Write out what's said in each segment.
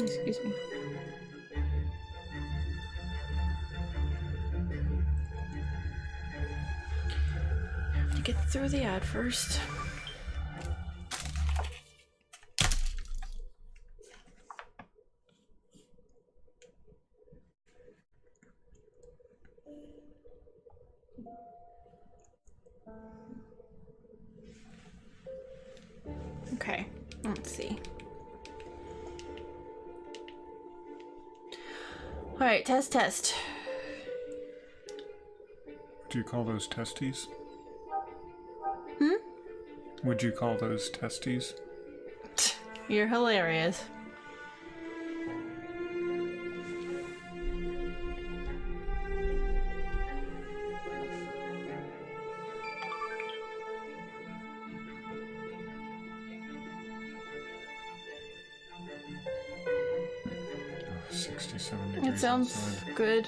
Excuse me. I have to get through the ad first. Okay, let's see. Alright, test. Do you call those testes? Hmm? Would you call those testes? You're hilarious. Oh, 67 degrees It sounds outside. good.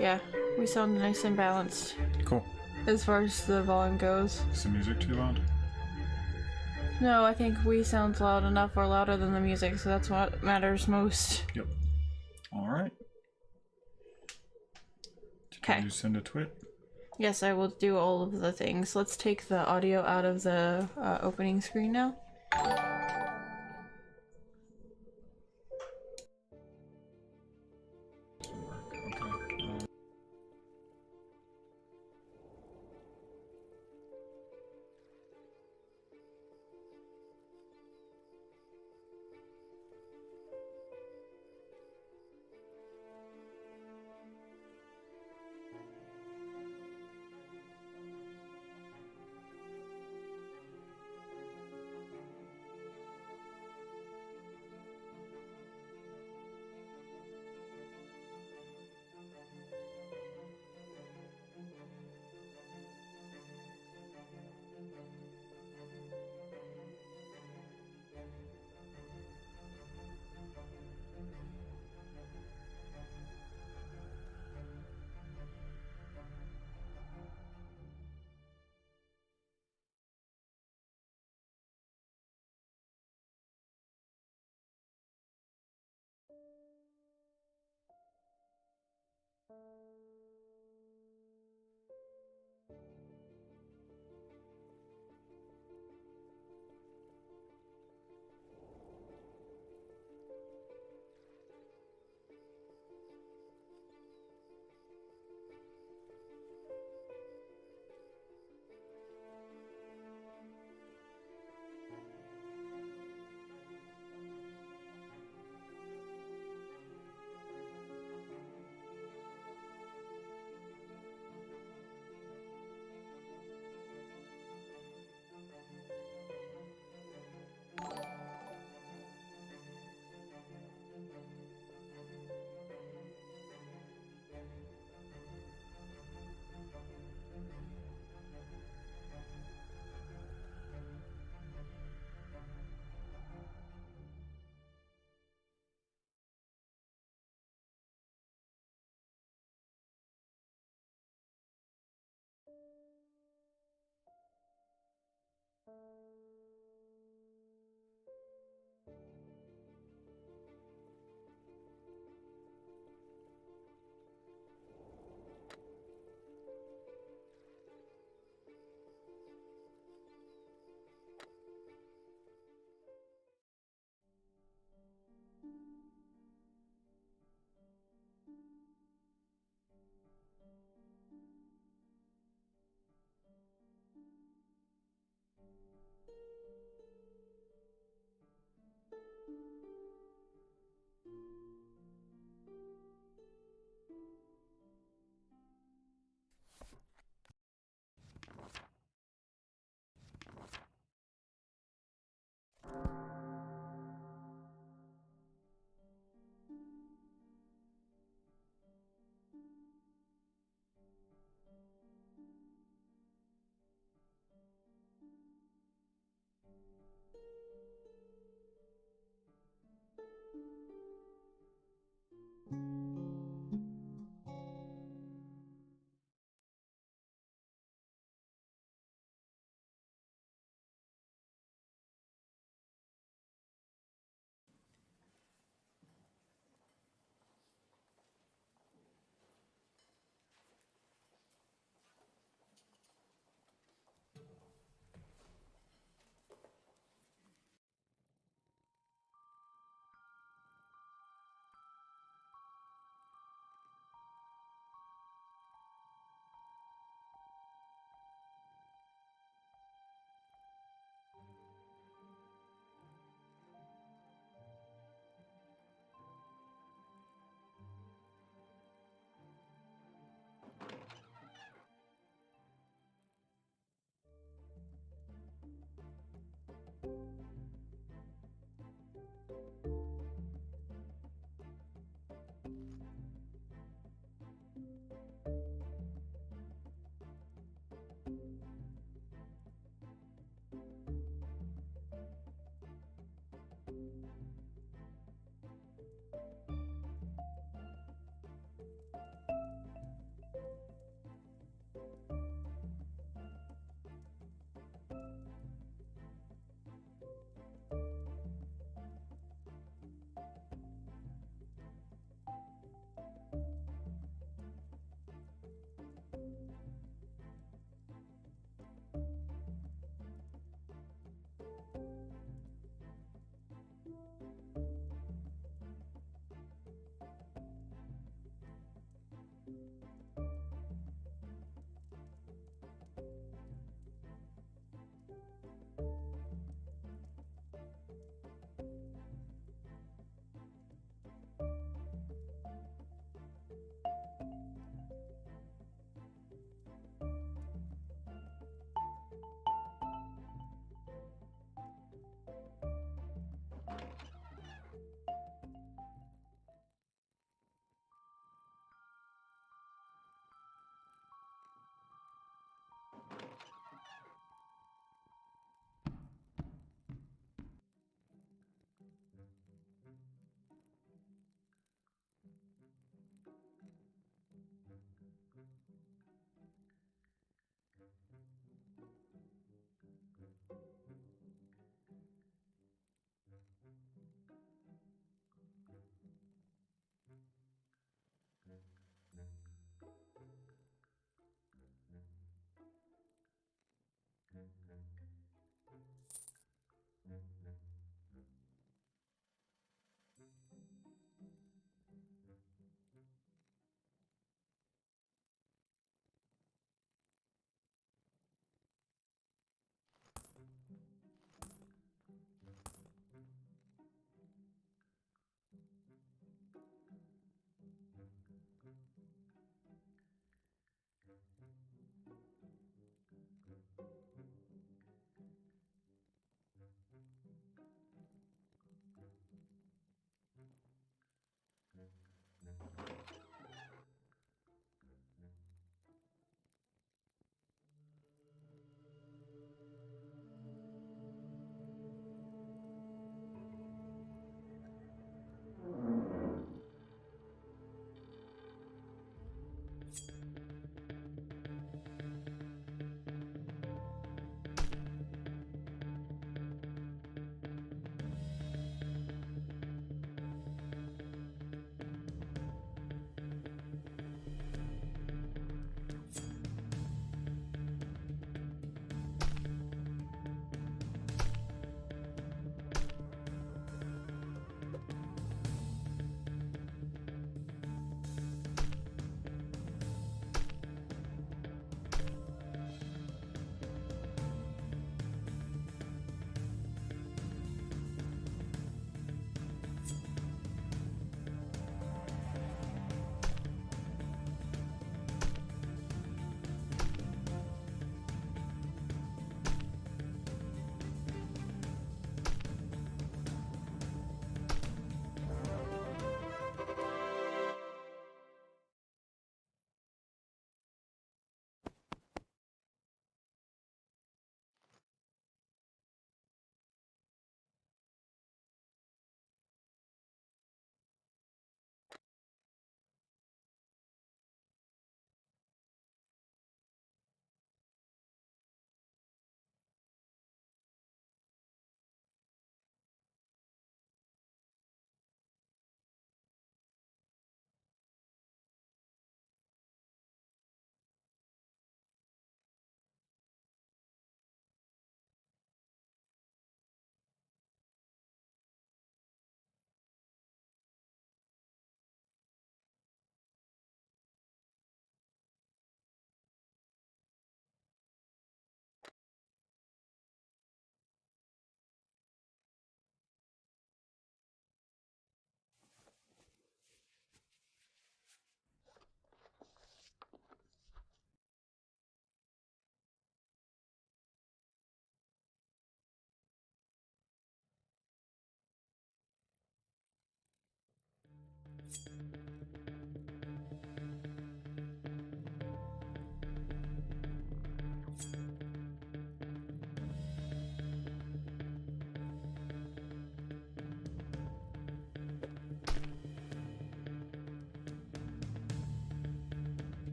Yeah, we sound nice and balanced Cool. as far as the volume goes. Is the music too loud? No, I think we sound loud enough or louder than the music, so that's what matters most. Yep. Alright. Okay. Did you send a twit? Yes, I will do all of the things. Let's take the audio out of the opening screen now.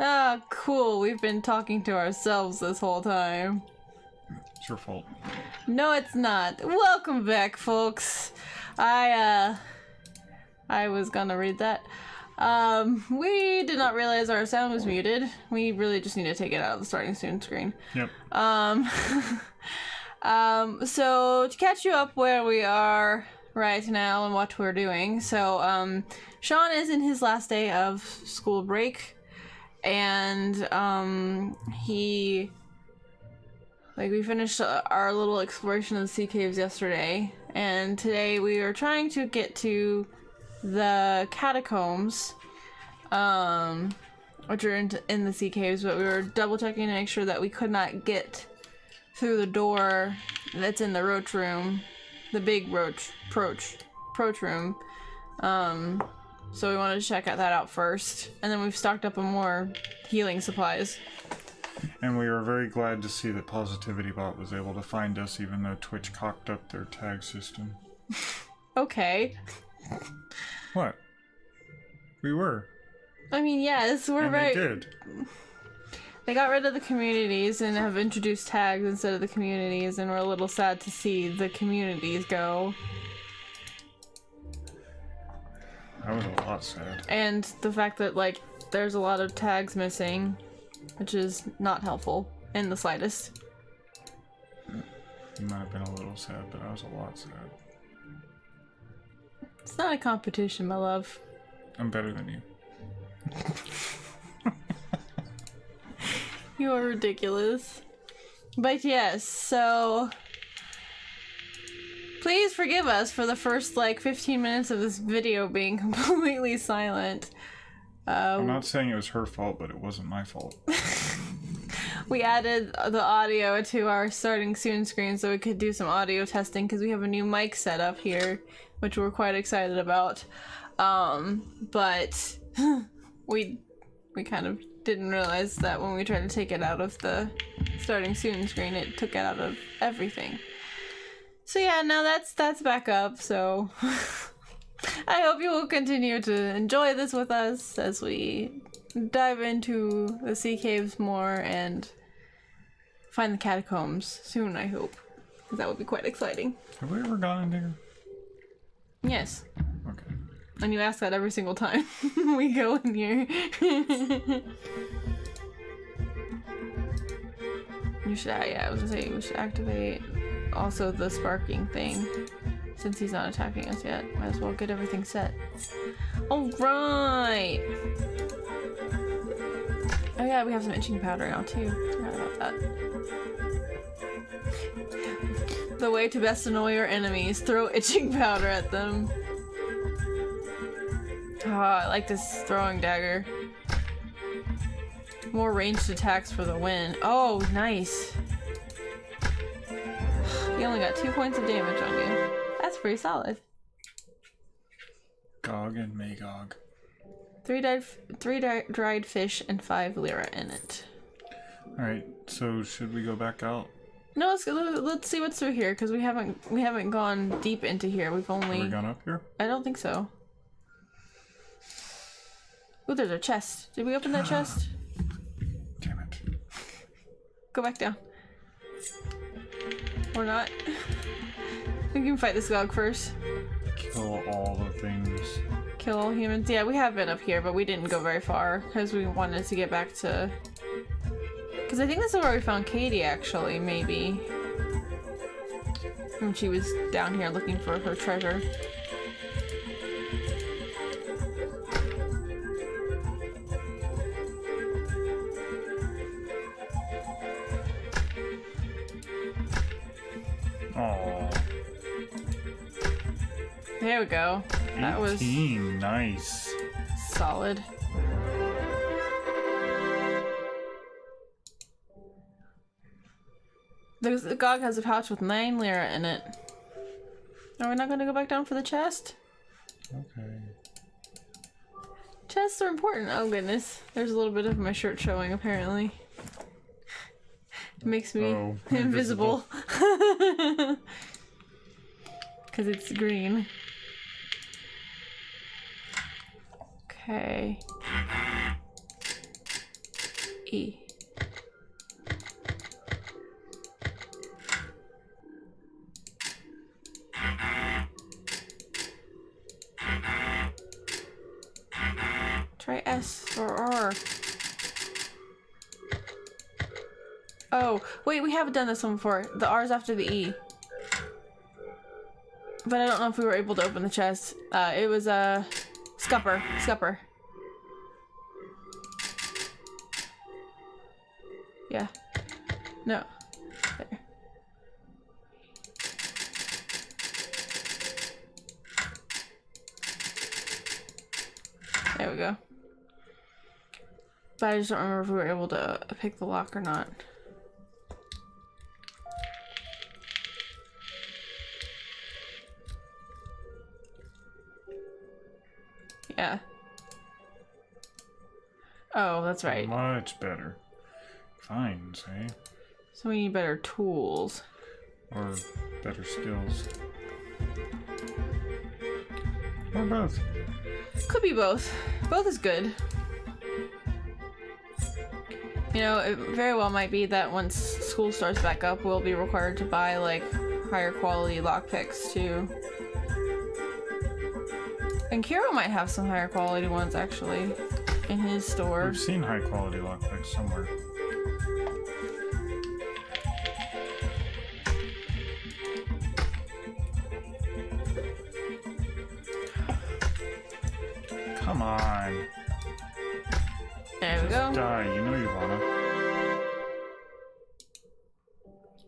Ah, cool. We've been talking to ourselves this whole time. It's your fault. No, it's not. Welcome back, folks. I was gonna read that. We did not realize our sound was muted. We really just need to take it out of the starting soon screen. Yep. So to catch you up where we are right now and what we're doing. So, Sean is in his last day of school break, and, we finished our little exploration of the sea caves yesterday, and today we are trying to get to the catacombs, which are in the sea caves, but we were double checking to make sure that we could not get through the door that's in the roach room, the big roach room. So we wanted to check that out first, and then we've stocked up on more healing supplies. And we were very glad to see that Positivity Bot was able to find us, even though Twitch cocked up their tag system. Okay. What? We were. I mean, yes, we're and very. They did. They got rid of the communities and have introduced tags instead of the communities, and we're a little sad to see the communities go. I was a lot sad. And the fact that, like, there's a lot of tags missing, which is not helpful in the slightest. You might have been a little sad, but I was a lot sad. It's not a competition, my love. I'm better than you. You are ridiculous. But yes, so please forgive us for the first, 15 minutes of this video being completely silent. I'm not saying it was her fault, but it wasn't my fault. We added the audio to our starting soon screen so we could do some audio testing because we have a new mic set up here, which we're quite excited about. But we kind of didn't realize that when we tried to take it out of the starting soon screen, it took it out of everything. So yeah, now that's back up, so I hope you will continue to enjoy this with us as we dive into the sea caves more and find the catacombs soon, I hope. Because that would be quite exciting. Have we ever gone in there? Yes. Okay. And you ask that every single time we go in here. You should, yeah, I was gonna say, we should activate also the sparking thing. Since he's not attacking us yet, might as well get everything set. Alright! Oh yeah, we have some itching powder now too. Forgot about that. The way to best annoy your enemies, throw itching powder at them. Oh, I like this throwing dagger. More ranged attacks for the win. Oh, nice. You only got 2 points of damage on you. That's pretty solid. Gog and Magog. 3 dried fish and 5 lira in it. Alright, so should we go back out? No, let's see what's through here, because we haven't gone deep into here. We've only... Have we gone up here? I don't think so. Oh, there's a chest. Did we open that chest? Damn it. Go back down. Or not. We can fight this dog first. Kill all the things. Kill all humans. Yeah, we have been up here, but we didn't go very far because we wanted to get back to... Because I think this is where we found Katie, actually, maybe. When she was down here looking for her treasure. Aww. There we go. That was 18, nice. solid. The Gog has a pouch with 9 lira in it. Are we not going to go back down for the chest? Okay. Chests are important. Oh goodness. There's a little bit of my shirt showing apparently. It makes me invisible. Because it's green. Okay. E. Try S or R. Oh, wait, we haven't done this one before. The R's after the E. But I don't know if we were able to open the chest. It was a scupper. Scupper. Yeah. No. There. There we go. But I just don't remember if we were able to pick the lock or not. Yeah. Oh, that's right. Much better. Fine, say. So we need better tools. Or better skills. Or both. Could be both. Both is good. You know, it very well might be that once school starts back up, we'll be required to buy, like, higher quality lockpicks, too. And Kiro might have some higher quality ones, actually, in his store. We've seen high quality lockpicks somewhere. Come on. There we go. Die, you know you wanna.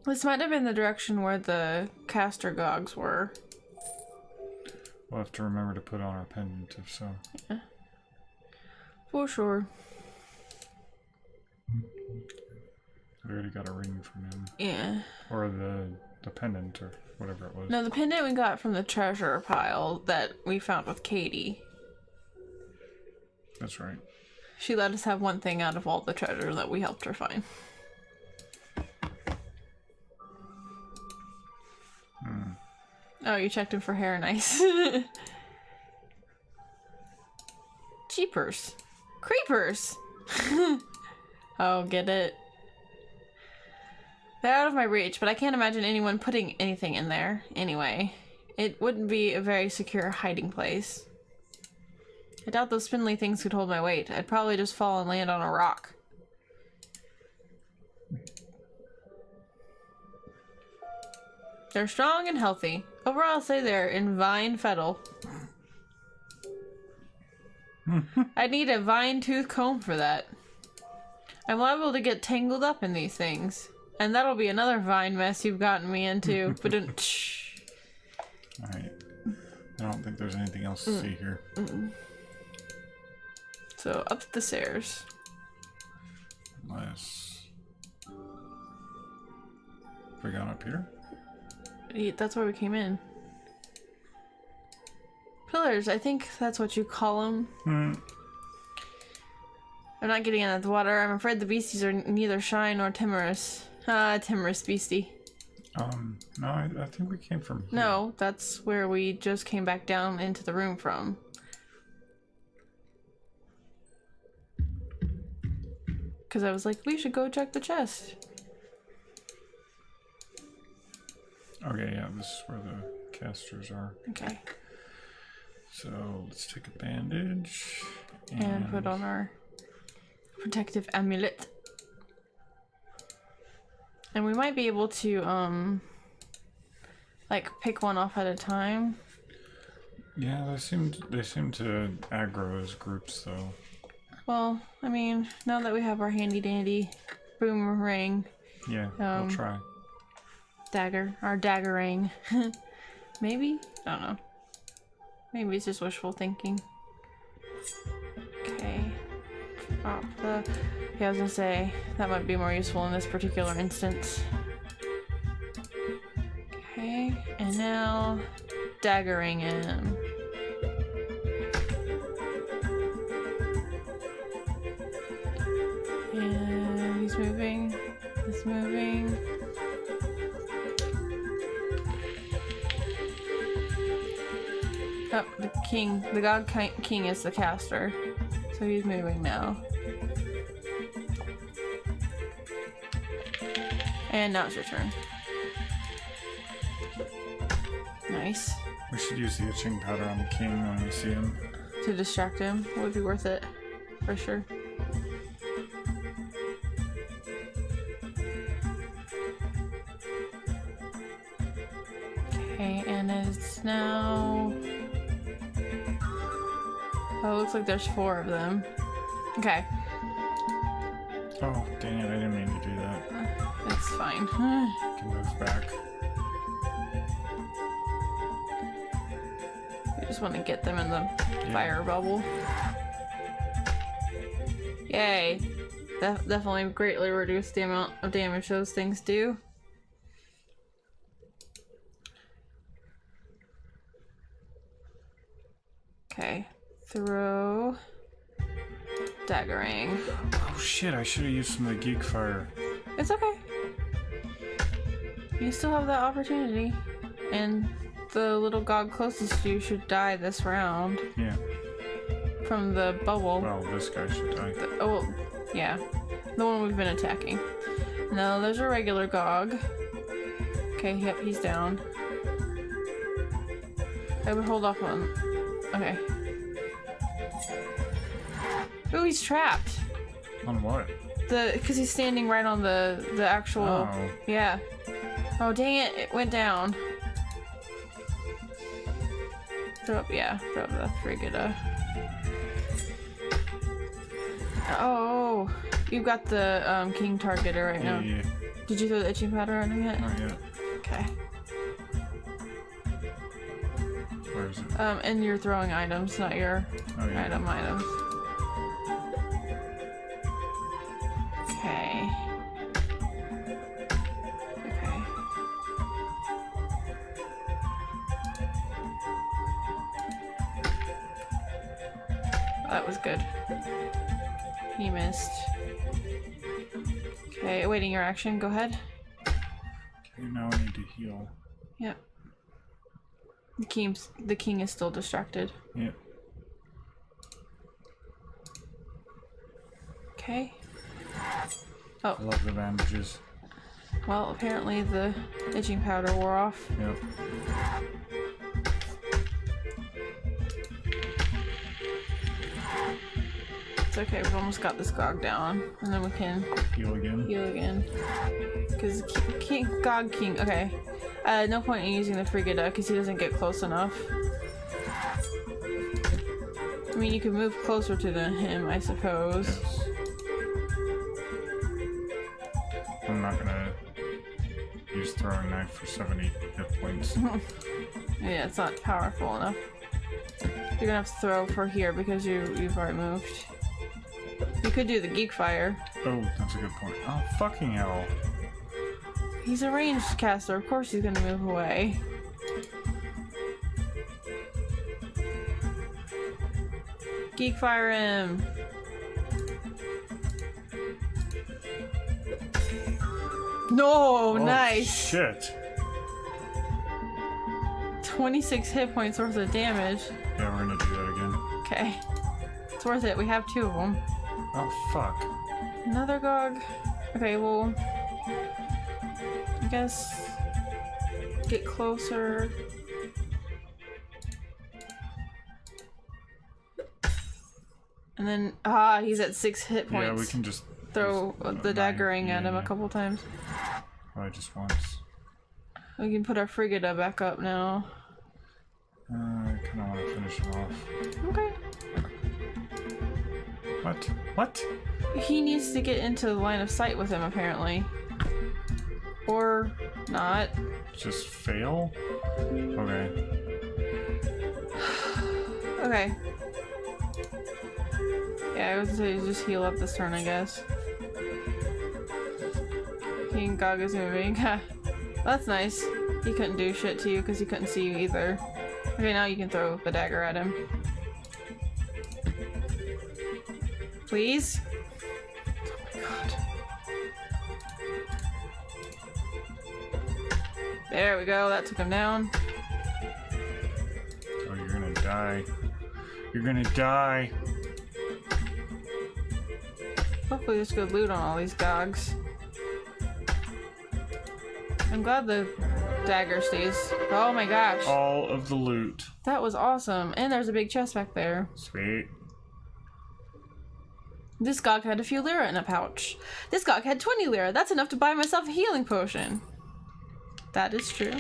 This might have been the direction where the caster gogs were. We'll have to remember to put on our pendant if so. Yeah. For sure. We already got a ring from him. Yeah. Or the pendant or whatever it was. No, the pendant we got from the treasure pile that we found with Katie. That's right. She let us have one thing out of all the treasure that we helped her find. Oh, you checked him for hair, nice. Jeepers. Creepers! Oh, get it. They're out of my reach, but I can't imagine anyone putting anything in there. Anyway, it wouldn't be a very secure hiding place. I doubt those spindly things could hold my weight. I'd probably just fall and land on a rock. They're strong and healthy. Overall, I'll say they're in vine fettle. I need a vine tooth comb for that. I'm liable to get tangled up in these things. And that'll be another vine mess you've gotten me into. Alright. I don't think there's anything else to see here. So, up the stairs. Unless... Have we gone up here? Yeah, that's where we came in. Pillars, I think that's what you call them. I'm not getting in the water. I'm afraid the beasties are neither shy nor timorous. Timorous beastie. No, I think we came from here. No, that's where we just came back down into the room from. Because I was like, we should go check the chest. Okay, yeah, this is where the casters are. Okay. So, let's take a bandage. And put on our protective amulet. And we might be able to, like, pick one off at a time. Yeah, they seem to aggro as groups, though. Well, I mean, now that we have our handy dandy boomerang. Yeah, we'll try. Our daggerang. Maybe? I don't know. Maybe it's just wishful thinking. Okay. Drop the... Yeah, I was gonna say, that might be more useful in this particular instance. Okay, and now... daggering him. And he's moving. He's moving. Oh, the god king is the caster, so he's moving now. And now it's your turn. Nice. We should use the itching powder on the king when we see him. To distract him would be worth it, for sure. Okay, and it's now... Oh, it looks like there's 4 of them. Okay. Oh, dang it, I didn't mean to do that. It's fine. Can move back. We just want to get them in the fire bubble. Yay. Definitely greatly reduce the amount of damage those things do. Okay. Throw. Daggering. Oh shit, I should have used some of the geek fire. It's okay. You still have that opportunity. And the little god closest to you should die this round. Yeah. From the bubble. Well, this guy should die. Oh, yeah. The one we've been attacking. No, there's a regular Gog. Okay, yep, he's down. I would hold off on... Okay. Oh, he's trapped. On what? Because he's standing right on the actual... Oh. Yeah. Oh, dang it. It went down. Throw up the Frigida. Oh, you've got the king targeter right now. Yeah. Did you throw the itching powder on him yet? Not yet. Okay. Where is it? And you're throwing items, not your items. Okay. Okay. That was good. He missed. Okay, awaiting your action. Go ahead. Okay, now I need to heal. Yep. The king is still distracted. Yep. Okay. Oh. I love the bandages. Well, apparently the itching powder wore off. Yep. It's okay, we've almost got this Gog down. And then we can Heal again. heal again. Because Gog King, okay. No point in using the Frigida because he doesn't get close enough. I mean, you can move closer to him, I suppose. Yes. I'm not gonna use throwing knife for 70 hit points. Yeah, it's not powerful enough. You're gonna have to throw for here because you've already moved. You could do the geek fire. Oh, that's a good point. Oh, fucking hell. He's a ranged caster, of course he's gonna move away. Geek fire him! No, Oh, nice! Shit. 26 hit points worth of damage. Yeah, we're gonna do that again. Okay. It's worth it, we have 2 of them. Oh, fuck. Another Gog. Okay, well... I guess... Get closer. And then... Ah, he's at 6 hit points. Yeah, we can just... Throw the daggering at him a couple times. Probably just once. We can put our Frigida back up now. I kind of want to finish him off. Okay. What? What? He needs to get into the line of sight with him, apparently. Or not. Just fail? Okay. Okay. Yeah, I was gonna say just heal up this turn, I guess. King Gog is moving. That's nice. He couldn't do shit to you because he couldn't see you either. Okay, now you can throw the dagger at him. Please? Oh my god. There we go, that took him down. Oh, you're gonna die. You're gonna die. Hopefully there's good loot on all these Gogs. I'm glad the dagger stays. Oh my gosh. All of the loot. That was awesome. And there's a big chest back there. Sweet. This gog had a few lira in a pouch. This gog had 20 lira. That's enough to buy myself a healing potion. That is true.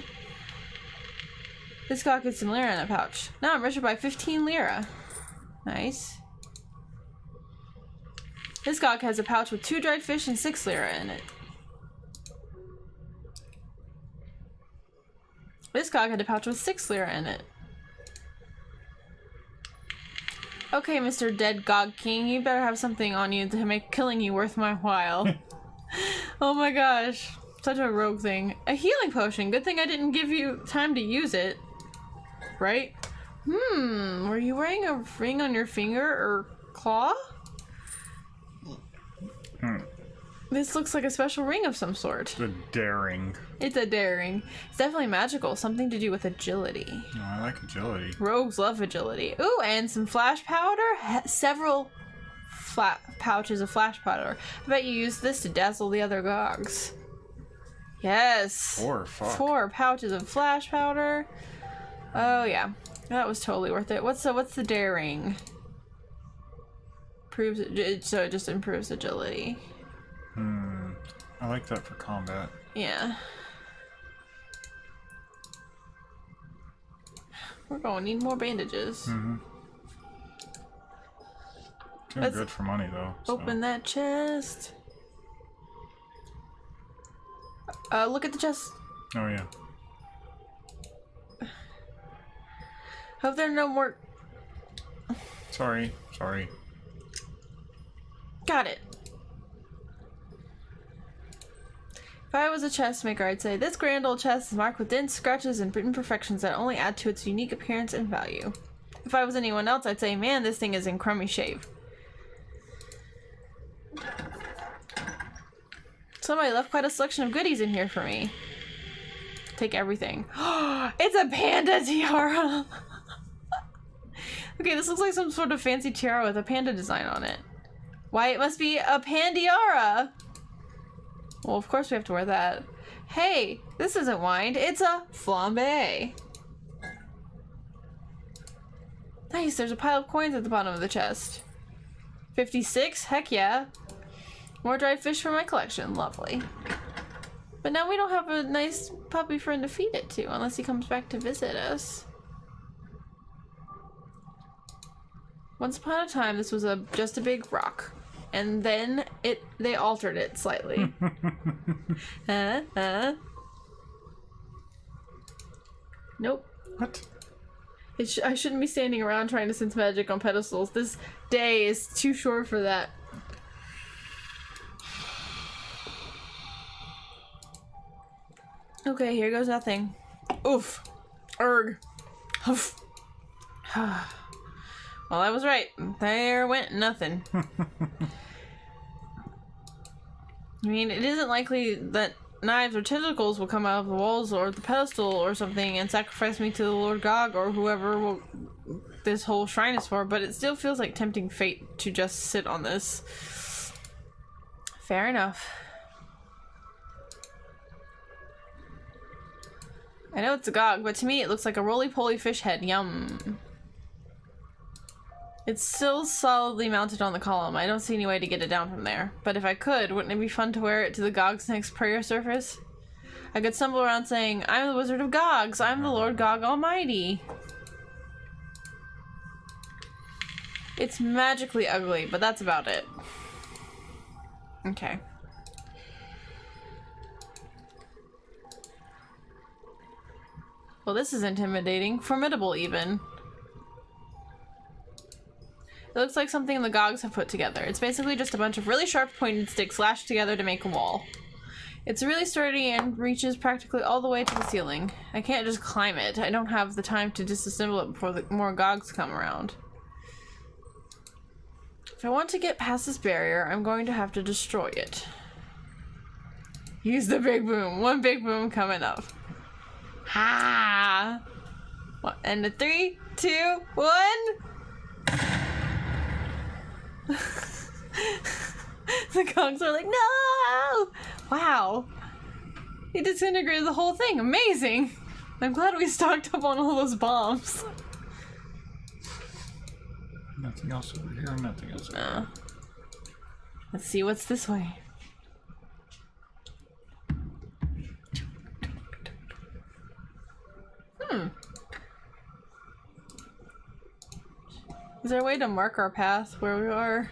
This gog had some lira in a pouch. Now I'm richer by 15 lira. Nice. This gog has a pouch with 2 dried fish and 6 lira in it. This gog had a pouch with 6 lira in it. Okay, Mr. Dead Gog King, you better have something on you to make killing you worth my while. Oh my gosh. Such a rogue thing. A healing potion. Good thing I didn't give you time to use it. Right? Were you wearing a ring on your finger or claw? This looks like a special ring of some sort. The daring. It's a daring. It's definitely magical. Something to do with agility. Oh, I like agility. Rogues love agility. Ooh, and some flash powder. Several pouches of flash powder. I bet you use this to dazzle the other gogs. Yes. 4, fuck. 4 pouches of flash powder. Oh yeah, that was totally worth it. What's the daring? So it just improves agility. I like that for combat. Yeah. We're gonna need more bandages. Doing good for money though. So. Open that chest. Look at the chest. Oh yeah. Hope there are no more. Sorry. Got it. If I was a chest maker, I'd say this grand old chest is marked with dents, scratches, and imperfections that only add to its unique appearance and value. If I was anyone else, I'd say, man, this thing is in crummy shape. Somebody left quite a selection of goodies in here for me. Take everything. It's a panda tiara! Okay, this looks like some sort of fancy tiara with a panda design on it. Why, it must be a pandiara! Well, of course we have to wear that. Hey, this isn't wine, it's a flambe. Nice, there's a pile of coins at the bottom of the chest. 56? Heck yeah. More dried fish for my collection, lovely. But now we don't have a nice puppy friend to feed it to, unless he comes back to visit us. Once upon a time, this was just a big rock. And then they altered it slightly. Nope. What? I shouldn't be standing around trying to sense magic on pedestals. This day is too short for that. Okay, here goes nothing. Oof. Erg. Oof. Well, I was right. There went nothing. I mean, it isn't likely that knives or tentacles will come out of the walls or the pedestal or something and sacrifice me to the Lord Gog or whoever this whole shrine is for, but it still feels like tempting fate to just sit on this. Fair enough. I know it's a Gog, but to me it looks like a roly-poly fish head. Yum. It's still solidly mounted on the column. I don't see any way to get it down from there. But if I could, wouldn't it be fun to wear it to the Gog's next prayer surface? I could stumble around saying, I'm the Wizard of Gogs. I'm the Lord Gog Almighty. It's magically ugly, but that's about it. Okay. Well, this is intimidating. Formidable, even. It looks like something the Gogs have put together. It's basically just a bunch of really sharp pointed sticks lashed together to make a wall. It's really sturdy and reaches practically all the way to the ceiling. I can't just climb it. I don't have the time to disassemble it before more Gogs come around. If I want to get past this barrier, I'm going to have to destroy it. Use the big boom. One big boom coming up. Ha! And a 3, 2, 1. The Gogs are like, no! Wow. He disintegrated the whole thing. Amazing! I'm glad we stocked up on all those bombs. Nothing else over here, nothing else over here. Let's see what's this way. Is there a way to mark our path where we are?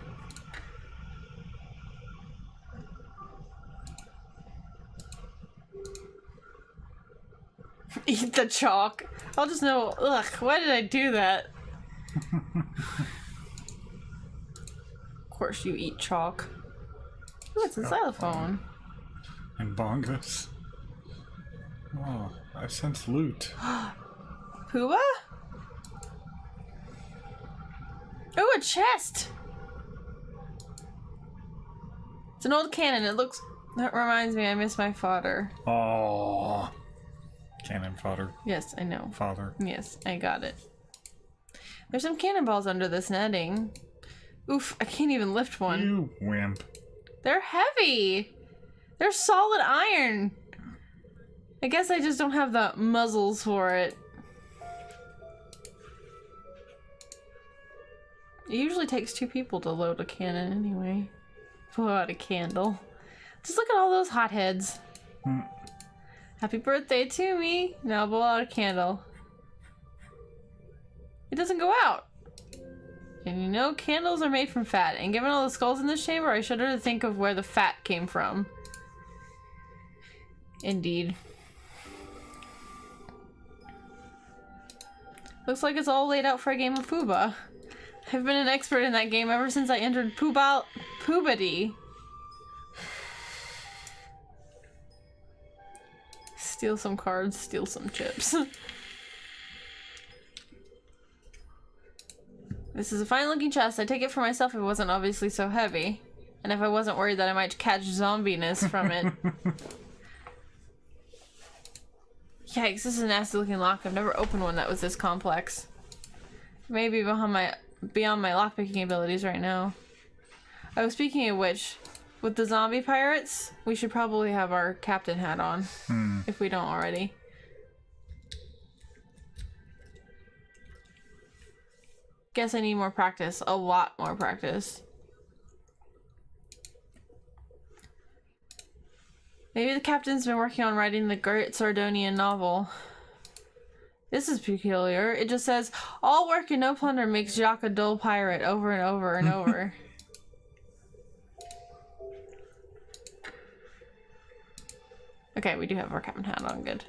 Eat the chalk. I'll just know. Ugh, why did I do that? Of course you eat chalk. Ooh, it's a xylophone. And bongos. Oh, I sense loot. Pooba? Oh, a chest! It's an old cannon. It looks... That reminds me, I miss my fodder. Oh, cannon fodder. Yes, I know. Father. Yes, I got it. There's some cannonballs under this netting. Oof, I can't even lift one. You wimp. They're heavy! They're solid iron! I guess I just don't have the muzzles for it. It usually takes 2 people to load a cannon anyway. Blow out a candle. Just look at all those hotheads. Happy birthday to me. Now blow out a candle. It doesn't go out. And you know, candles are made from fat. And given all the skulls in this chamber, I shudder to think of where the fat came from. Indeed. Looks like it's all laid out for a game of Pooba. I've been an expert in that game ever since I entered puberty. Steal some cards, steal some chips. This is a fine looking chest. I take it for myself if it wasn't obviously so heavy. And if I wasn't worried that I might catch zombiness from it. Yikes, this is a nasty looking lock. I've never opened one that was this complex. Maybe beyond my lockpicking abilities right now. Oh, speaking of which, with the zombie pirates, we should probably have our captain hat on. If we don't already. Guess I need more practice. A lot more practice. Maybe the captain's been working on writing the Great Sardonian novel. This is peculiar. It just says, all work and no plunder makes Jacques a dull pirate, over and over and over. Okay, we do have our captain hat on, good.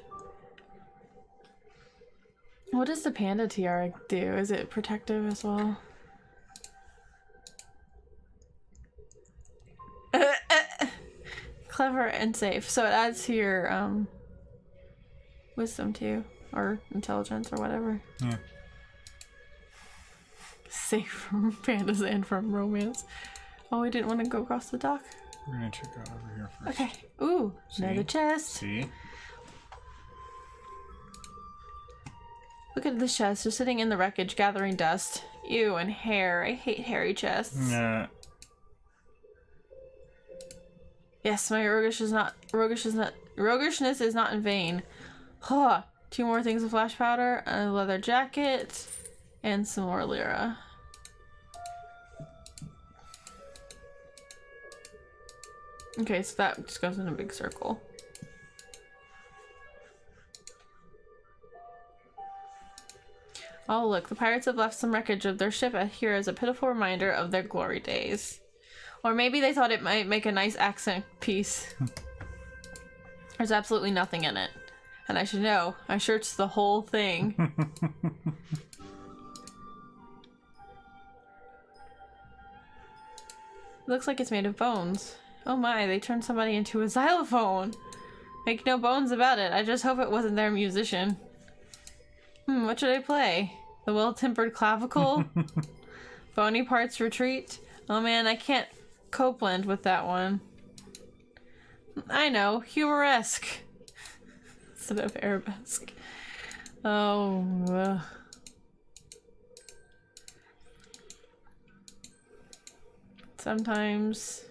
What does the panda tiara do? Is it protective as well? Clever and safe. So it adds to your wisdom too. Or intelligence or whatever. Yeah. Safe from pandas and from romance. Oh, we didn't want to go across the dock. We're gonna check out over here first. Okay. Ooh, See? another chest. See? Look at this chest. Just sitting in the wreckage, gathering dust. Ew, and hair. I hate hairy chests. Nah. Yes, my roguishness is not in vain. Huh. 2 more things of flash powder, a leather jacket, and some more lira. Okay, so that just goes in a big circle. Oh look, the pirates have left some wreckage of their ship here as a pitiful reminder of their glory days. Or maybe they thought it might make a nice accent piece. There's absolutely nothing in it. And I should know, I searched the whole thing. Looks like it's made of bones. Oh my, they turned somebody into a xylophone. Make no bones about it, I just hope it wasn't their musician. What should I play? The well-tempered clavicle? Bony parts retreat? Oh man, I can't Copeland with that one. I know, humoresque. Instead of arabesque. Oh. Sometimes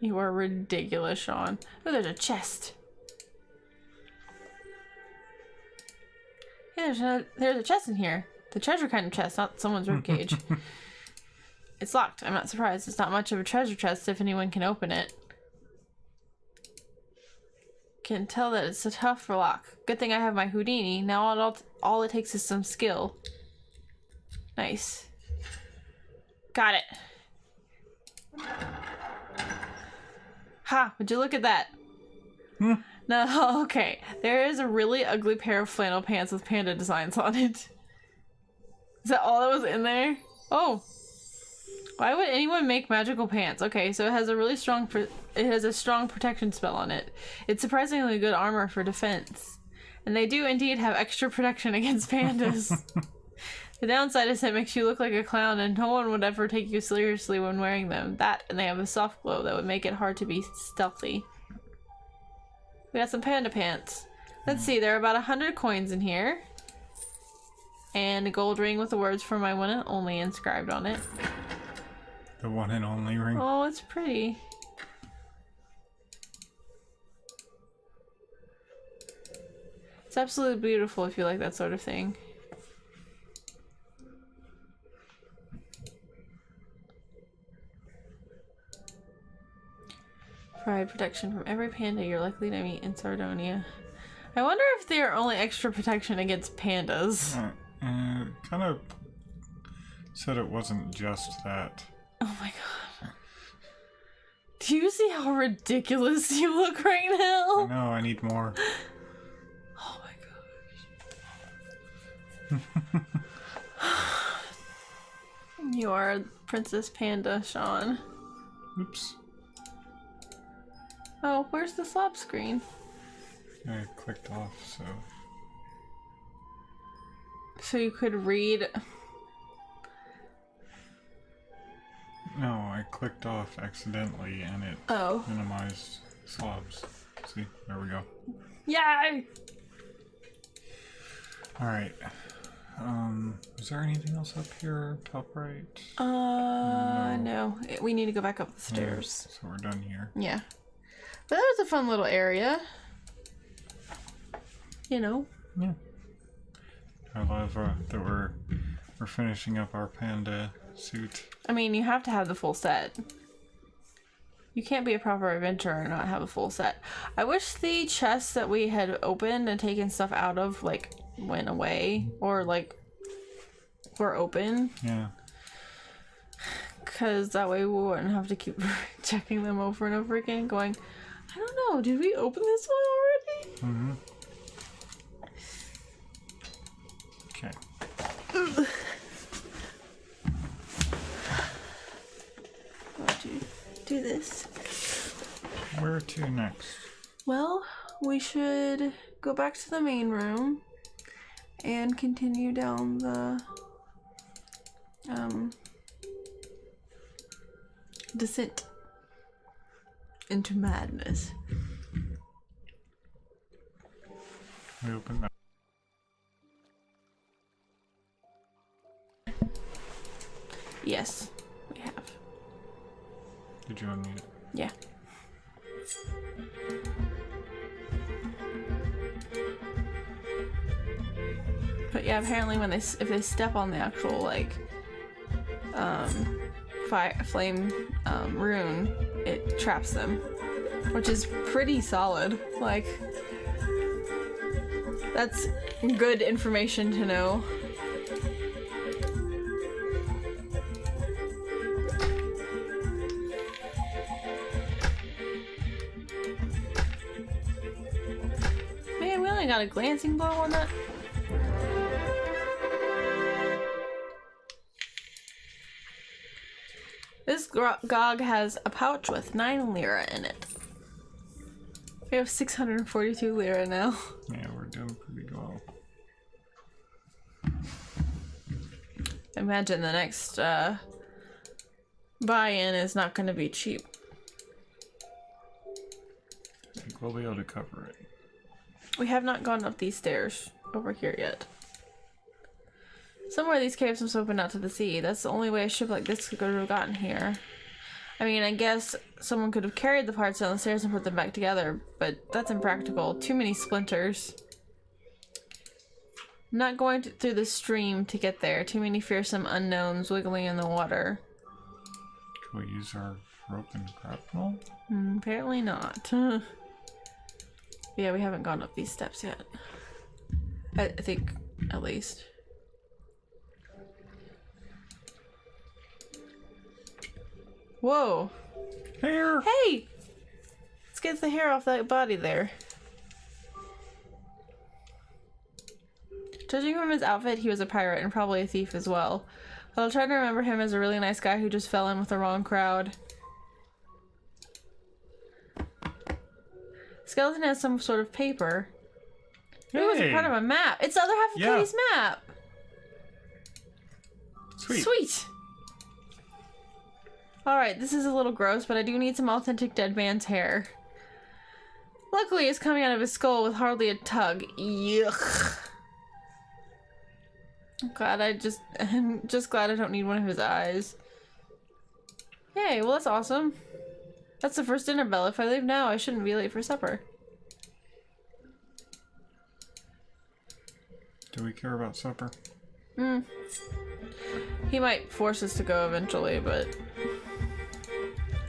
you are ridiculous, Sean. Oh, there's a chest. Hey, there's a chest in here. The treasure kind of chest, not someone's ribcage. It's locked. I'm not surprised. It's not much of a treasure chest if anyone can open it. Can tell that it's a tough lock. Good thing I have my Houdini. Now all it takes is some skill. Nice. Got it. Ha! Would you look at that? No, okay. There is a really ugly pair of flannel pants with panda designs on it. Is that all that was in there? Oh. Why would anyone make magical pants? Okay, so it has a really strong strong protection spell on it. It's surprisingly good armor for defense. And they do indeed have extra protection against pandas. The downside is it makes you look like a clown and no one would ever take you seriously when wearing them. That, and they have a soft glow that would make it hard to be stealthy. We got some panda pants. Let's see, there are about 100 coins in here. And a gold ring with the words "for my one and only" inscribed on it. The one and only ring. Oh, it's pretty. It's absolutely beautiful if you like that sort of thing. Provide protection from every panda you're likely to meet in Sardonia. I wonder if they're only extra protection against pandas. Kind of said it wasn't just that. Oh my god. Do you see how ridiculous you look right now? No, I need more. Oh my gosh. You are Princess Panda, Sean. Oops. Oh, where's the slab screen? I clicked off, so... So you could read... No, I clicked off accidentally and it minimized slobs. See, there we go. Yay! Alright. Is there anything else up here? Top right? No. We need to go back up the stairs. So we're done here. Yeah. But that was a fun little area. You know? Yeah. I love that we're finishing up our panda suit. I mean, you have to have the full set. You can't be a proper adventurer and not have a full set. I wish the chests that we had opened and taken stuff out of, like, went away. Or, like, were open. Yeah. Because that way we wouldn't have to keep checking them over and over again, going, I don't know, did we open this one already? Mm-hmm. Okay. Want to do this? Where to next? Well, we should go back to the main room and continue down the descent into madness. We open that. Yes, we have. Did you unmute it? Yeah. But yeah, apparently when if they step on the actual like flame rune, it traps them, which is pretty solid. Like, that's good information to know. Man, we only got a glancing blow on that. This Gog has a pouch with 9 lira in it. We have 642 lira now. Yeah, we're doing pretty well. Imagine the next buy-in is not going to be cheap. I think we'll be able to cover it. We have not gone up these stairs over here yet. Somewhere these caves must open out to the sea. That's the only way a ship like this could have gotten here. I mean, I guess someone could have carried the parts down the stairs and put them back together, but that's impractical. Too many splinters. I'm not going through the stream to get there. Too many fearsome unknowns wiggling in the water. Can we use our rope and grapnel? Apparently not. Yeah, we haven't gone up these steps yet. I think, at least. Whoa! Hair! Hey! Let's get the hair off that body there. Judging from his outfit, he was a pirate and probably a thief as well. But I'll try to remember him as a really nice guy who just fell in with the wrong crowd. Skeleton has some sort of paper. Hey. It was a part of a map. It's the other half of Katie's map. Sweet. Sweet. Alright, this is a little gross, but I do need some authentic dead man's hair. Luckily, it's coming out of his skull with hardly a tug. Yuck. I'm just glad I don't need one of his eyes. Yay, well that's awesome. That's the first dinner bell. If I leave now, I shouldn't be late for supper. Do we care about supper? He might force us to go eventually, but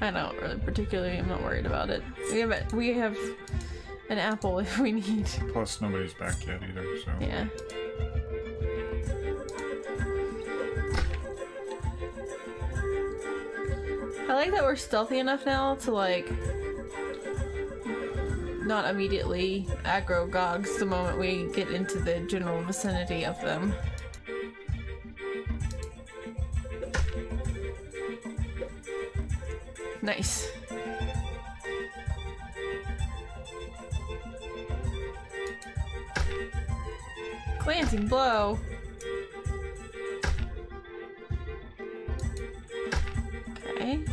I don't really particularly. I'm not worried about it. We have an apple if we need. Plus, nobody's back yet either, so. Yeah. I like that we're stealthy enough now to, like, not immediately aggro Gogs the moment we get into the general vicinity of them. Nice. Glancing blow. Okay.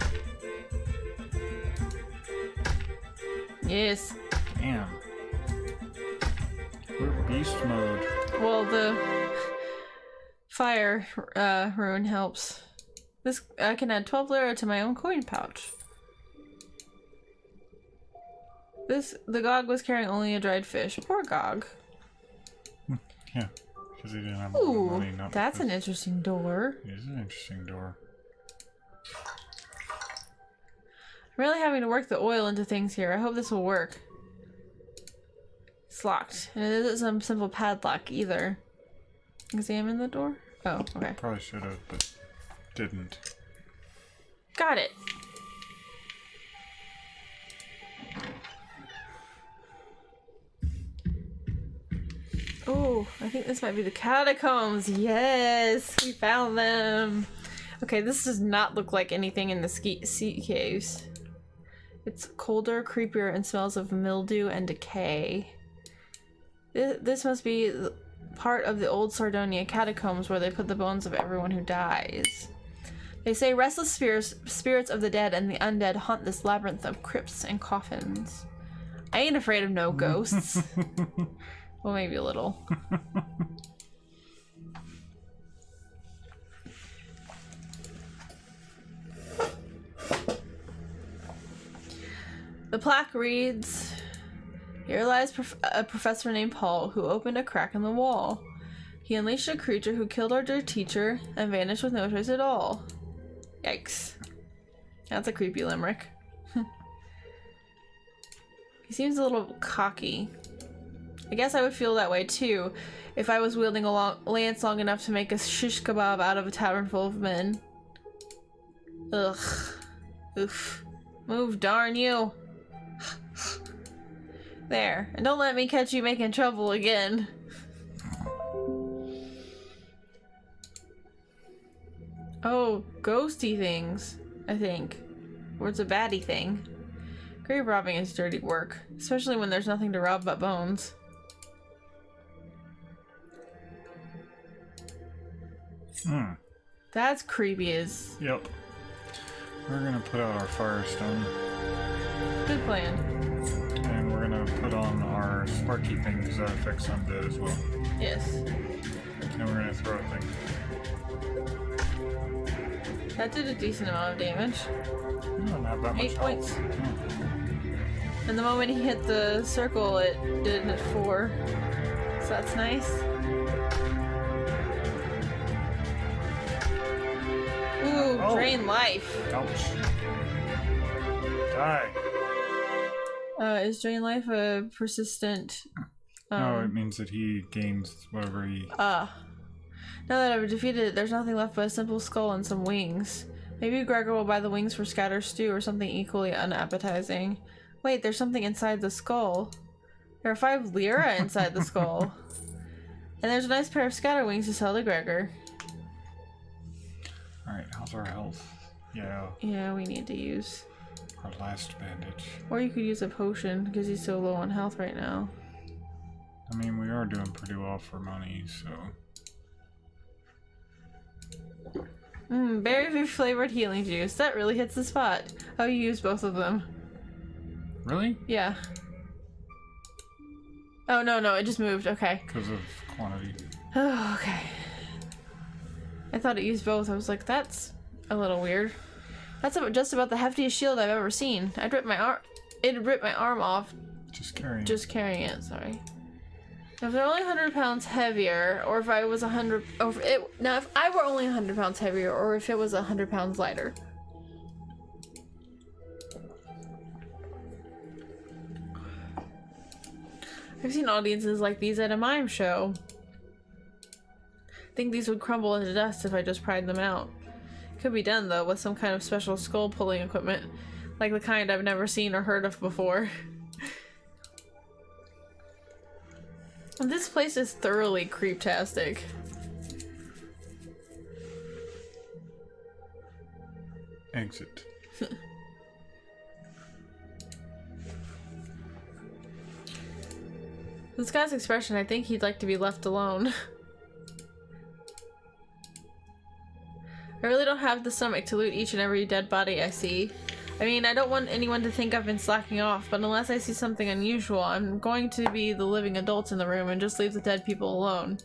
Yes. Damn. We're beast mode. Well, the fire rune helps. This I can add 12 lira to my own coin pouch. The Gog was carrying only a dried fish. Poor Gog. Yeah, because he didn't have a lot of money. Ooh, that's an interesting door. It is an interesting door. I'm really having to work the oil into things here. I hope this will work. It's locked. And it isn't some simple padlock either. Examine the door? Oh, okay. Probably should have, but didn't. Got it. Oh, I think this might be the catacombs. Yes, we found them. Okay, this does not look like anything in the sea caves. It's colder, creepier, and smells of mildew and decay. This must be part of the old Sardonia catacombs where they put the bones of everyone who dies. They say restless spirits of the dead and the undead haunt this labyrinth of crypts and coffins. I ain't afraid of no ghosts. Well, maybe a little. The plaque reads, "Here lies a professor named Paul who opened a crack in the wall. He unleashed a creature who killed our dear teacher and vanished with no trace at all." Yikes. That's a creepy limerick. He seems a little cocky. I guess I would feel that way too if I was wielding a lance long enough to make a shish kebab out of a tavern full of men. Ugh. Oof. Move, darn you. There. And don't let me catch you making trouble again. Oh, ghosty things, I think. Or it's a baddie thing. Grave robbing is dirty work, especially when there's nothing to rob but bones. That's creepy as... Yep. We're gonna put out our firestone. Good plan. And we're gonna put on our sparky thing because that affects undead as well. Yes. And we're gonna throw a thing. That did a decent amount of damage. No, not that much. 8 points. Oh. And the moment he hit the circle, it did 4. So that's nice. Oh. Drain life. Ouch. Die. Is drain life a persistent... No, it means that he gains whatever he... Now that I've defeated it, there's nothing left but a simple skull and some wings. Maybe Gregor will buy the wings for scatter stew or something equally unappetizing. Wait, there's something inside the skull. There are 5 lira inside the skull. And there's a nice pair of scatter wings to sell to Gregor. Alright, how's our health? Yeah. Yeah, we need to use... our last bandage. Or you could use a potion, because he's so low on health right now. I mean, we are doing pretty well for money, so... Berry flavored healing juice. That really hits the spot. Oh, you used both of them. Really? Yeah. Oh, no, it just moved. Okay. Because of quantity. Oh, okay. I thought it used both. I was like, that's a little weird. That's just about the heftiest shield I've ever seen. I'd rip my arm. It'd rip my arm off. Just carrying it. Sorry. If they're only 100 pounds heavier, or if I was 100... now, if I were only 100 pounds heavier, or if it was 100 pounds lighter. I've seen audiences like these at a mime show. I think these would crumble into dust if I just pried them out. Could be done, though, with some kind of special skull-pulling equipment. Like the kind I've never seen or heard of before. This place is thoroughly creeptastic. Exit. This guy's expression, I think he'd like to be left alone. I really don't have the stomach to loot each and every dead body I see. I mean, I don't want anyone to think I've been slacking off, but unless I see something unusual, I'm going to be the living adults in the room and just leave the dead people alone.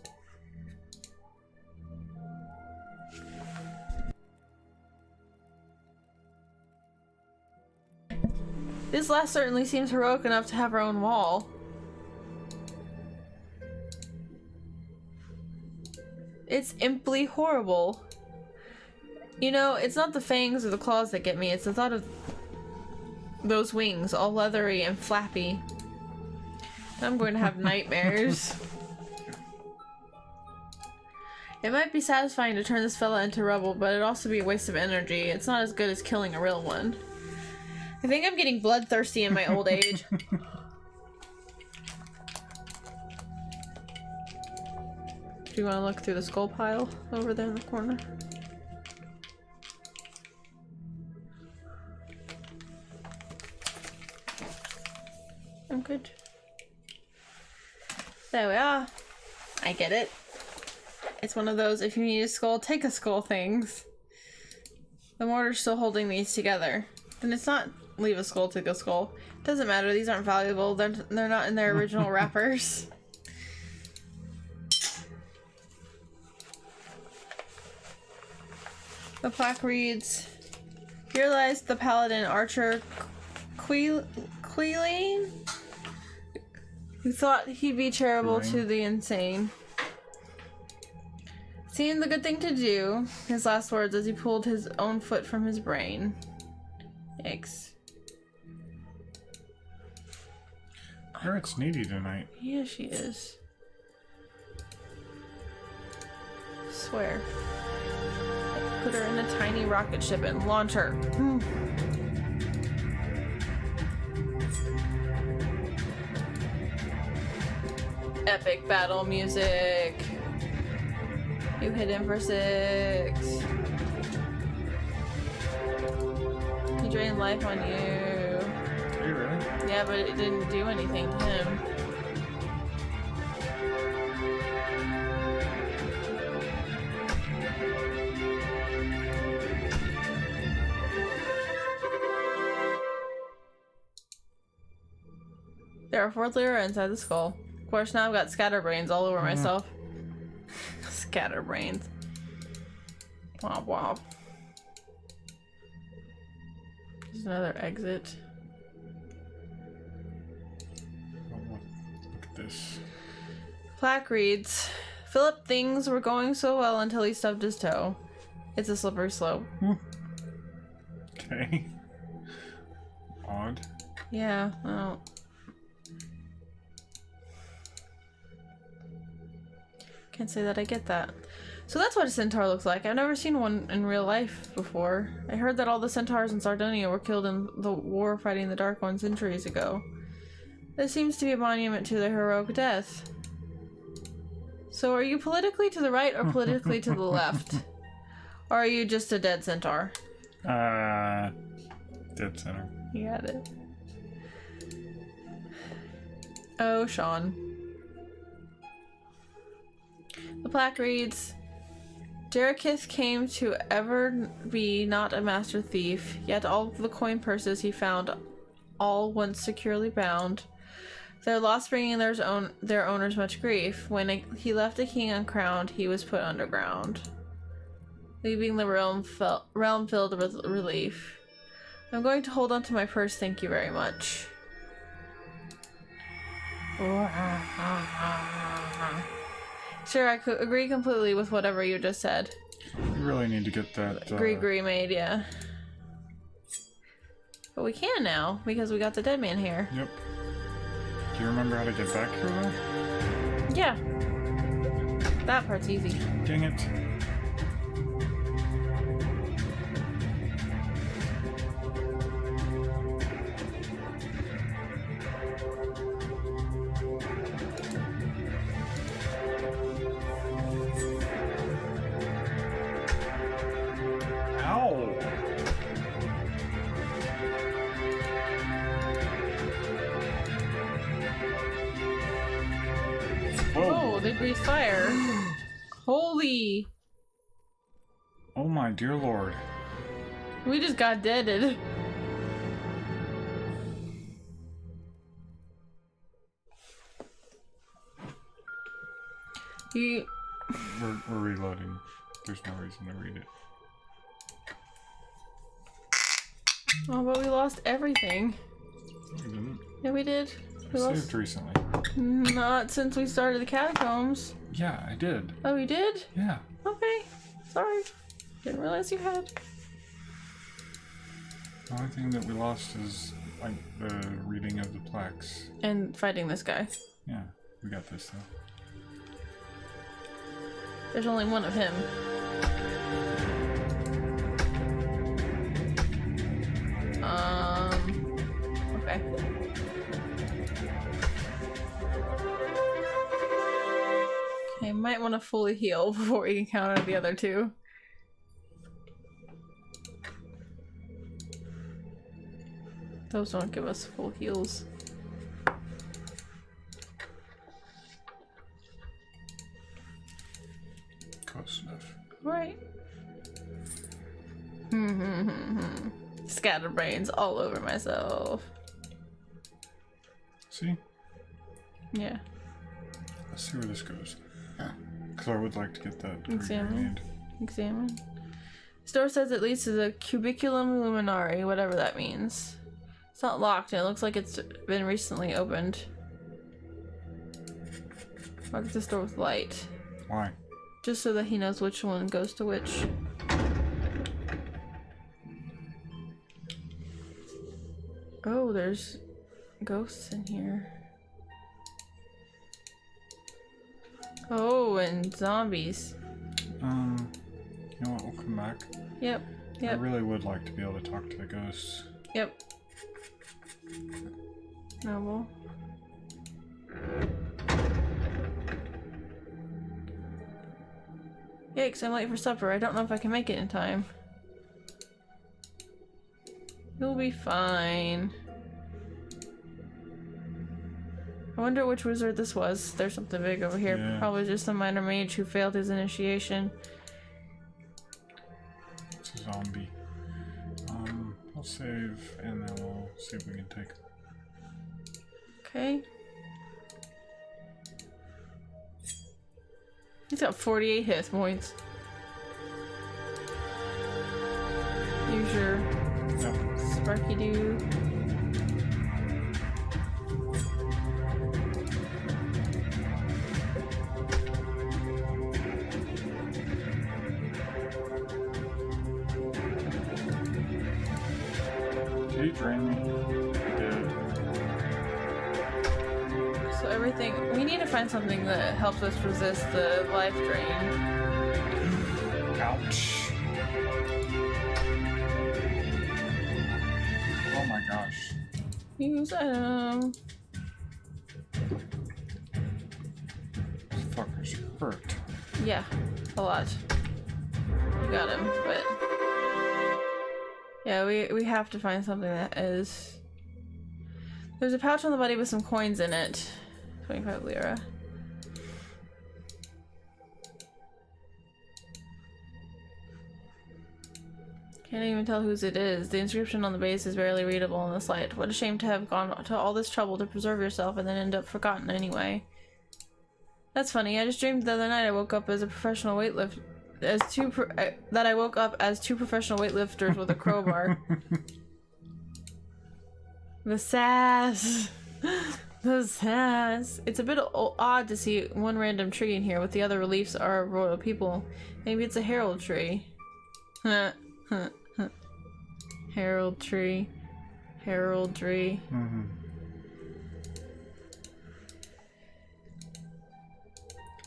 This last certainly seems heroic enough to have her own wall. It's imply horrible. You know, it's not the fangs or the claws that get me, it's the thought of those wings, all leathery and flappy. I'm going to have nightmares. It might be satisfying to turn this fella into rubble, but it'd also be a waste of energy. It's not as good as killing a real one. I think I'm getting bloodthirsty in my old age. Do you want to look through the skull pile over there in the corner? I'm good. There we are. I get it. It's one of those if you need a skull, take a skull things. The mortar's still holding these together. Then it's not leave a skull, take a skull. Doesn't matter, these aren't valuable. They're not in their original wrappers. The plaque reads, "Here lies the paladin archer Queeline, who thought he'd be charitable to the insane. Seemed the good thing to do," his last words as he pulled his own foot from his brain. Yikes. Parrot's needy tonight. Yeah, she is. Swear. Put her in a tiny rocket ship and launch her. Epic battle music. You hit him for 6. He drained life on you. Are you really? Yeah, but it didn't do anything to him. There are 4 lira inside the skull. Of course, now I've got scatterbrains all over myself. Scatterbrains. Womp womp. There's another exit. Look at this. Plaque reads, "Philip, things were going so well until he stubbed his toe. It's a slippery slope. Okay. Odd. Yeah, well. Can't say that I get that. So that's what a centaur looks like. I've never seen one in real life before. I heard that all the centaurs in Sardinia were killed in the war fighting the Dark One centuries ago. This seems to be a monument to their heroic death. So are you politically to the right or politically to the left? Or are you just a dead centaur? Dead center. You got it. Oh, Sean. The plaque reads, Derekith came to ever be not a master thief, yet all the coin purses he found, all once securely bound, their loss bringing their owners much grief. When he left the king uncrowned, he was put underground, leaving the realm filled with relief. I'm going to hold on to my purse, thank you very much. Sure, I could agree completely with whatever you just said. You really need to get that... Gree made, yeah. But we can now, because we got the dead man here. Yep. Do you remember how to get back here, though? Yeah. That part's easy. Dang it. Oh, they breathe fire. Holy. Oh my dear lord. We just got deaded. We're reloading. There's no reason to read it. Oh, but we lost everything. We didn't. Yeah, we did. I saved recently. Not since we started the catacombs. Yeah, I did. Oh, you did? Yeah. Okay. Sorry. Didn't realize you had. The only thing that we lost is like the reading of the plaques. And fighting this guy. Yeah, we got this though. There's only one of him. Okay. Okay, might want to fully heal before we encounter the other two. Those don't give us full heals. Close enough. Right. Scatterbrains all over myself. See? Yeah. Let's see where this goes. Because I would like to get that Examine. Examine. Store says it leads to the Cubiculum Luminari, whatever that means. It's not locked and it looks like it's been recently opened. Mark the door with light. Why? Just so that he knows which one goes to which. Oh, there's ghosts in here. Oh, and zombies. You know what? We'll come back. Yep. I really would like to be able to talk to the ghosts. Yep. Noble. Yikes, I'm late for supper. I don't know if I can make it in time. You'll be fine. I wonder which wizard this was. There's something big over here. Yeah. Probably just a minor mage who failed his initiation. It's a zombie. I'll save and then we'll see if we can take. Okay. He's got 48 hit points. Use your Sparky Doo. he drain me? He did. So everything... We need to find something that helps us resist the life drain. Ouch. Oh my gosh. Use item. These fuckers hurt. Yeah, a lot. We got him, but... Yeah, we have to find something that is... There's a pouch on the body with some coins in it. 25 lira. Can't even tell whose it is. The inscription on the base is barely readable in this light. What a shame to have gone to all this trouble to preserve yourself and then end up forgotten anyway. That's funny. I just dreamed the other night I woke up as a professional weightlifter. That I woke up as two professional weightlifters with a crowbar. The sass. The sass. It's a bit odd to see one random tree in here with the other reliefs are royal people. Maybe it's a herald tree. Herald tree. Heraldry.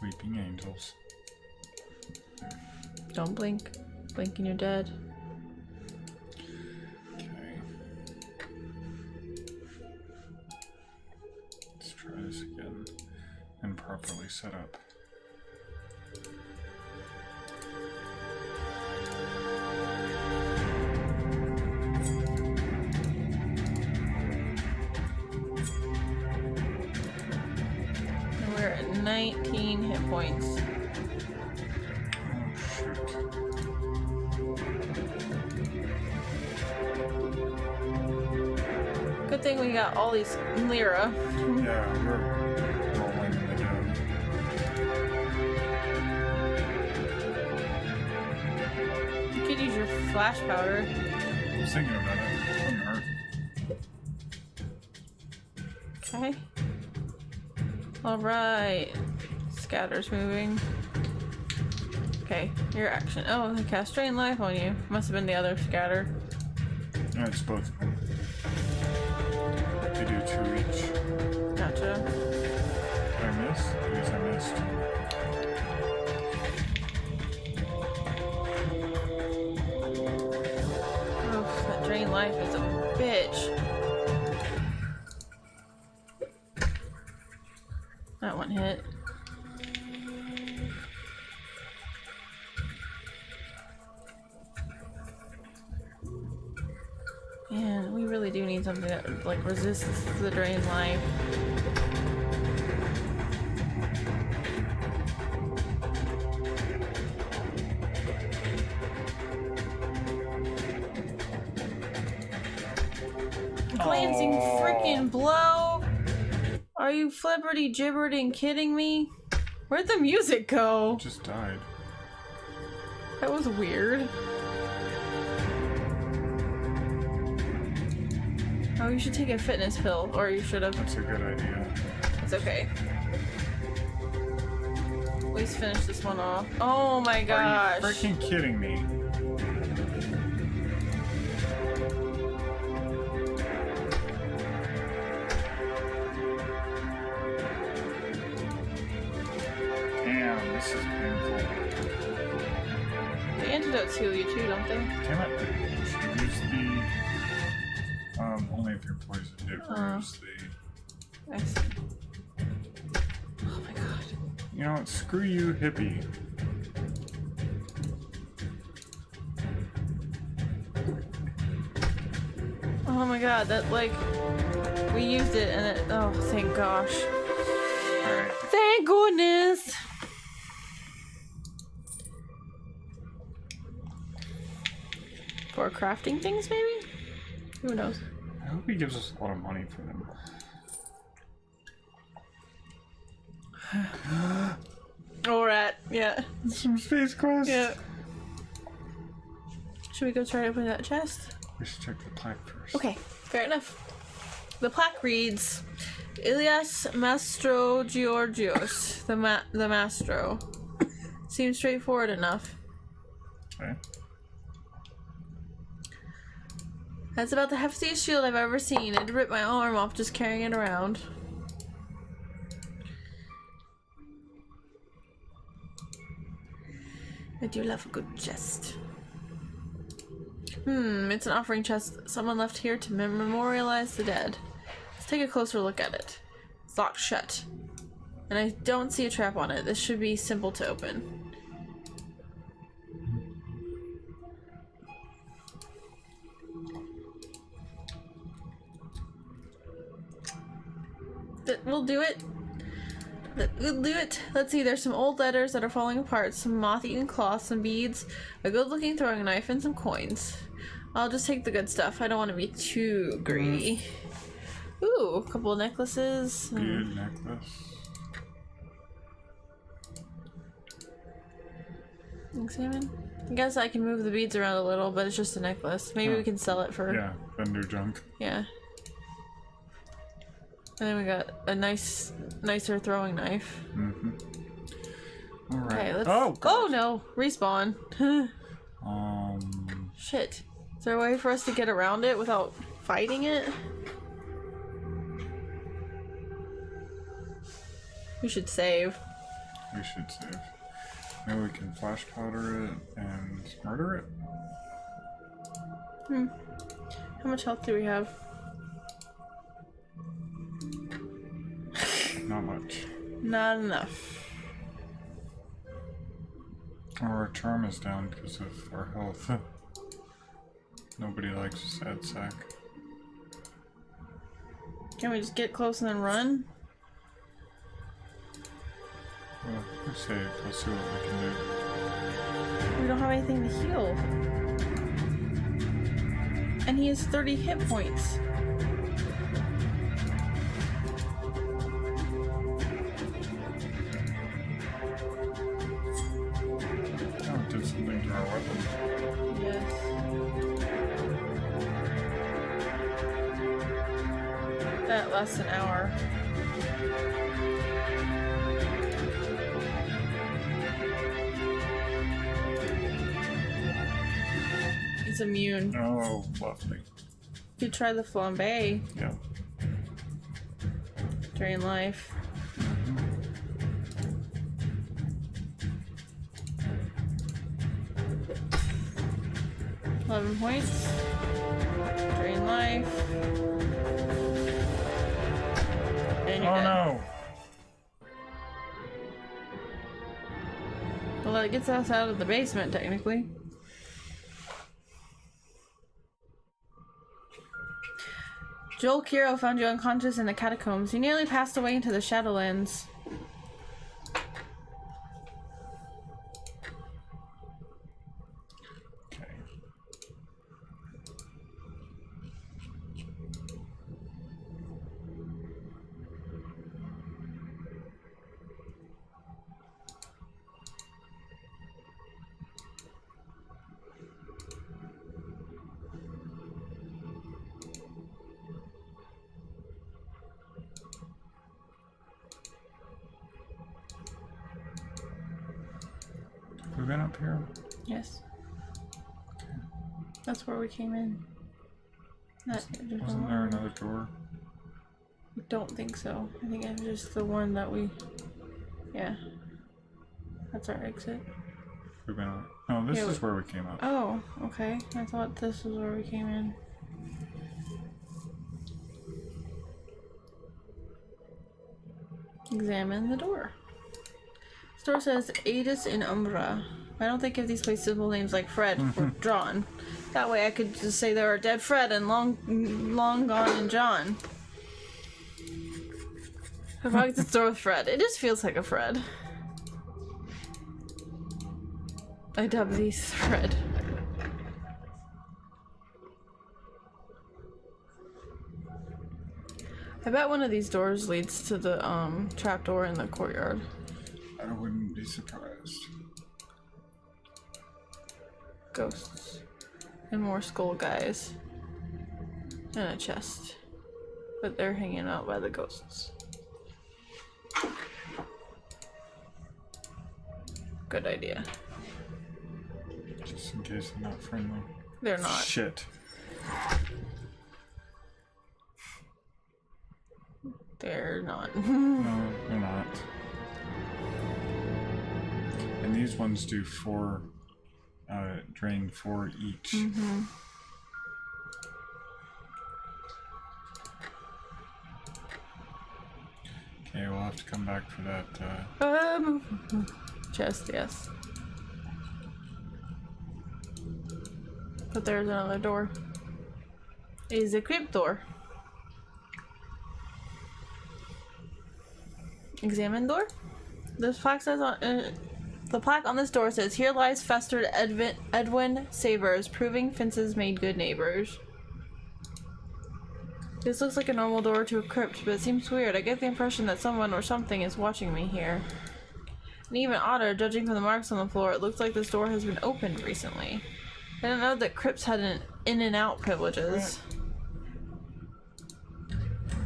Weeping angels. Don't blink. Blink and you're dead. Okay. Let's try this again and properly set up. And we're at 19 hit points. Good thing we got all these lira. Yeah, we're rolling in the dough. You could use your flash powder. I was thinking about it. It wouldn't hurt. Okay. Alright. Scatter's moving. Okay, your action. Oh, they cast Drain Life on you. Must have been the other scatter. Yeah, it's both of them. They do 2 each. Gotcha. Did I miss? Yes, I missed. Oof, that Drain Life is a bitch. That one hit. Man, we really do need something that like resists the Drain Life. Glancing freaking blow! Are you flibberty gibberting kidding me? Where'd the music go? It just died. That was weird. Oh, you should take a fitness pill, or you should have. That's a good idea. It's okay. At least finish this one off. Oh my gosh. Are you freaking kidding me? Damn, this is painful. The antidotes heal you too, don't they? Damn it. You should use the... only if you're poisoned. Use the... I see. Oh my god. You know what? Screw you, hippie. Oh my god, that like... We used it and it... Oh, thank gosh. Alright. Thank goodness! For crafting things, maybe? Who knows? I hope he gives us a lot of money for them. Alright, yeah. Some space quest. Yeah. Should we go try to open that chest? We should check the plaque first. Okay, fair enough. The plaque reads, Ilias Mastro Georgios, the Mastro. Seems straightforward enough. Okay. That's about the heftiest shield I've ever seen. It'd rip my arm off just carrying it around. I do love a good chest. It's an offering chest someone left here to memorialize the dead. Let's take a closer look at it. It's locked shut. And I don't see a trap on it. This should be simple to open. We'll do it. We'll do it. Let's see, there's some old letters that are falling apart, some moth-eaten cloth, some beads, a good-looking throwing knife, and some coins. I'll just take the good stuff. I don't want to be too greedy. Ooh, a couple of necklaces. Beard necklace. Examine. I guess I can move the beads around a little, but it's just a necklace. Maybe we can sell it for... Yeah, vendor junk. Yeah. And then we got a nicer throwing knife. Alright. Okay, let's... Oh, oh no! Respawn. Shit. Is there a way for us to get around it without fighting it? We should save. We should save. Maybe we can flash powder it and murder it? How much health do we have? Not much. Not enough. Our charm is down because of our health. Nobody likes a sad sack. Can we just get close and then run? Well, we saved. Let's see what we can do. We don't have anything to heal. And he has 30 hit points. Oh, it did something to our weapon. Yes. That lasts an hour. It's immune. Oh, lovely. You try the flambe. Yeah. Drain life. 11 points. Drain life. And you're dead. No! Well, that gets us out of the basement, technically. Joel Kiro found you unconscious in the catacombs. You nearly passed away into the Shadowlands. Okay. Have we been up here? Yes. That's where we came in. Wasn't there another door? I don't think so. I think it's just the one that we... Yeah. That's our exit. We've been up. No, this is where we came up. Oh, okay. I thought this was where we came in. Examine the door. This door says Adis in Umbra. I don't think if these play simple names like Fred were drawn. That way I could just say there are dead Fred and long gone and John. If I could store with Fred. It just feels like a Fred. I dub these Fred. I bet one of these doors leads to the trapdoor in the courtyard. I wouldn't be surprised. Ghosts. And more skull guys. And a chest. But they're hanging out by the ghosts. Good idea. Just in case they're not friendly. They're not. Shit. They're not. No, they're not. And these ones do 4, drain 4 each. Mm-hmm. Okay, we'll have to come back for that, Chest, yes. But there's another door. It is a crypt door. Examine door? This plaque says on the plaque on this door says, "Here lies festered Edwin Sabers, proving fences made good neighbors." This looks like a normal door to a crypt, but it seems weird. I get the impression that someone or something is watching me here. And even odder, judging from the marks on the floor, it looks like this door has been opened recently. I didn't know that crypts had an in and out privileges.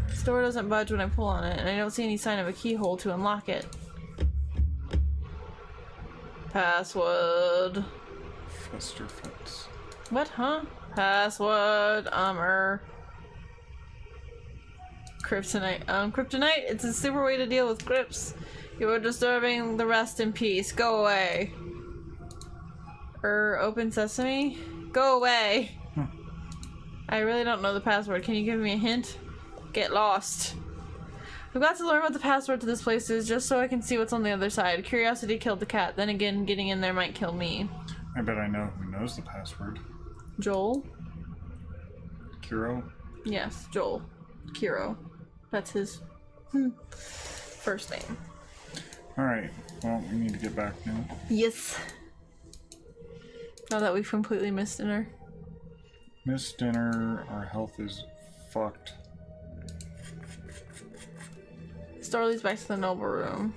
This door doesn't budge when I pull on it, and I don't see any sign of a keyhole to unlock it. Password. Fester fence. What, huh? Password. Kryptonite. Kryptonite? It's a super way to deal with crypts. You are disturbing the rest in peace. Go away. Open sesame? Go away. I really don't know the password. Can you give me a hint? Get lost. I've got to learn what the password to this place is just so I can see what's on the other side. Curiosity killed the cat. Then again, getting in there might kill me. I bet I know who knows the password. Joel? Kiro? Yes, Joel. Kiro. That's his first name. Alright, well, we need to get back now. Yes. Now that we've completely missed dinner. Missed dinner, our health is fucked. This door leads back to the noble room.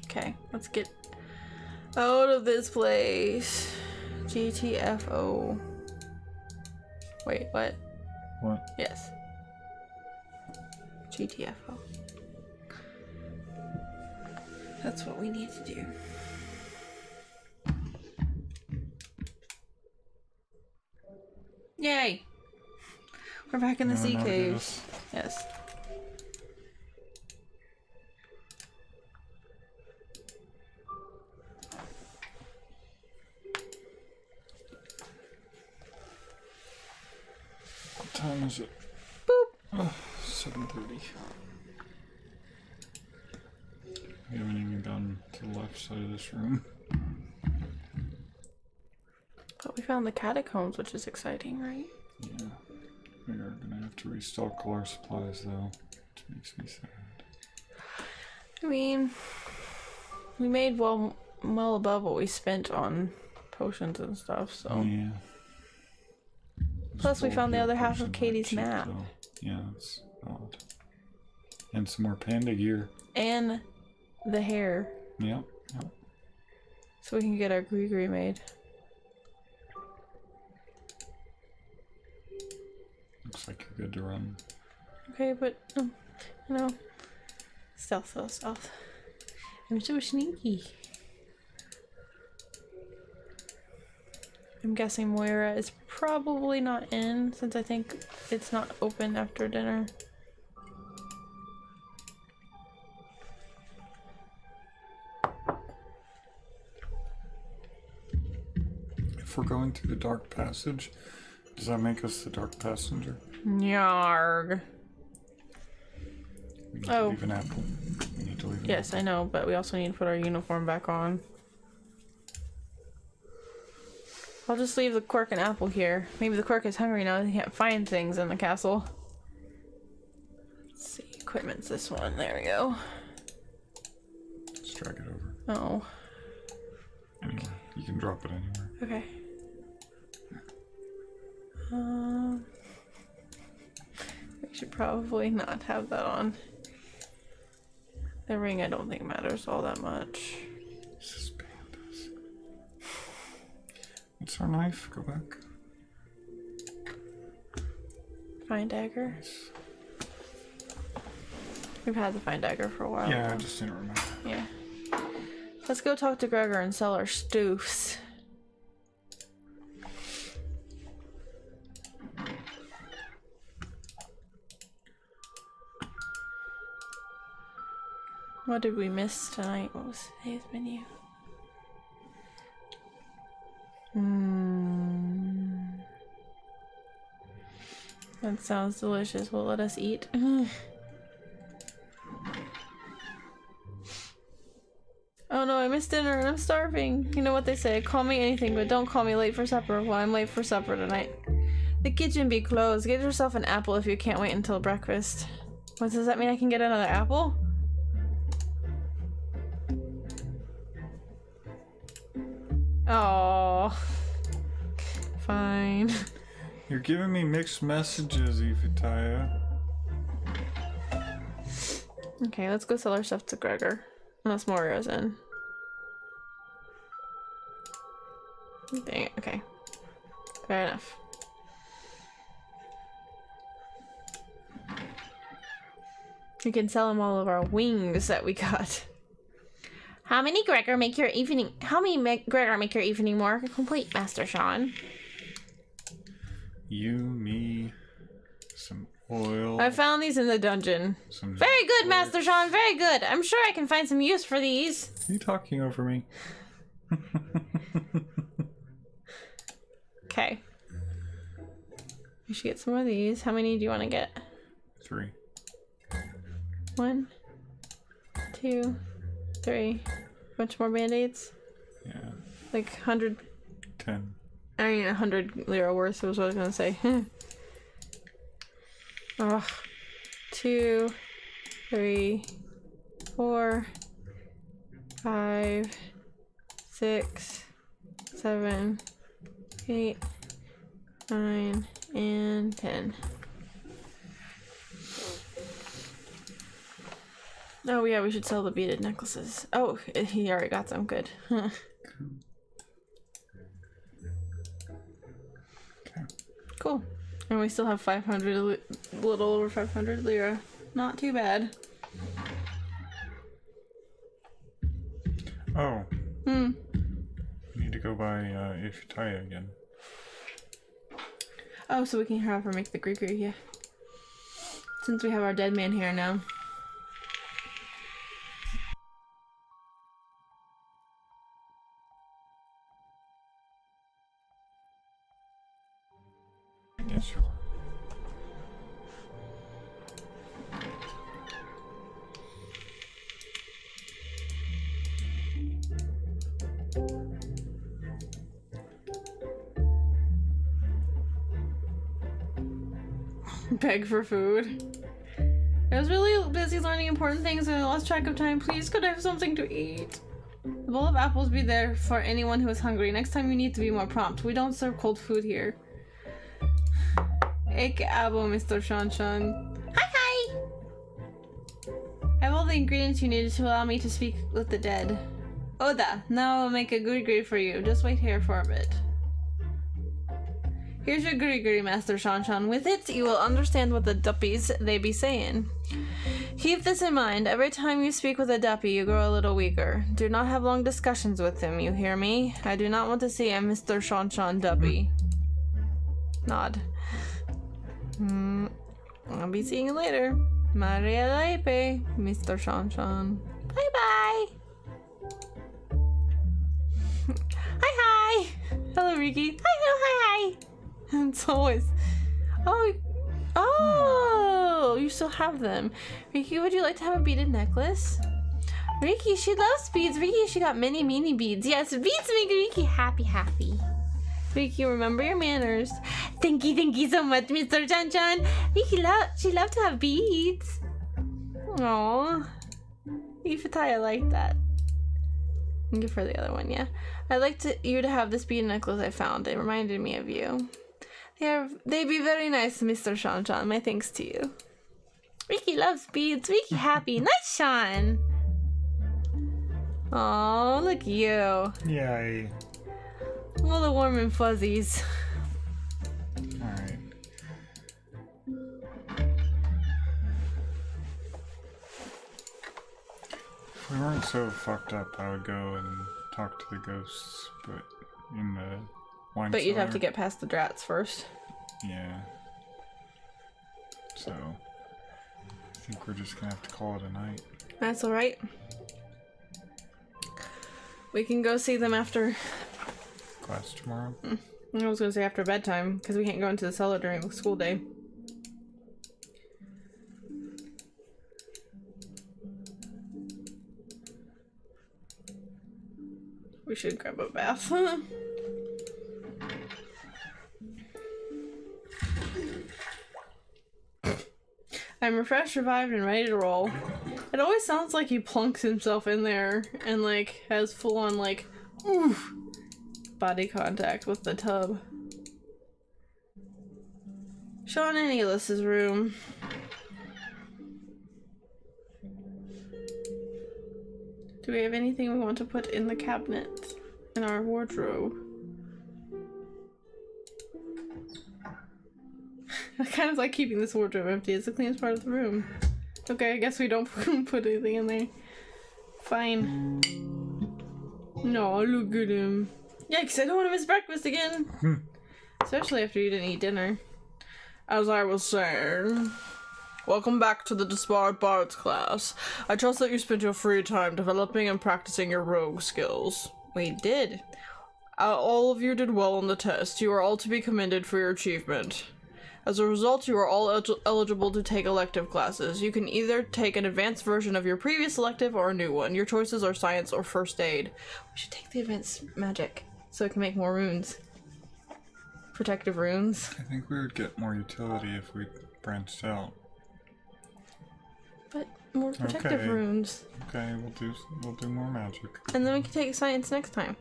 Okay, let's get out of this place. GTFO. Wait, what? What? Yes. GTFO. That's what we need to do. Yay! We're back in the sea cave. Yes. What time is it? Boop! 7:30. We haven't even gone to the left side of this room. But we found the catacombs, which is exciting, right? Yeah. We are gonna have to restock all our supplies though, which makes me sad. I mean, we made well above what we spent on potions and stuff, so. Yeah. Plus, we found the other half of Katie's cheap, map. though. Yeah, it's odd. And some more panda gear. And the hair. Yep, yep. So we can get our gree made. Looks like you're good to run. Okay, but, you know, stealth. I'm so sneaky. I'm guessing Moira is probably not in, since I think it's not open after dinner. If we're going through the dark passage, does that make us the dark passenger? Yarg. We need to leave an apple. We need to leave an Yes, apple. I know, but we also need to put our uniform back on. I'll just leave the Quirk and Apple here. Maybe the Quirk is hungry now and he can't find things in the castle. Let's see, equipment's this one. There we go. Let's drag it over. Oh. Anywhere. You can drop it anywhere. Okay. We should probably not have that on. The ring I don't think matters all that much. This is pandas. What's our knife? Go back. Fine dagger. Nice. We've had the fine dagger for a while. Yeah, though. I just didn't remember. Yeah. Let's go talk to Gregor and sell our stoofs. What did we miss tonight? What was today's menu? That sounds delicious. Will it let us eat? Oh no, I missed dinner and I'm starving. You know what they say, call me anything, but don't call me late for supper. Well, I'm late for supper tonight. The kitchen be closed. Get yourself an apple if you can't wait until breakfast. What does that mean? I can get another apple? Oh, fine. You're giving me mixed messages, Evie. Okay, let's go sell our stuff to Gregor. Unless Morio's in. Dang it, okay. Fair enough. We can sell him all of our wings that we got. How many Gregor make your evening more complete, Master Sean? You, me, some oil. I found these in the dungeon. Very good, Master Sean, very good. I'm sure I can find some use for these. Are you talking over me? Okay. We should get some of these. How many do you want to get? 3. 1, 2, 3. Bunch more band-aids? Yeah. Like 100? 10. I mean 100 lira worth was what I was gonna say. Oh, 2, 3, 4, 5, 6, 7, 8, 9, and 10. Oh yeah, we should sell the beaded necklaces. Oh, he already got some. Good. Okay. Cool. And we still have 500, a little over 500 lira. Not too bad. Oh. Need to go buy Ifutaya again. Oh, so we can have her make the gree-gree, yeah. Since we have our dead man here now. Yeah, sure. Beg for food. I was really busy learning important things and I lost track of time. Please, could I have something to eat? The bowl of apples be there for anyone who is hungry. Next time you need to be more prompt. We don't serve cold food here. Ek abo, Mr. Shanshan. Hi! I have all the ingredients you needed to allow me to speak with the dead. Oda, now I'll make a guri-guri for you. Just wait here for a bit. Here's your guri-guri, Master Shanshan. With it, you will understand what the duppies they be saying. Keep this in mind. Every time you speak with a duppy, you grow a little weaker. Do not have long discussions with him, you hear me? I do not want to see a Mr. Shanshan duppy. Nod. I'll be seeing you later. Maria Laipe, Mr. Shanshan. Bye-bye! Hi! Hello, Riki. Hi! It's always... Oh, you still have them. Riki, would you like to have a beaded necklace? Riki, she loves beads. Riki, she got many beads. Yes, beads make Riki happy. Riki, remember your manners. Thank you so much, Mr. Chan-chan. Riki, she loved to have beads. Aww. Ifataya liked that. Give her the other one, yeah. I'd like you to have this bead necklace I found. It reminded me of you. They'd be very nice, Mr. Shanshan. My thanks to you. Riki loves beads. Riki happy. Nice, Sean. Oh, look at you. Yay. All the warm and fuzzies. Alright. If we weren't so fucked up, I would go and talk to the ghosts, but in the wine But you'd have cellar. to get past the drats first. Yeah. So, I think we're just gonna have to call it a night. That's alright. We can go see them after... class tomorrow? I was gonna say after bedtime, because we can't go into the cellar during the school day. We should grab a bath. I'm refreshed, revived, and ready to roll. It always sounds like he plunks himself in there and like has full on like oof body contact with the tub. Sean and Elis's room. Do we have anything we want to put in the cabinet in our wardrobe? I kind of like keeping this wardrobe empty. It's the cleanest part of the room. Okay, I guess we don't put anything in there. Fine. No, look at him. Yikes, I don't want to miss breakfast again. Especially after you didn't eat dinner. As I was saying, welcome back to the Disbarred Bards class. I trust that you spent your free time developing and practicing your rogue skills. We did. All of you did well on the test. You are all to be commended for your achievement. As a result, you are all eligible to take elective classes. You can either take an advanced version of your previous elective or a new one. Your choices are science or first aid. We should take the advanced magic so it can make more runes. Protective runes. I think we would get more utility if we branched out. But more protective runes. Okay, we'll do more magic. And then we can take science next time.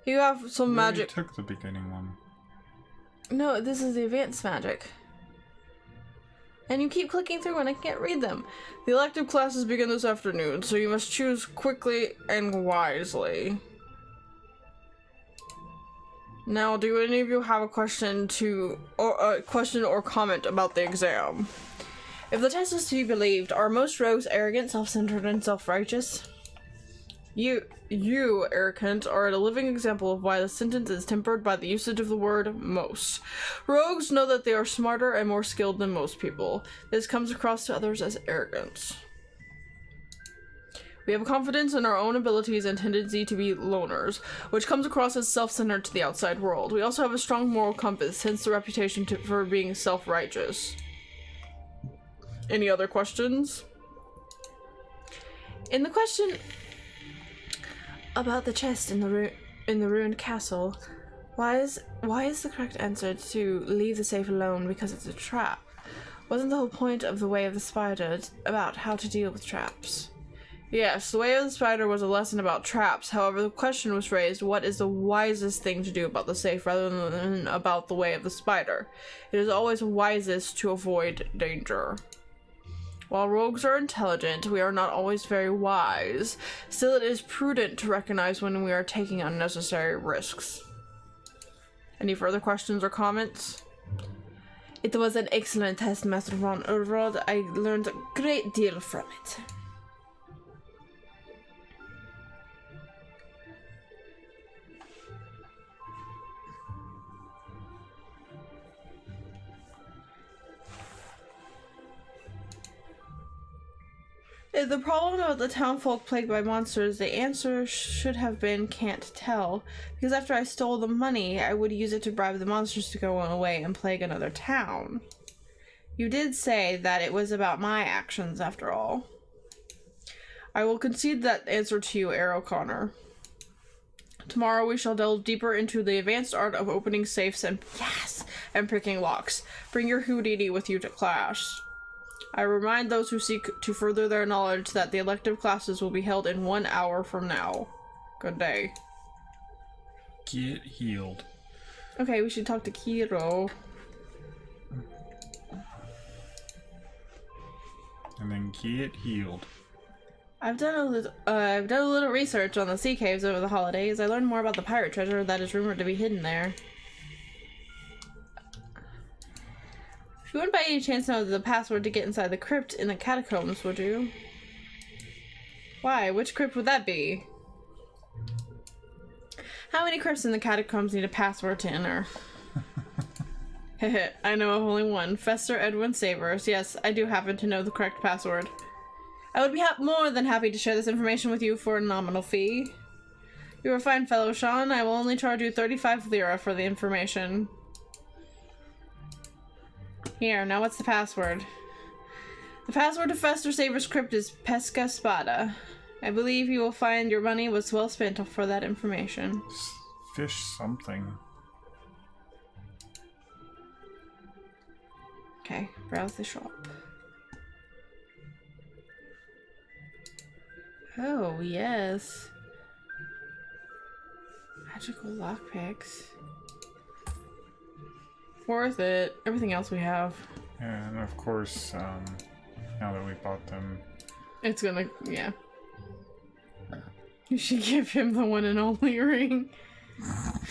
You have some magic. We took the beginning one. No, this is the advanced magic. And you keep clicking through and I can't read them. The elective classes begin this afternoon, so you must choose quickly and wisely. Now, do any of you have a question or comment about the exam? If the test is to be believed, are most rogues arrogant, self-centered, and self-righteous? You, arrogant, are a living example of why the sentence is tempered by the usage of the word most. Rogues know that they are smarter and more skilled than most people. This comes across to others as arrogance. We have confidence in our own abilities and tendency to be loners, which comes across as self-centered to the outside world. We also have a strong moral compass, hence the reputation for being self-righteous. Any other questions? In the question about the chest in the ruined castle, why is the correct answer to leave the safe alone because it's a trap? Wasn't the whole point of the Way of the Spider about how to deal with traps? Yes, the Way of the Spider was a lesson about traps. However, the question was raised, what is the wisest thing to do about the safe rather than about the Way of the Spider? It is always wisest to avoid danger. While rogues are intelligent, we are not always very wise. Still, it is prudent to recognize when we are taking unnecessary risks. Any further questions or comments? It was an excellent test, Master von Urrod. I learned a great deal from it. If the problem about the townfolk plagued by monsters, the answer should have been can't tell. Because after I stole the money, I would use it to bribe the monsters to go away and plague another town. You did say that it was about my actions, after all. I will concede that answer to you, Arrow Connor. Tomorrow we shall delve deeper into the advanced art of opening safes and picking locks. Bring your Houdini with you to class. I remind those who seek to further their knowledge that the elective classes will be held in 1 hour from now. Good day. Get healed. Okay, we should talk to Kiro. And then get healed. I've done a little research on the sea caves over the holidays. I learned more about the pirate treasure that is rumored to be hidden there. You wouldn't by any chance know the password to get inside the crypt in the catacombs, would you? Why? Which crypt would that be? How many crypts in the catacombs need a password to enter? Heh, I know of only one. Fester Edwin Savers. Yes, I do happen to know the correct password. I would be more than happy to share this information with you for a nominal fee. You are a fine fellow, Sean. I will only charge you 35 lira for the information. Here, now what's the password? The password to Fester Saber's crypt is Pesca Spada. I believe you will find your money was well spent for that information. Fish something. Okay, browse the shop. Oh, yes. Magical lockpicks. Worth it. Everything else we have. Yeah, and of course, now that we bought them... It's gonna... yeah. You should give him the one and only ring.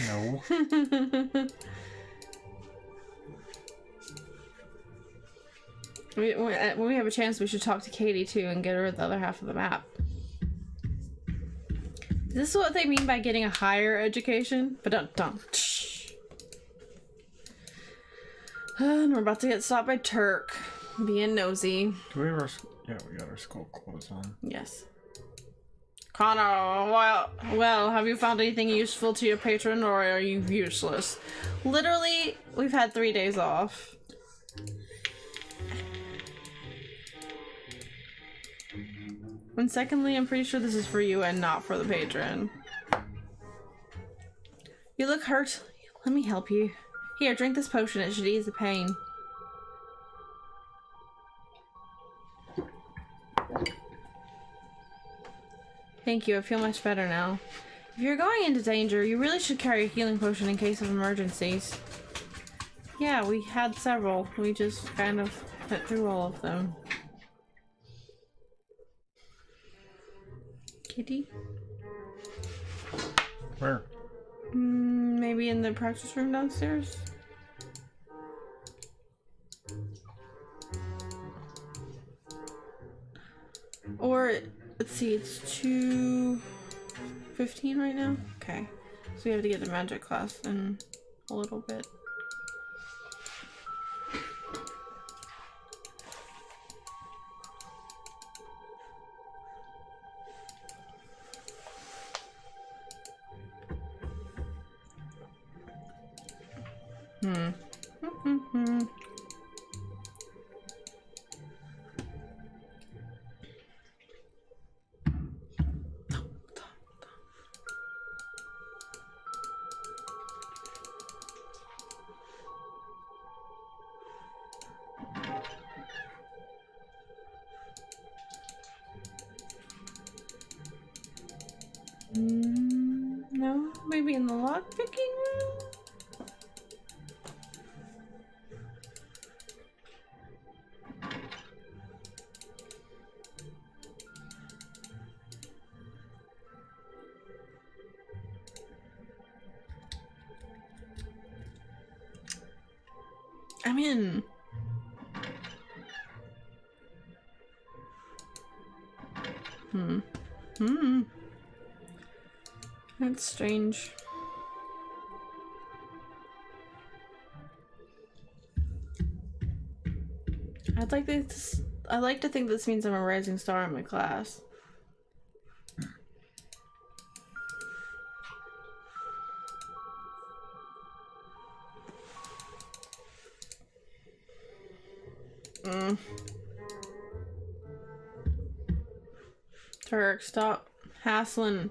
No. When we have a chance, we should talk to Katie too and get her the other half of the map. Is this what they mean by getting a higher education? But don't. And we're about to get stopped by Turk. Being nosy. Do we have our... yeah, we got our skull clothes on. Yes. Connor, well, have you found anything useful to your patron, or are you useless? Literally, we've had 3 days off. And secondly, I'm pretty sure this is for you and not for the patron. You look hurt. Let me help you. Here, drink this potion. It should ease the pain. Thank you, I feel much better now. If you're going into danger, you really should carry a healing potion in case of emergencies. Yeah, we had several. We just kind of went through all of them. Kitty? Where? Maybe in the practice room downstairs? Or... let's see, it's 2:15 right now? Okay. So we have to get to magic class in a little bit. No, maybe in the lockpicking room? I'm in. That's strange. I'd like to think this means I'm a rising star in my class. Turk, stop hassling.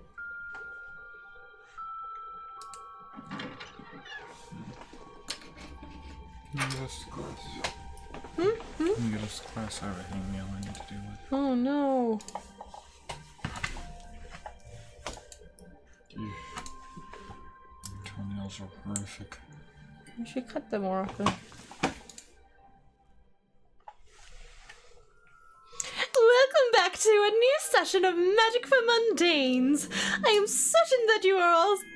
English class. English class, I have a hangnail I need to deal with. Oh no. Toenails are horrific. You should cut them more often. Welcome back to a new session of Magic for Mundanes. I am certain that you are all thrilled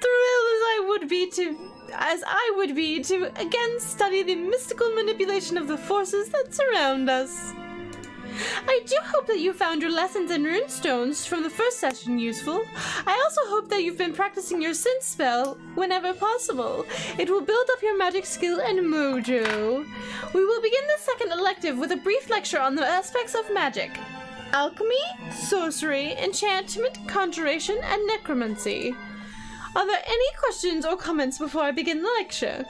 as I would be to again study the mystical manipulation of the forces that surround us. I do hope that you found your lessons in runestones from the first session useful. I also hope that you've been practicing your sense spell whenever possible. It will build up your magic skill and mojo. We will begin the second elective with a brief lecture on the aspects of magic. alchemy, sorcery, enchantment, conjuration, and necromancy. Are there any questions or comments before I begin the lecture?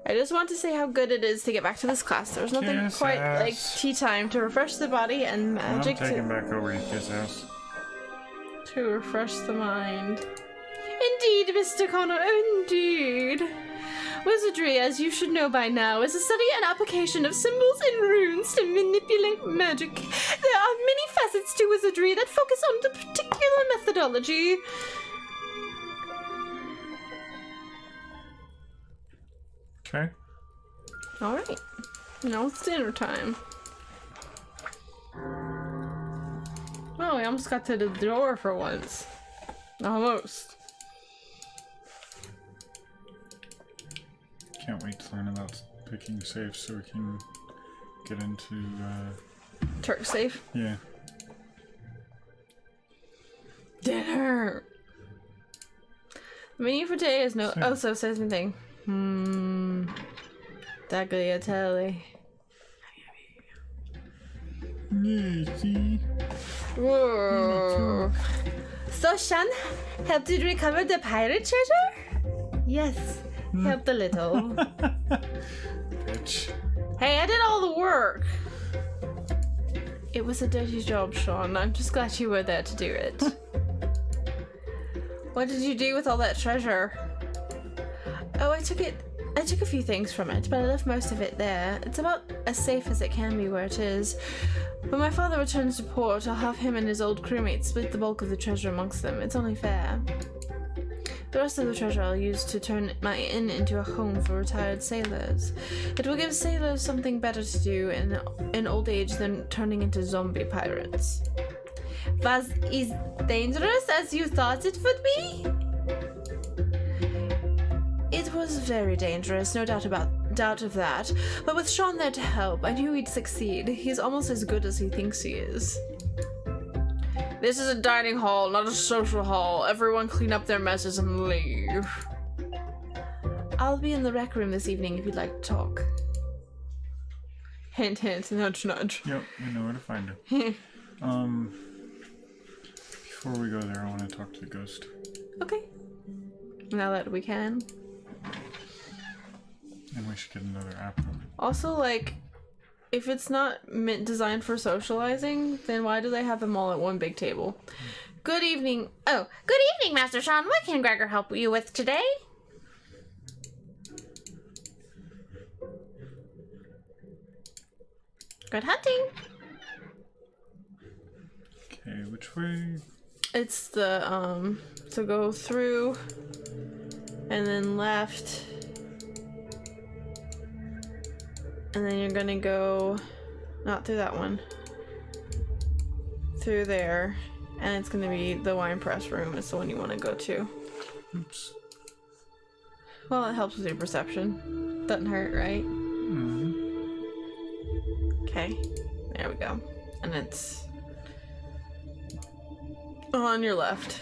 I just want to say how good it is to get back to this class. There's nothing quite like tea time to refresh the body and magic. I'm taking back over to Kiss Ass. To refresh the mind. Indeed, Mr. Connor, indeed. Wizardry, as you should know by now, is a study and application of symbols and runes to manipulate magic. There are many facets to wizardry that focus on the particular methodology. Okay. Alright. Now it's dinner time. Oh, we almost got to the door for once. Almost. Can't wait to learn about picking safes so we can get into, Turk safe? Yeah. Dinner! The menu for today is no- oh, so it says anything. Tagliatelle. Yeah, see? Whoa. So, Sean, helped you recover the pirate treasure? Yes, helped a little. Bitch. Hey, I did all the work. It was a dirty job, Sean. I'm just glad you were there to do it. What did you do with all that treasure? Oh, I took a few things from it, but I left most of it there. It's about as safe as it can be where it is. When my father returns to port, I'll have him and his old crewmates split the bulk of the treasure amongst them. It's only fair. The rest of the treasure I'll use to turn my inn into a home for retired sailors. It will give sailors something better to do in old age than turning into zombie pirates. Was it dangerous as you thought it would be? It was very dangerous, no doubt of that. But with Sean there to help, I knew he'd succeed. He's almost as good as he thinks he is. This is a dining hall, not a social hall. Everyone clean up their messes and leave. I'll be in the rec room this evening if you'd like to talk. Hint, hint, nudge, nudge. Yep, we know where to find her. Before we go there, I want to talk to the ghost. Okay. Now that we can. And we should get another apple. Also, like, if it's not designed for socializing, then why do they have them all at one big table? Good evening. Oh, good evening, Master Sean. What can Gregor help you with today? Good hunting. Okay, which way? It's the, to go through and then left. And then you're gonna go, not through that one, through there, and it's gonna be the wine press room. It's the one you want to go to. Oops. Well, it helps with your perception. Doesn't hurt, right? Mm-hmm. Okay, there we go. And it's on your left.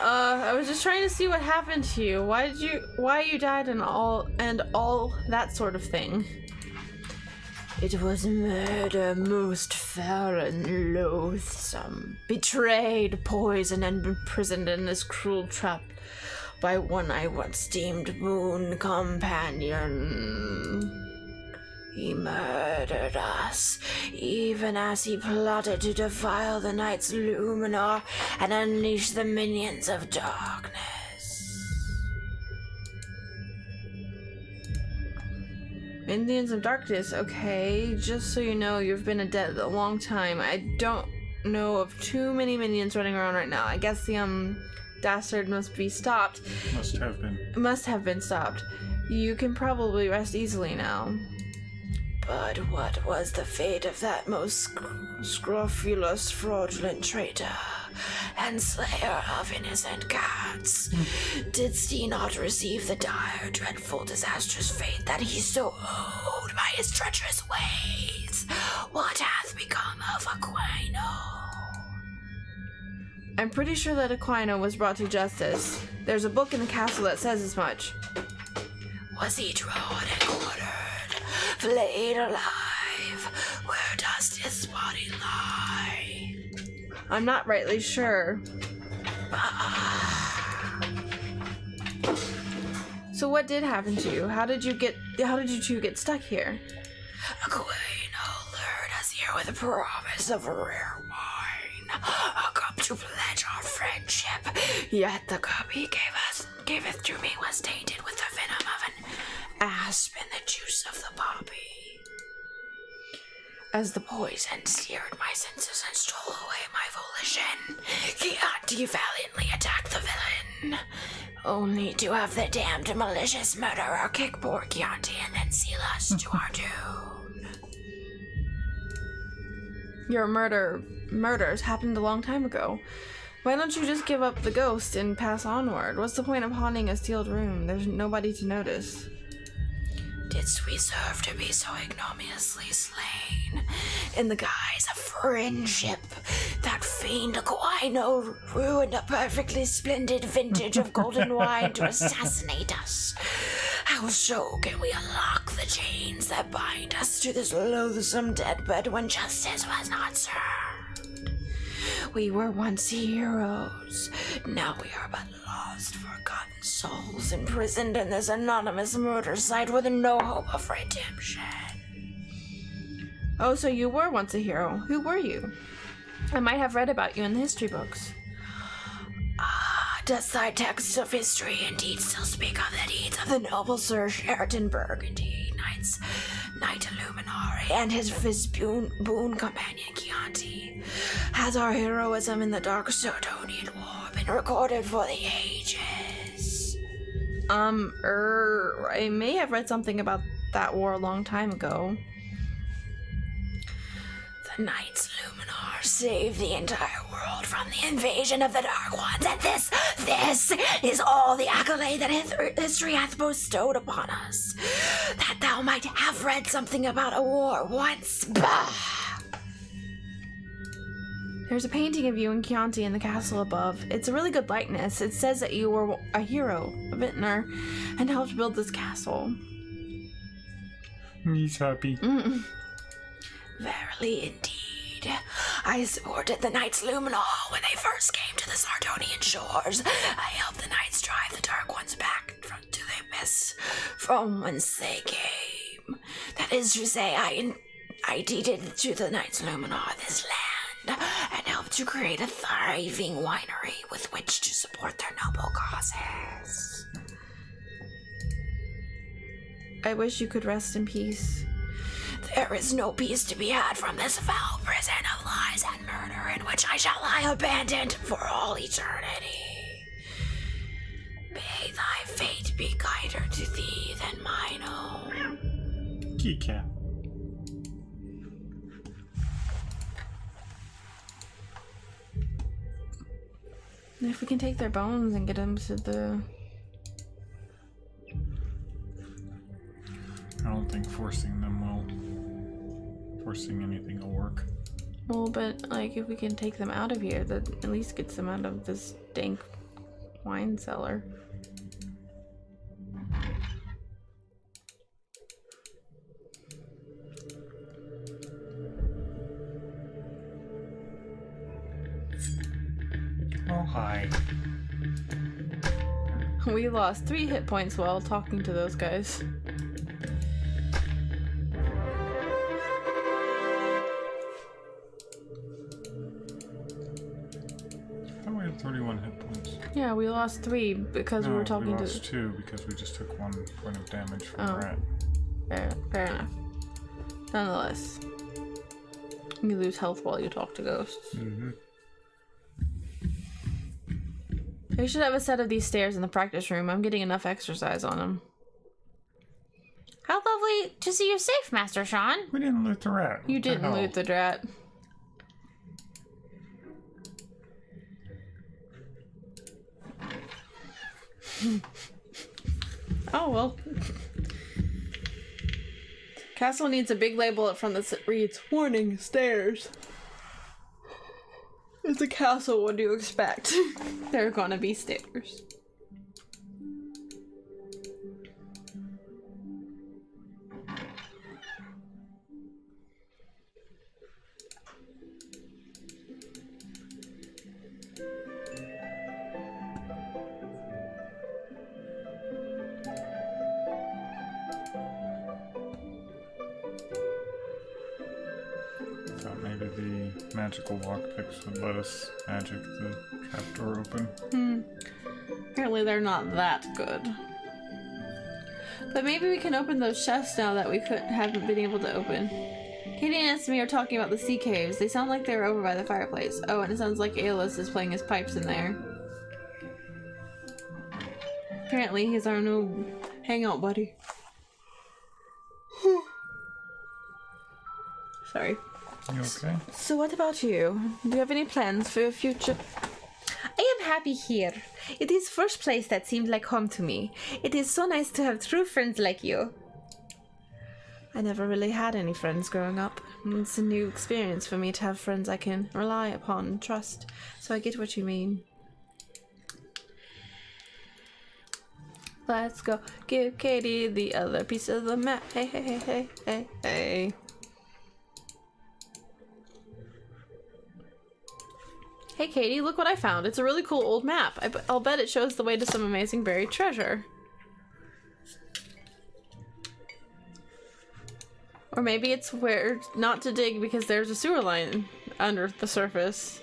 I was just trying to see what happened to you. Why you died and all that sort of thing. It was murder, most foul and loathsome. Betrayed, poisoned, and imprisoned in this cruel trap by one I once deemed boon companion. He murdered us, even as he plotted to defile the night's luminar and unleash the minions of darkness. Minions of darkness, okay. Just so you know, you've been dead a long time. I don't know of too many minions running around right now. I guess the, dastard must be stopped. Must have been. Must have been stopped. You can probably rest easily now. But what was the fate of that most scrofulous, fraudulent traitor and slayer of innocent cats? Didst he not receive the dire, dreadful, disastrous fate that he so owed by his treacherous ways? What hath become of Aquino? I'm pretty sure that Aquino was brought to justice. There's a book in the castle that says as much. Was he drawn and quartered, flayed alive? Where does his body lie? I'm not rightly sure. So what did happen to you? How did you two get stuck here? Aquino lured us here with a promise of a rare wine, a cup to pledge our friendship. Yet the cup he giveth to me was tainted with the venom of an asp and the juice of the poppy. As the poison seared my senses and stole away my volition, Chianti valiantly attacked the villain, only to have the damned malicious murderer kick poor Chianti and then seal us to our doom. Your murders happened a long time ago. Why don't you just give up the ghost and pass onward? What's the point of haunting a sealed room? There's nobody to notice. Didst we serve to be so ignominiously slain in the guise of friendship? That fiend Aquino ruined a perfectly splendid vintage of golden wine to assassinate us. How so can we unlock the chains that bind us to this loathsome deathbed when justice was not served? We were once heroes. Now we are but lost, forgotten souls imprisoned in this anonymous murder site with no hope of redemption. Oh, so you were once a hero. Who were you? I might have read about you in the history books. Does thy text of history indeed still speak of the deeds of the noble Sir Sheraton Burgundy, Knight Illuminari, and his boon companion Chianti? Has our heroism in the Dark Sardonian War been recorded for the ages? I may have read something about that war a long time ago. The Knights Luminar saved the entire world from the invasion of the Dark Ones, and this is all the accolade that history hath bestowed upon us. That thou might have read something about a war once. Bah! There's a painting of you and Chianti in the castle above. It's a really good likeness. It says that you were a hero, a vintner, and helped build this castle. He's happy. Verily indeed. I supported the Knights Luminol when they first came to the Sardonian shores. I helped the Knights drive the Dark Ones back to the abyss from whence they came. That is to say, I deeded to the Knights Luminol this land and helped to create a thriving winery with which to support their noble causes. I wish you could rest in peace. There is no peace to be had from this foul prison of lies and murder in which I shall lie abandoned for all eternity. May thy fate be kinder to thee than mine own. Key cat. If we can take their bones and get them to the... I don't think forcing anything will work. Well, but, like, if we can take them out of here, that at least gets them out of this dank wine cellar. Oh, hi. We lost 3 hit points while talking to those guys. I thought we had 31 hit points. Yeah, we lost 3 because we were talking we lost 2 because we just took 1 point of damage from the rat. Fair enough. Nonetheless, you lose health while you talk to ghosts. Mm-hmm. I should have a set of these stairs in the practice room. I'm getting enough exercise on them. How lovely to see you safe, Master Sean. We didn't loot the rat. You didn't loot the rat. Oh, well. Castle needs a big label up front that reads, "Warning, stairs." It's a castle, what do you expect? There are gonna be stairs. Magical lockpicks would let us magic the trapdoor open. Apparently they're not that good. But maybe we can open those chests now that we haven't been able to open. Katie and Esme are talking about the sea caves. They sound like they're over by the fireplace. Oh, and it sounds like Aeolus is playing his pipes in there. Apparently he's our new hangout buddy. Sorry. You okay? So what about you? Do you have any plans for your future? I am happy here. It is first place that seemed like home to me. It is so nice to have true friends like you. I never really had any friends growing up. It's a new experience for me to have friends I can rely upon and trust. So I get what you mean. Let's go give Katie the other piece of the map. Hey, hey, hey, hey, hey, hey. Hey Katie, look what I found. It's a really cool old map. I'll bet it shows the way to some amazing buried treasure. Or maybe it's where not to dig because there's a sewer line under the surface.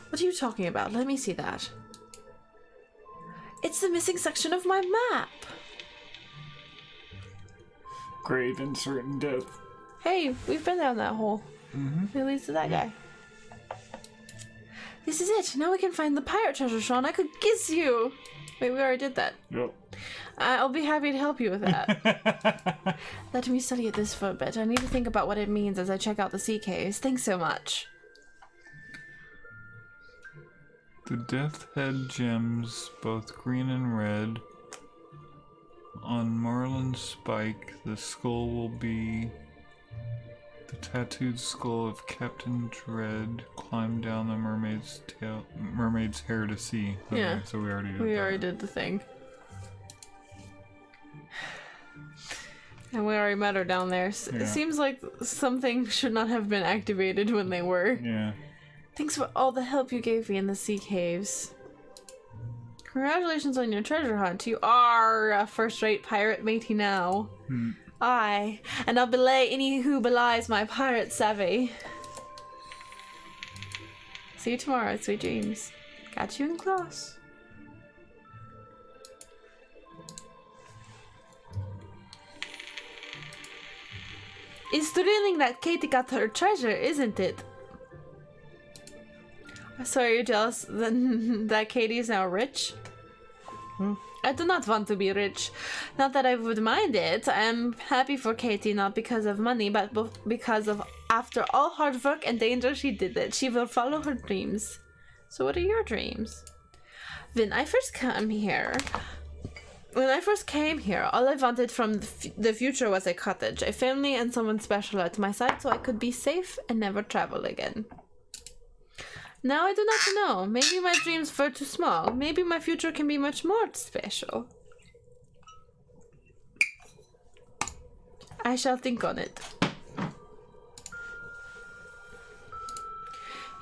What are you talking about? Let me see that. It's the missing section of my map. Grave in certain depth. Hey, we've been down that hole. It leads to that guy. This is it. Now we can find the pirate treasure, Sean. I could kiss you. Wait, we already did that. Yep. I'll be happy to help you with that. Let me study this for a bit. I need to think about what it means as I check out the sea caves. Thanks so much. The Death Head gems, both green and red. On Marlin's spike, the skull will be the tattooed skull of Captain Dread. Climb down the mermaid's hair to see. Okay, Yeah. So we already did We that. already did the thing. And we already met her down there. Yeah. It seems like something should not have been activated when they were. Yeah. Thanks for all the help you gave me in the sea caves. Congratulations on your treasure hunt. You are a first-rate pirate matey now. Aye, and I'll belay any who belies my pirate savvy. See you tomorrow, sweet dreams. Got you in class. It's thrilling that Katie got her treasure, isn't it? So are you jealous that Katie is now rich? I do not want to be rich. Not that I would mind it. I am happy for Katie, not because of money, but because of after all hard work and danger, she did it. She will follow her dreams. So what are your dreams? When I first came here, all I wanted from the future was a cottage, a family, and someone special at my side so I could be safe and never travel again. Now I do not know. Maybe my dreams were too small. Maybe my future can be much more special. I shall think on it.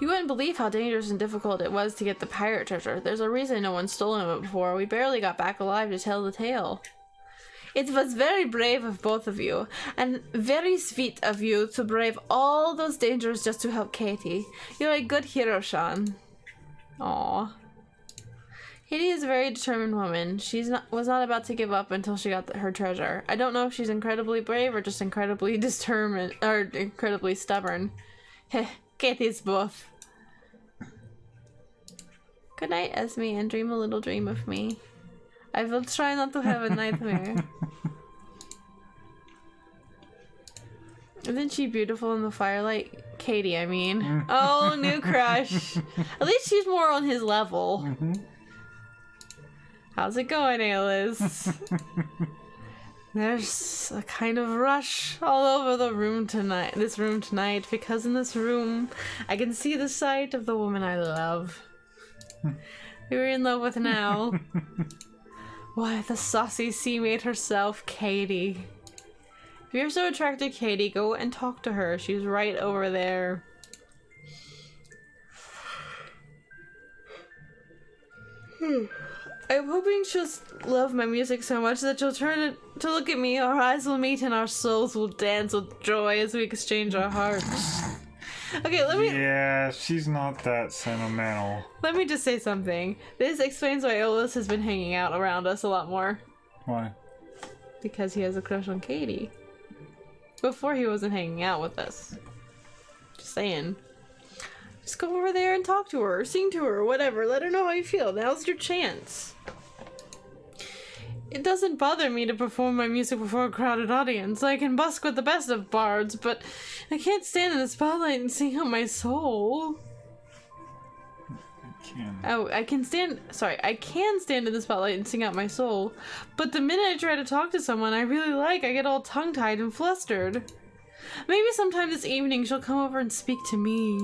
You wouldn't believe how dangerous and difficult it was to get the pirate treasure. There's a reason no one's stolen it before. We barely got back alive to tell the tale. It was very brave of both of you, and very sweet of you to brave all those dangers just to help Katie. You're a good hero, Sean. Aww. Katie is a very determined woman. Was not about to give up until she got her treasure. I don't know if she's incredibly brave or just incredibly determined, or incredibly stubborn. Heh, Katie's both. Good night, Esme, and dream a little dream of me. I will try not to have a nightmare. Isn't she beautiful in the firelight? Katie, I mean. Oh, new crush. At least she's more on his level. Mm-hmm. How's it going, Alice? There's a kind of rush all over the room tonight. This room tonight, because in this room, I can see the sight of the woman I love. Who we're in love with now. Why, the saucy sea maid herself, Katie. If you're so attracted to Katie, go and talk to her. She's right over there. I'm hoping she'll love my music so much that she'll turn it to look at me, our eyes will meet and our souls will dance with joy as we exchange our hearts. Okay, let me... Yeah, she's not that sentimental. Let me just say something. This explains why Olus has been hanging out around us a lot more. Why? Because he has a crush on Katie. Before he wasn't hanging out with us. Just saying. Just go over there and talk to her, or sing to her, or whatever. Let her know how you feel. Now's your chance. It doesn't bother me to perform my music before a crowded audience. I can busk with the best of bards, but I can't stand in the spotlight and sing out my soul. Oh, I can stand in the spotlight and sing out my soul, but the minute I try to talk to someone I really like, I get all tongue-tied and flustered. Maybe sometime this evening she'll come over and speak to me.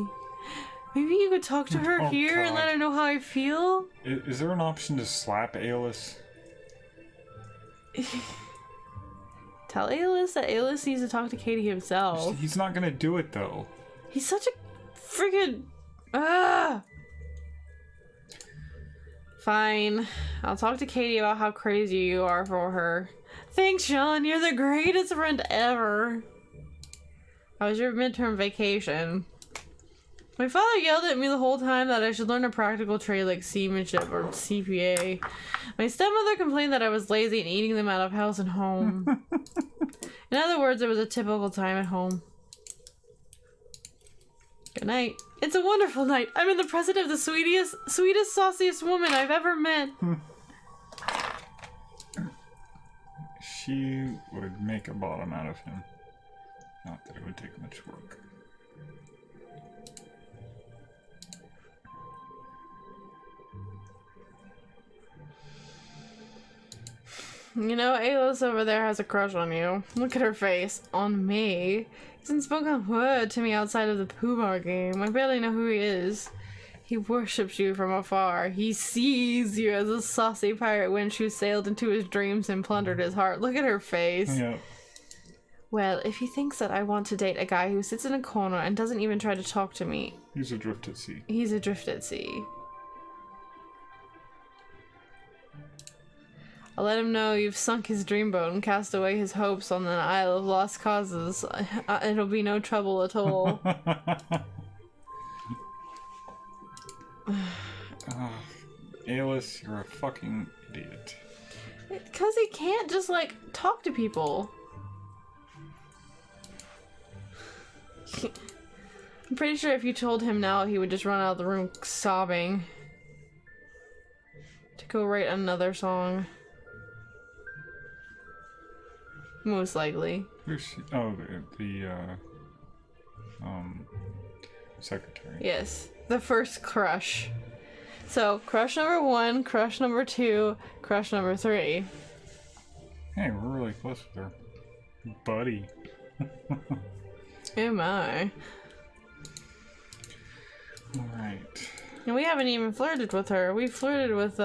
Maybe you could talk to her here and let her know how I feel? Is there an option to slap Aeolus? Tell Aeolus that Aeolus needs to talk to Katie himself. He's not gonna do it, though. He's such a freaking... Fine. I'll talk to Katie about how crazy you are for her. Thanks, Sean. You're the greatest friend ever. How was your midterm vacation? My father yelled at me the whole time that I should learn a practical trade like seamanship or CPA. My stepmother complained that I was lazy and eating them out of house and home. In other words, it was a typical time at home. Good night. It's a wonderful night. I'm in the presence of the sweetest, sauciest woman I've ever met. She would make a bottom out of him. Not that it would take much work. You know, Aeolus over there has a crush on you. Look at her face. On me. He hasn't spoken a word to me outside of the Pooh game. I barely know who he is. He worships you from afar. He sees you as a saucy pirate wench who sailed into his dreams and plundered his heart. Look at her face. Yeah. Well, if he thinks that I want to date a guy who sits in a corner and doesn't even try to talk to me... He's adrift at sea. He's adrift at sea. I'll let him know you've sunk his dreamboat and cast away his hopes on the Isle of Lost Causes. It'll be no trouble at all. Aeolus, you're a fucking idiot. Because he can't just, like, talk to people. I'm pretty sure if you told him now, he would just run out of the room sobbing. To go write another song. Most likely. Who's she? Oh, the secretary. Yes. The first crush. So, crush number 1, crush number 2, crush number 3. Hey, we're really close with her. Buddy. Am I? Alright. And we haven't even flirted with her. We flirted with,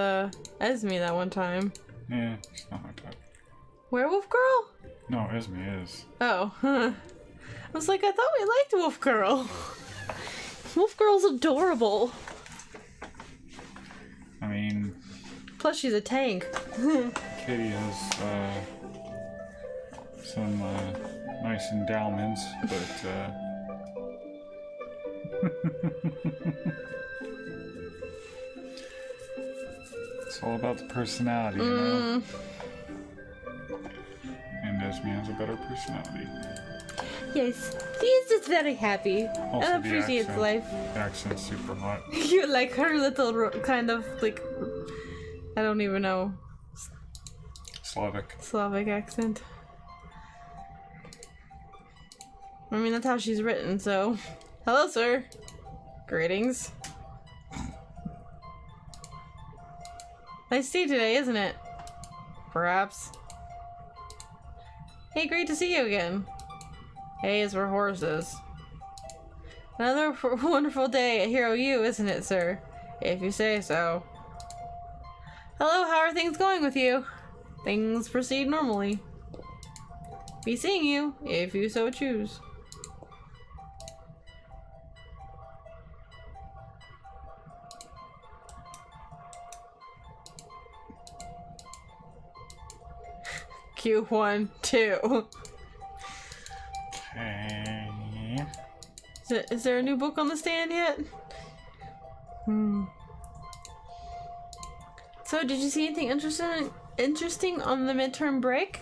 Esme that one time. Yeah, she's not my type. Werewolf Girl? No, Esme is. Oh, huh. I was like, I thought we liked Wolf Girl. Wolf Girl's adorable. I mean... Plus, she's a tank. Katie has, some, nice endowments, but, it's all about the personality, you know? And Esme has a better personality. Yes, she's just very happy. Also, and appreciates the life. accent's super hot. You like her little kind of like, I don't even know. Slavic. Slavic accent. I mean, that's how she's written, so... Hello, sir. Greetings. Nice tea today, isn't it? Perhaps. Hey, great to see you again. Hey is for horses. Another wonderful day at Hero U, isn't it, sir? If you say so. Hello, how are things going with you? Things proceed normally. Be seeing you, if you so choose. Q1, 2. Okay. Is there a new book on the stand yet? So, did you see anything interesting on the midterm break?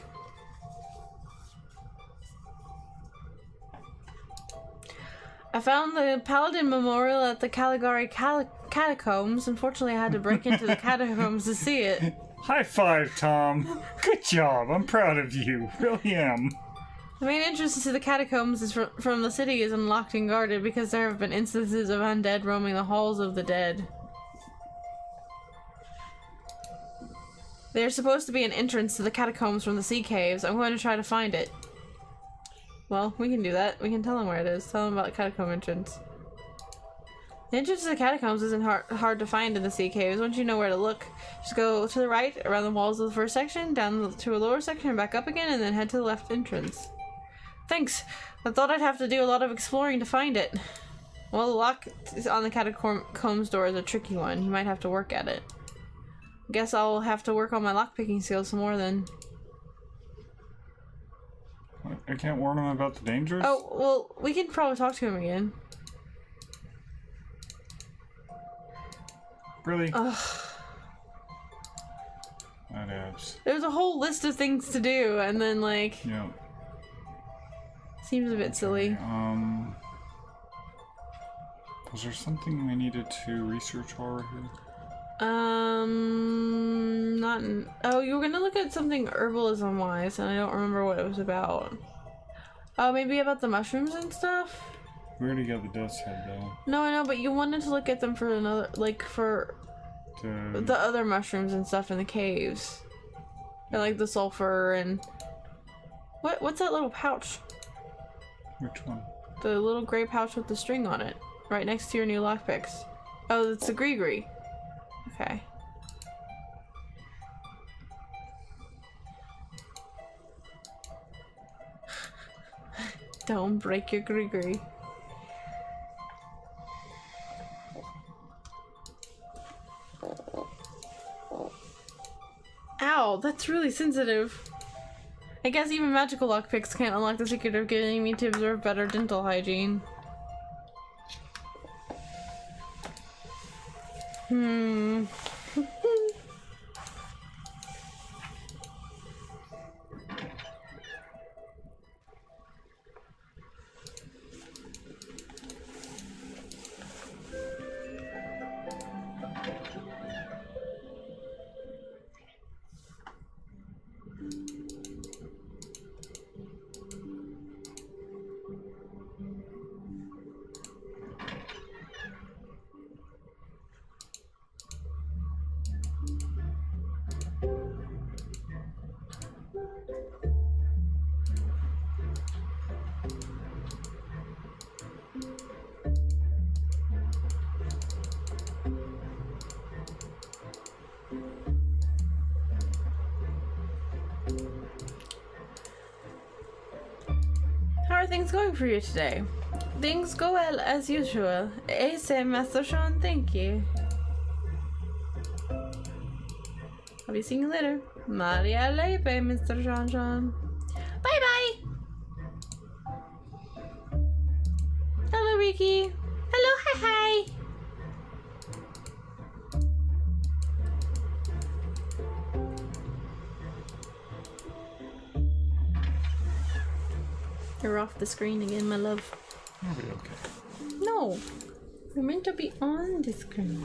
I found the Paladin Memorial at the Caligari Catacombs. Unfortunately, I had to break into the catacombs to see it. High five, Tom. Good job. I'm proud of you. Really am. The main entrance to the catacombs is from the city is unlocked and guarded because there have been instances of undead roaming the halls of the dead. There's supposed to be an entrance to the catacombs from the sea caves. I'm going to try to find it. Well, we can do that. We can tell them where it is. Tell them about the catacomb entrance. The entrance to the catacombs isn't hard to find in the sea caves. Once you know where to look, just go to the right, around the walls of the first section, down to a lower section, and back up again, and then head to the left entrance. Thanks! I thought I'd have to do a lot of exploring to find it. Well, the lock on the catacombs door is a tricky one. You might have to work at it. Guess I'll have to work on my lockpicking skills some more then. I can't warn him about the dangers? Oh, well, we can probably talk to him again. Really? Ugh. That is. There's a whole list of things to do, and then, like... Yeah. Seems a bit silly. Was there something we needed to research while we're here? Not... Oh, you were gonna look at something herbalism-wise, and I don't remember what it was about. Oh, maybe about the mushrooms and stuff? We already got the death's head, though. No, I know, but you wanted to look at them for another... Like, for... the other mushrooms and stuff in the caves. And, like, the sulfur and... What's that little pouch? Which one? The little gray pouch with the string on it. Right next to your new lockpicks. Oh, it's the Gree. Okay. Don't break your Gree. Ow, that's really sensitive. I guess even magical lockpicks can't unlock the secret of getting me to observe better dental hygiene. How are things going for you today? Things go well as usual. Say, Master Sean, thank you. I'll be seeing you later. Maria Leipe, Mr. Sean. Bye bye! Hello, Ricky. Hello, hi. You're off the screen again, my love. I'll be okay. No, you're meant to be on the screen.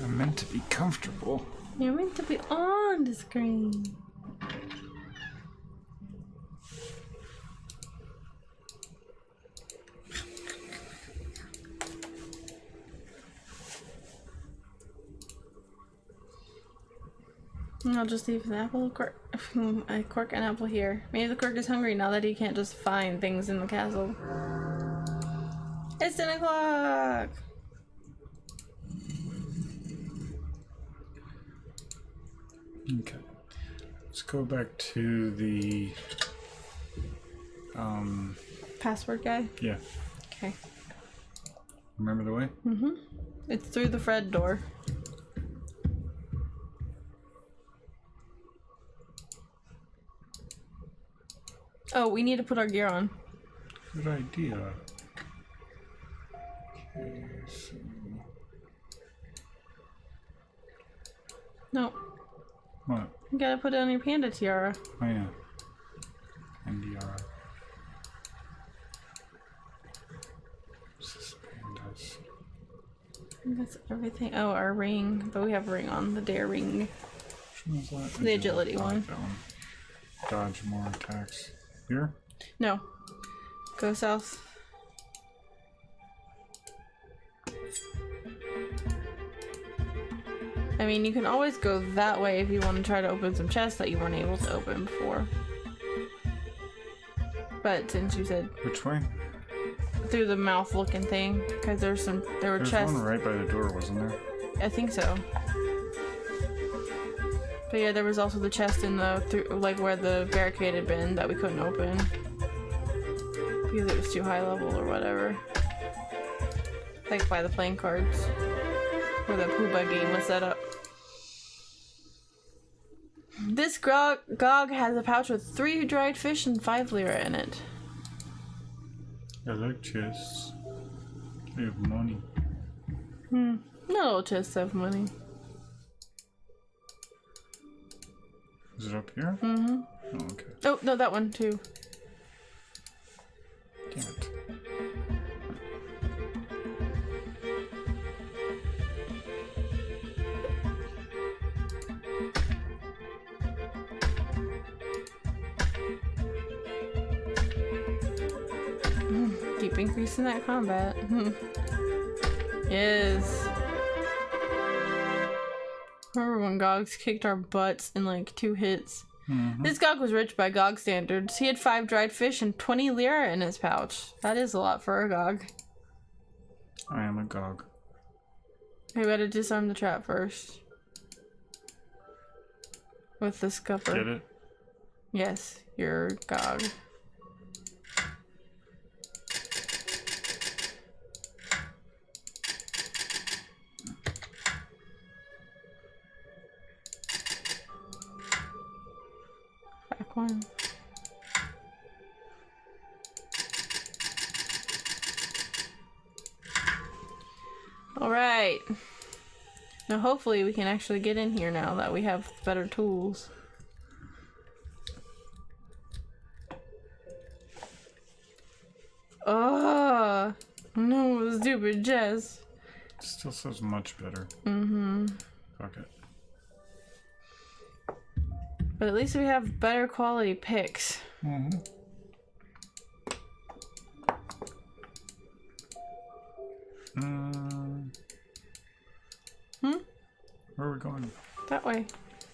I'm meant to be comfortable. You're meant to be on the screen. I'll just leave an apple, a cork and apple here. Maybe the cork is hungry now that he can't just find things in the castle. It's 10 o'clock! Okay. Let's go back to the Password guy? yeah. Okay. Remember the way? Mm-hmm. It's through the Fred door. Oh, we need to put our gear on. Good idea. Okay, so No, what? you gotta put it on your panda tiara. Oh yeah. NDR. Pandas. That's everything. Oh, our ring. But we have a ring on. The dare ring. Which one was that? The agility I like one. that one. Dodge more attacks. Here? No. Go south. I mean, you can always go that way if you want to try to open some chests that you weren't able to open before. But since you said Which way? through the mouth looking thing, because there were There's chests. one right by the door, wasn't there? I think so. But yeah, there was also the chest in the like where the barricade had been that we couldn't open because it was too high level or whatever. Like by the playing cards where the Pooba game was set up. This Gog has a pouch with 3 dried fish and 5 lira in it. I like chests. They have money. No little chests have money. Is it up here? Mm-hmm. Oh, okay. Oh, no, that one too. Damn it. Keep increasing that combat. Yes. Remember when Gogs kicked our butts in like 2 hits? Mm-hmm. This Gog was rich by Gog standards. He had 5 dried fish and 20 lira in his pouch. That is a lot for a Gog. I am a Gog. We gotta disarm the trap first. With the scupper. Get it? Yes, you're Gog. Back one. Alright. Now hopefully we can actually get in here now that we have better tools. Oh no, stupid Jess. Still says much better. Mm-hmm. Fuck it. But at least we have better quality picks. Mm-hmm. Where are we going? That way.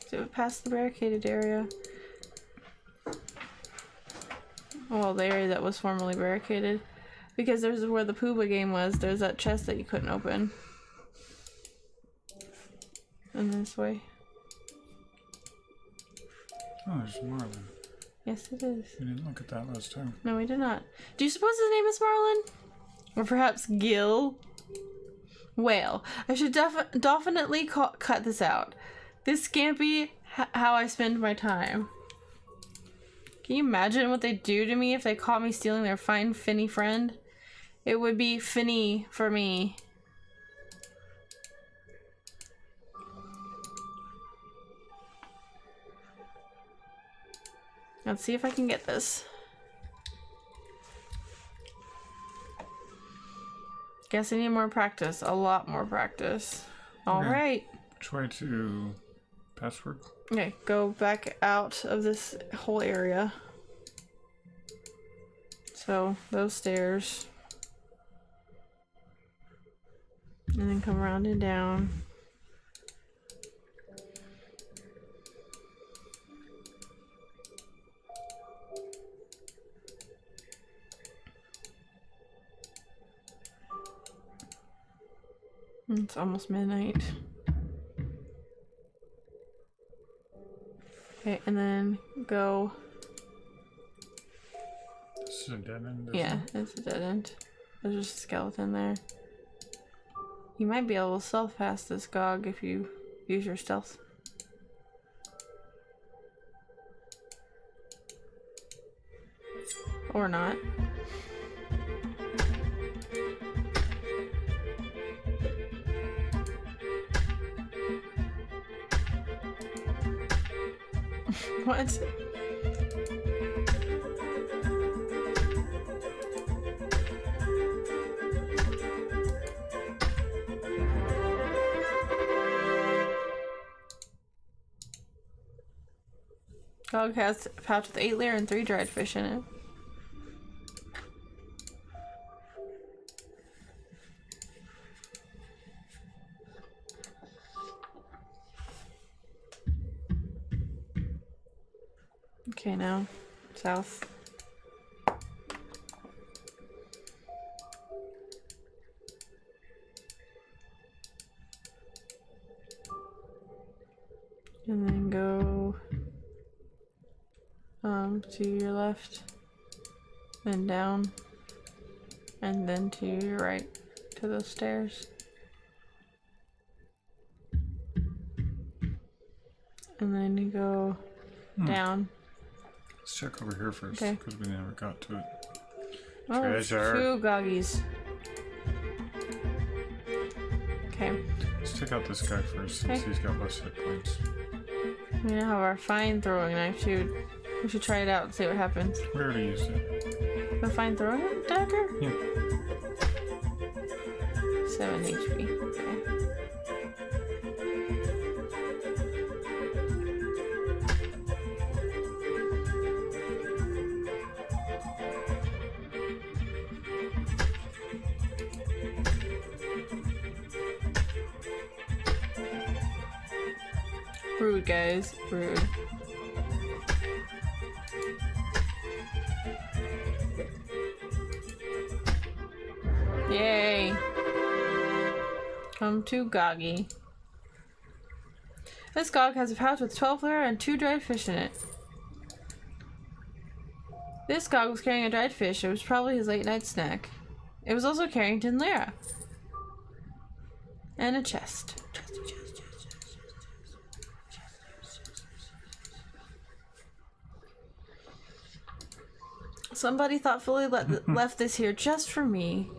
So past the barricaded area. Well, the area that was formerly barricaded. Because there's where the Pooba game was. There's that chest that you couldn't open. And this way. Oh, there's Marlin. Yes, it is. We didn't look at that last time. No, we did not. Do you suppose his name is Marlin? Or perhaps Gil? Well, I should definitely cut this out. This can't be how I spend my time. Can you imagine what they'd do to me if they caught me stealing their fine Finny friend? It would be Finny for me. Let's see if I can get this. Guess I need more practice. A lot more practice. Alright. Which way to password? Okay, go back out of this whole area. So, those stairs. And then come around and down. It's almost midnight. Okay, and then go. This is a dead end. Yeah, it's a dead end. There's just a skeleton there. You might be able to stealth past this Gog if you use your stealth. Or not. What? Dog has a pouch with 8 layer and 3 dried fish in it. Okay, now south. And then go to your left, then down, and then to your right to those stairs. And then you go down. Let's check over here first, Okay. because we never got to it. Oh, Treasure. 2 Goggies. Okay. Let's take out this guy first, since Okay. he's got less hit points. We now have our fine throwing knife too. We should try it out and see what happens. We already used it. The fine throwing dagger? Yeah. 7 HP. Okay. Rude, guys. Rude. Yay. Come to Goggy. This Gog has a pouch with 12 lira and 2 dried fish in it. This Gog was carrying a dried fish. It was probably his late night snack. It was also carrying 10 lira. And a chest. Somebody thoughtfully left this here just for me.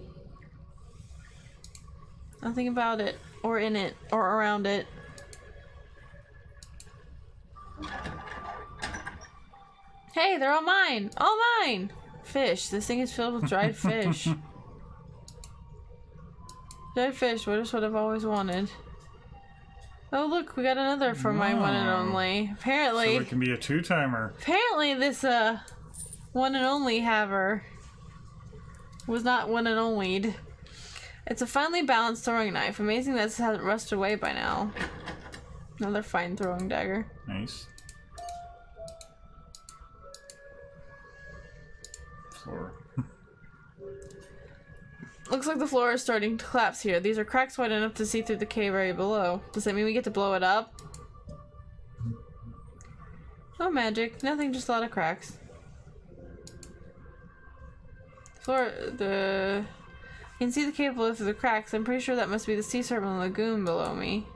Nothing about it, or in it, or around it. Hey, they're all mine! All mine! Fish. This thing is filled with dried fish. Dried fish, just what I've always wanted. Oh look, we got another for my one and only. Apparently... So it can be a 2-timer. Apparently this, one and only haver was not one and only'd. It's a finely balanced throwing knife. Amazing that this hasn't rusted away by now. Another fine throwing dagger. Nice. Floor. Looks like the floor is starting to collapse here. These are cracks wide enough to see through the cave area below. Does that mean we get to blow it up? Oh, magic. Nothing, just a lot of cracks. Floor, you can see the cave below through the cracks. I'm pretty sure that must be the sea serpent lagoon below me.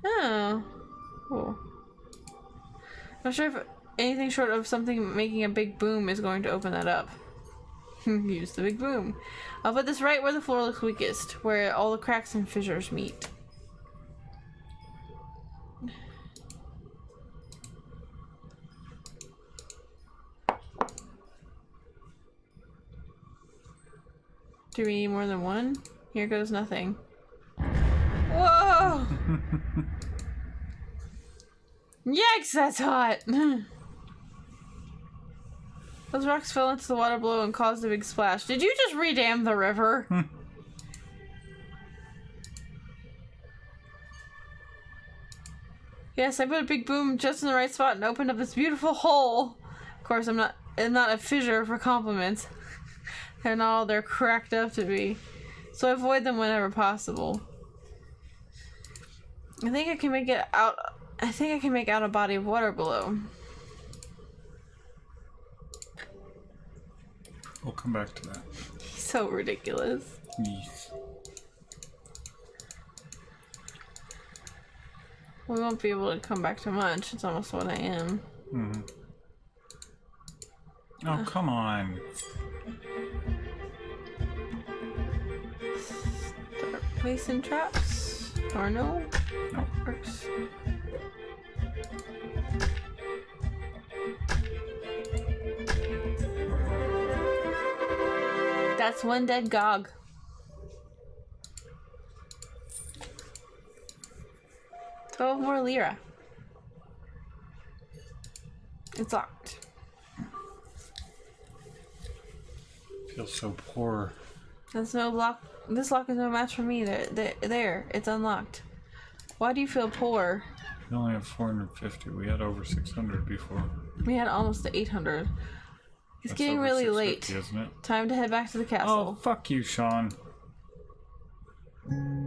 Oh. Cool. Not sure if anything short of something making a big boom is going to open that up. Use the big boom. I'll put this right where the floor looks weakest, where all the cracks and fissures meet. Do we need more than one? Here goes nothing. Whoa! Yikes, that's hot! Those rocks fell into the water below and caused a big splash. Did you just redam the river? Yes, I put a big boom just in the right spot and opened up this beautiful hole. Of course, I'm not a fissure for compliments. They're not all they're cracked up to be. So I avoid them whenever possible. I think I can make it out. I think I can make out a body of water below. We'll come back to that. He's so ridiculous. Eeth. We won't be able to come back to much. It's almost 1 a.m. Mm-hmm. Oh, come on. Start placing traps. Or no? No. Works. That's one dead Gog. $12 more lira. It's locked. Feel so poor. There's no lock. This lock is no match for me. There. It's unlocked. Why do you feel poor? We only have 450. We had over 600 before. We had almost 800. It's That's getting over really 650, late. isn't it? Time to head back to the castle. Oh, fuck you, Sean.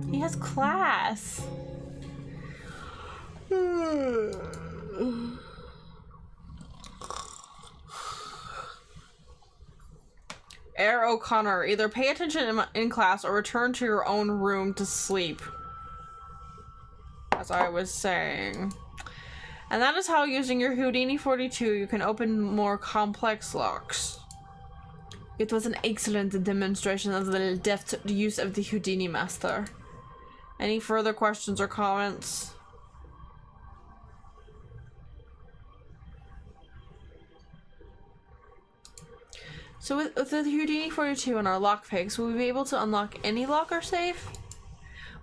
He has class. Air O'Connor, either pay attention in class or return to your own room to sleep. As I was saying. And that is how, using your Houdini 42, you can open more complex locks. It was an excellent demonstration of the deft use of the Houdini master. Any further questions or comments? So with the Houdini 42 and our lockpicks, will we be able to unlock any locker safe?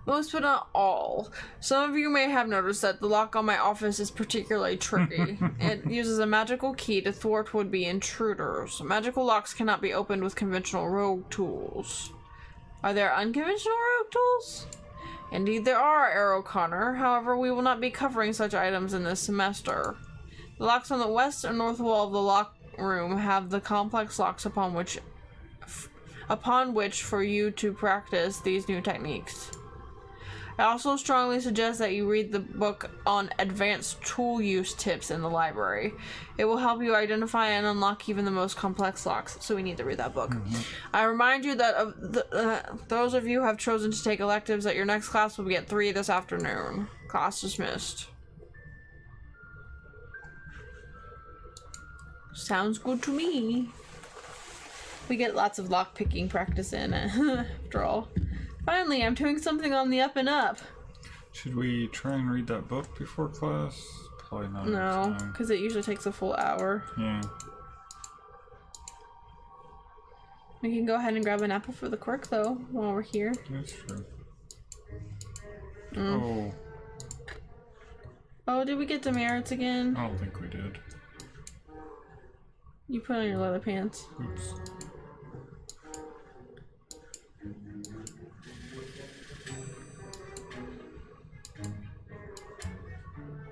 Most but not all. Some of you may have noticed that the lock on my office is particularly tricky. It uses a magical key to thwart would-be intruders. Magical locks cannot be opened with conventional rogue tools. Are there unconventional rogue tools? Indeed there are, Air O'Connor. However, we will not be covering such items in this semester. The locks on the west and north wall of the lock room have the complex locks upon which for you to practice these new techniques. I also strongly suggest that you read the book on advanced tool use tips in the library. It will help you identify and unlock even the most complex locks, so we need to read that book. I remind you that of those of you who have chosen to take electives, that your next class will be at 3 this afternoon. Class dismissed. Sounds good to me. We get lots of lockpicking practice in, after all. Finally, I'm doing something on the up and up. Should we try and read that book before class? Probably not. No, because it usually takes a full hour. Yeah. We can go ahead and grab an apple for the quirk, though, while we're here. That's true. Oh. Oh, did we get demerits again? I don't think we did. You put on your leather pants. Oops.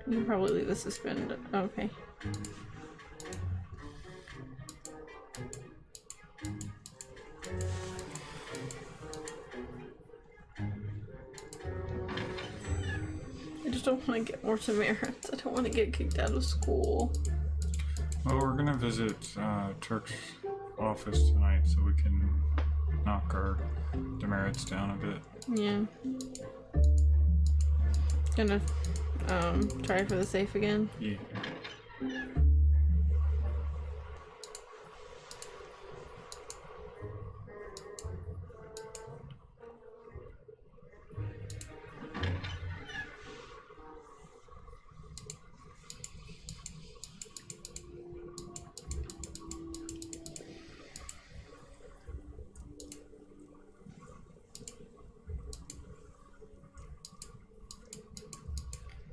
You can probably leave the suspended. Okay. I just don't want to get more demerits. I don't want to get kicked out of school. Well, we're gonna visit Turk's office tonight so we can knock our demerits down a bit. Yeah. Gonna try for the safe again. Yeah.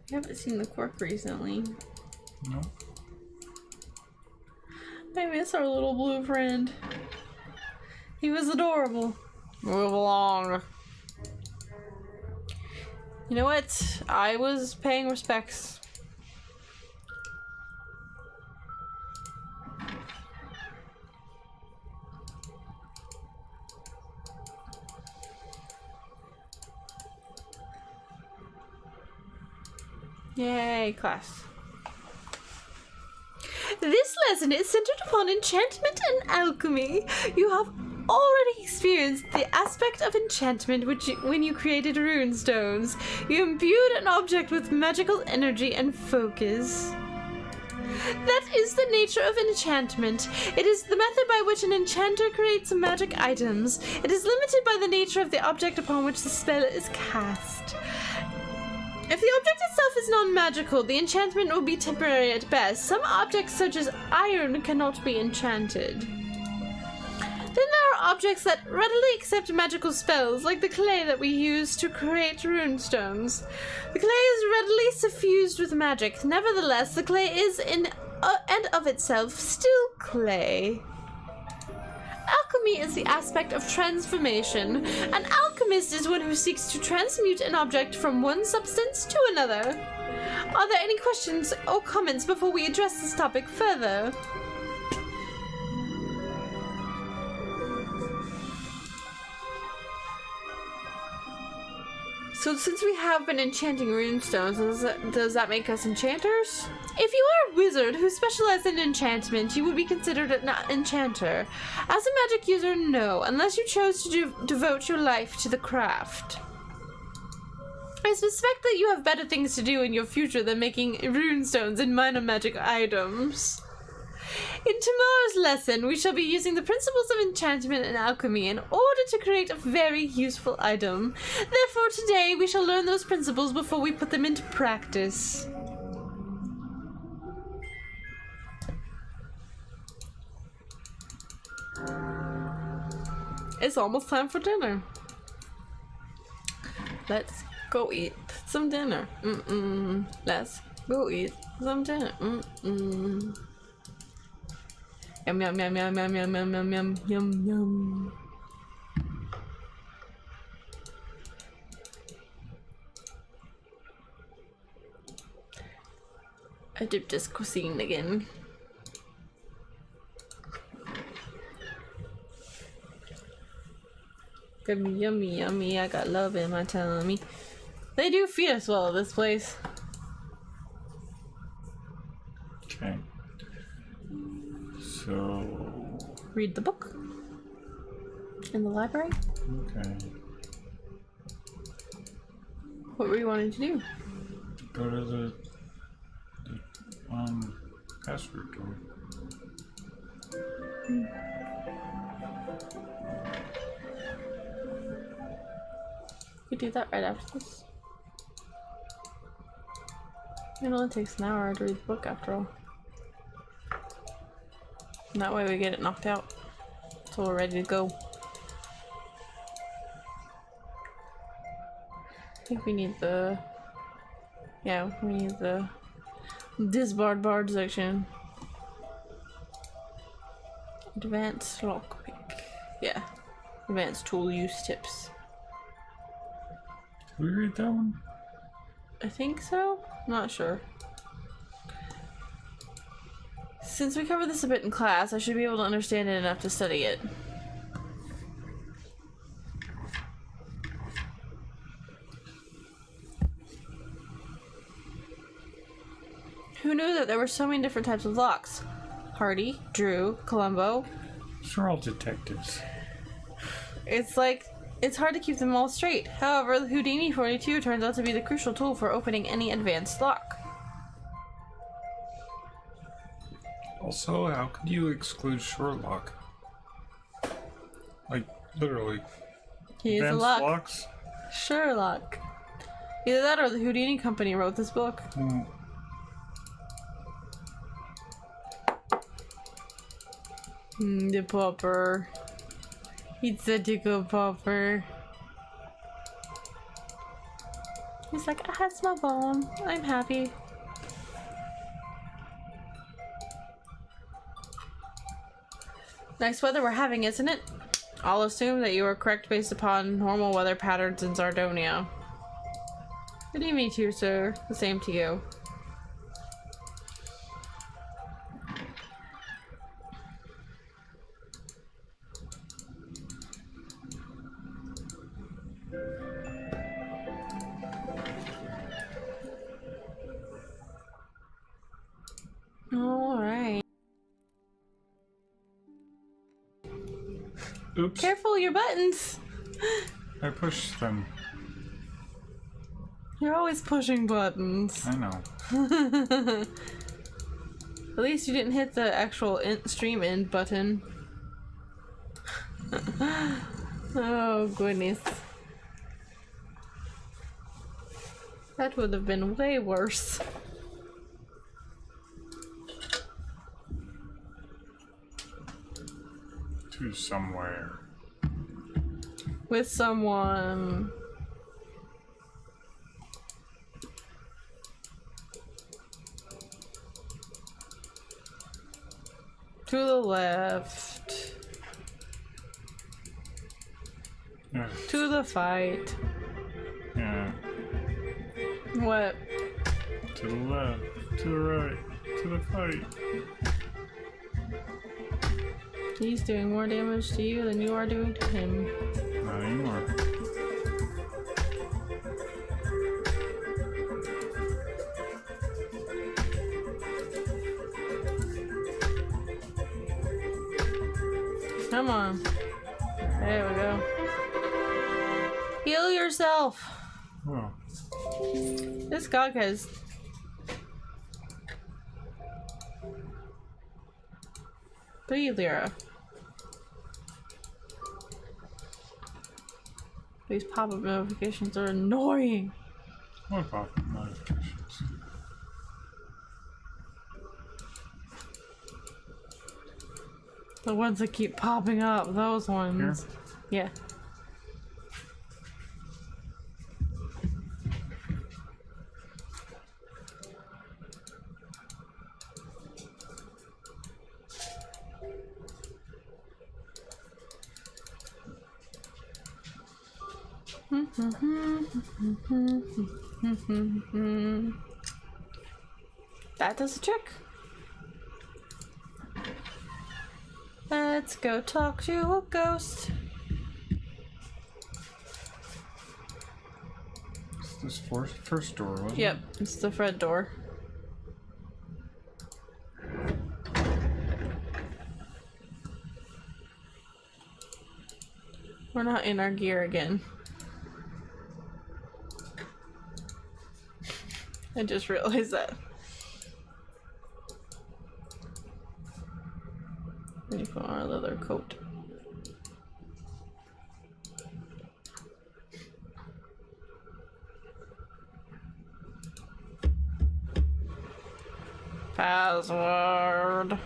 I haven't seen the quirk recently. No. I miss our little blue friend. He was adorable. Move along. You know what? I was paying respects. Yay, class. This lesson is centered upon enchantment and alchemy. You have already experienced the aspect of enchantment when you created rune stones. You imbued an object with magical energy and focus. That is the nature of enchantment. It is the method by which an enchanter creates magic items. It is limited by the nature of the object upon which the spell is cast. If the object itself is non-magical, the enchantment will be temporary at best. Some objects, such as iron, cannot be enchanted. Then there are objects that readily accept magical spells, like the clay that we use to create rune stones. The clay is readily suffused with magic. Nevertheless, the clay is in and of itself still clay. Alchemy is the aspect of transformation. An alchemist is one who seeks to transmute an object from one substance to another. Are there any questions or comments before we address this topic further? So since we have been enchanting runestones, does that make us enchanters? If you are a wizard who specializes in enchantment, you would be considered an enchanter. As a magic user, no, unless you chose to devote your life to the craft. I suspect that you have better things to do in your future than making runestones and minor magic items. In tomorrow's lesson, we shall be using the principles of enchantment and alchemy in order to create a very useful item. Therefore, today we shall learn those principles before we put them into practice. It's almost time for dinner. Let's go eat some dinner. Let's go eat some dinner. Yum yum yum yum yum yum yum yum yum yum yum. Egyptian cuisine again. Yummy, yummy, yummy. I got love in my tummy. They do feed us well at this place. Okay. So. Read the book in the library. Okay. What were you wanting to do? Go to the password door. We do that right after this. It only takes an hour to read the book after all. And that way we get it knocked out. So we're ready to go. I think we need the... Yeah, we need the disbarred bard section. Advanced lockpick. Yeah. Advanced tool use tips. Did we read that one? I think so? Not sure. Since we covered this a bit in class, I should be able to understand it enough to study it. Who knew that there were so many different types of locks? Hardy, Drew, Columbo. These are all detectives. It's like, it's hard to keep them all straight. However, the Houdini 42 turns out to be the crucial tool for opening any advanced lock. Also, how could you exclude Sherlock? Like, literally. He is a Advanced lock. locks? Sherlock. Either that or the Houdini Company wrote this book. The pauper. He's such a good pauper. He's like, I had my bone. I'm happy. Nice weather we're having, isn't it? I'll assume that you are correct based upon normal weather patterns in Sardonia. Good evening to you, sir. The same to you. Oops. Careful, your buttons! I pushed them. You're always pushing buttons. I know. At least you didn't hit the actual stream end button. Oh, goodness. That would have been way worse. To somewhere. With someone. To the left. Yeah. To the fight. Yeah. What? To the left. To the right. To the fight. He's doing more damage to you than you are doing to him. Not anymore. Come on. There we go. Heal yourself. Oh. This gog has... Breathe, Lyra. These pop-up notifications are annoying. What pop-up notifications? The ones that keep popping up, those ones. Here? Yeah. That does the trick. Let's go talk to a ghost. It's this first door, wasn't it? Yep, it's the front door. We're not in our gear again. I just realized that. Let me put on our leather coat. Password.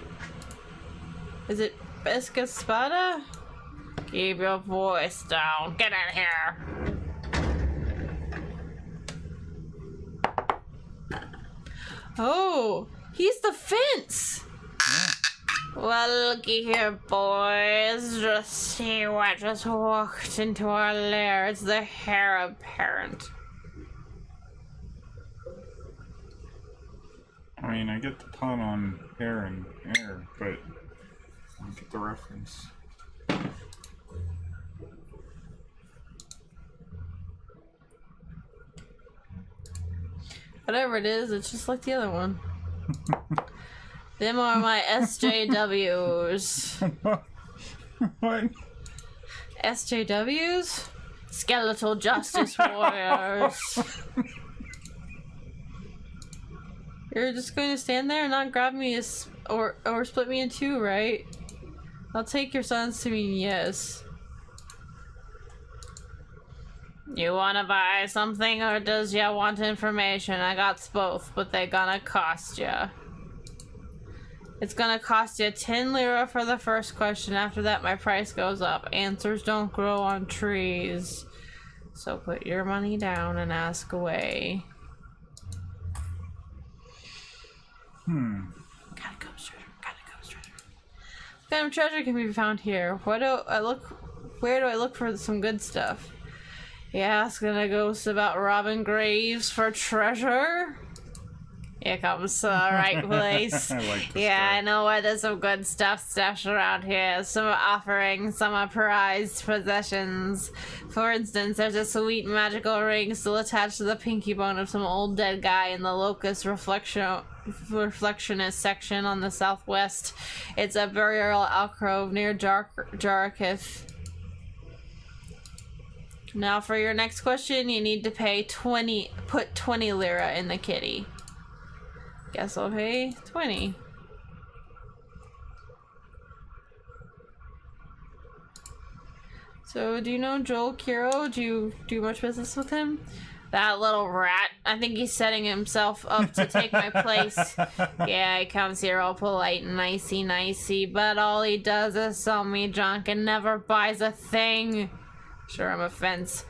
Is it Pesca Spada? Keep your voice down. Get in here. Oh, he's the fence. Well, looky here, boys. Just see what just walked into our lair. It's the heir apparent. I mean, I get the pun on hair and air, but I don't get the reference. Whatever it is, it's just like the other one. Them are my SJWs. What? SJWs? Skeletal Justice Warriors. You're just going to stand there and not grab me or split me in two, right? I'll take your sons to mean yes. You wanna buy something or does ya want information? I got both, but they gonna cost ya. It's gonna cost you 10 lira for the first question. After that, my price goes up. Answers don't grow on trees. So put your money down and ask away. Gotta go treasure. Gotta go treasure. What kind of treasure can be found here? Where do I look for some good stuff? You asking a ghost about robbing graves for treasure? Here comes to the right place. I like this Yeah, guy. I know where there's some good stuff stashed around here. Some are offerings, some are prized possessions. For instance, there's a sweet magical ring still attached to the pinky bone of some old dead guy in the locust reflectionist section on the southwest. It's a burial alcove near Jarkith. Now for your next question, you need to put 20 lira in the kitty. Guess I'll pay 20. So, do you know Joel Kiro? Do you do much business with him? That little rat. I think he's setting himself up to take my place. Yeah, he comes here all polite and nicey, but all he does is sell me junk and never buys a thing. Sure, I'm a fence.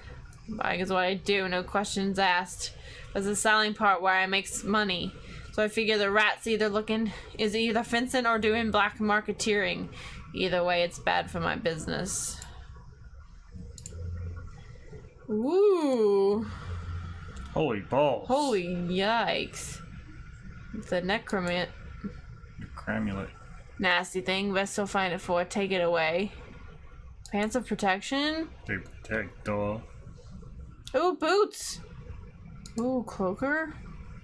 Buying is what I do, no questions asked. That's the selling part where I make money. So I figure the rat's either fencing or doing black marketeering. Either way, it's bad for my business. Ooh. Holy balls. Holy yikes. It's a necromat. Cramulet. Nasty thing, best still find it for. Take it away. Pants of protection? They protect, duh. Ooh, boots! Ooh, cloaker?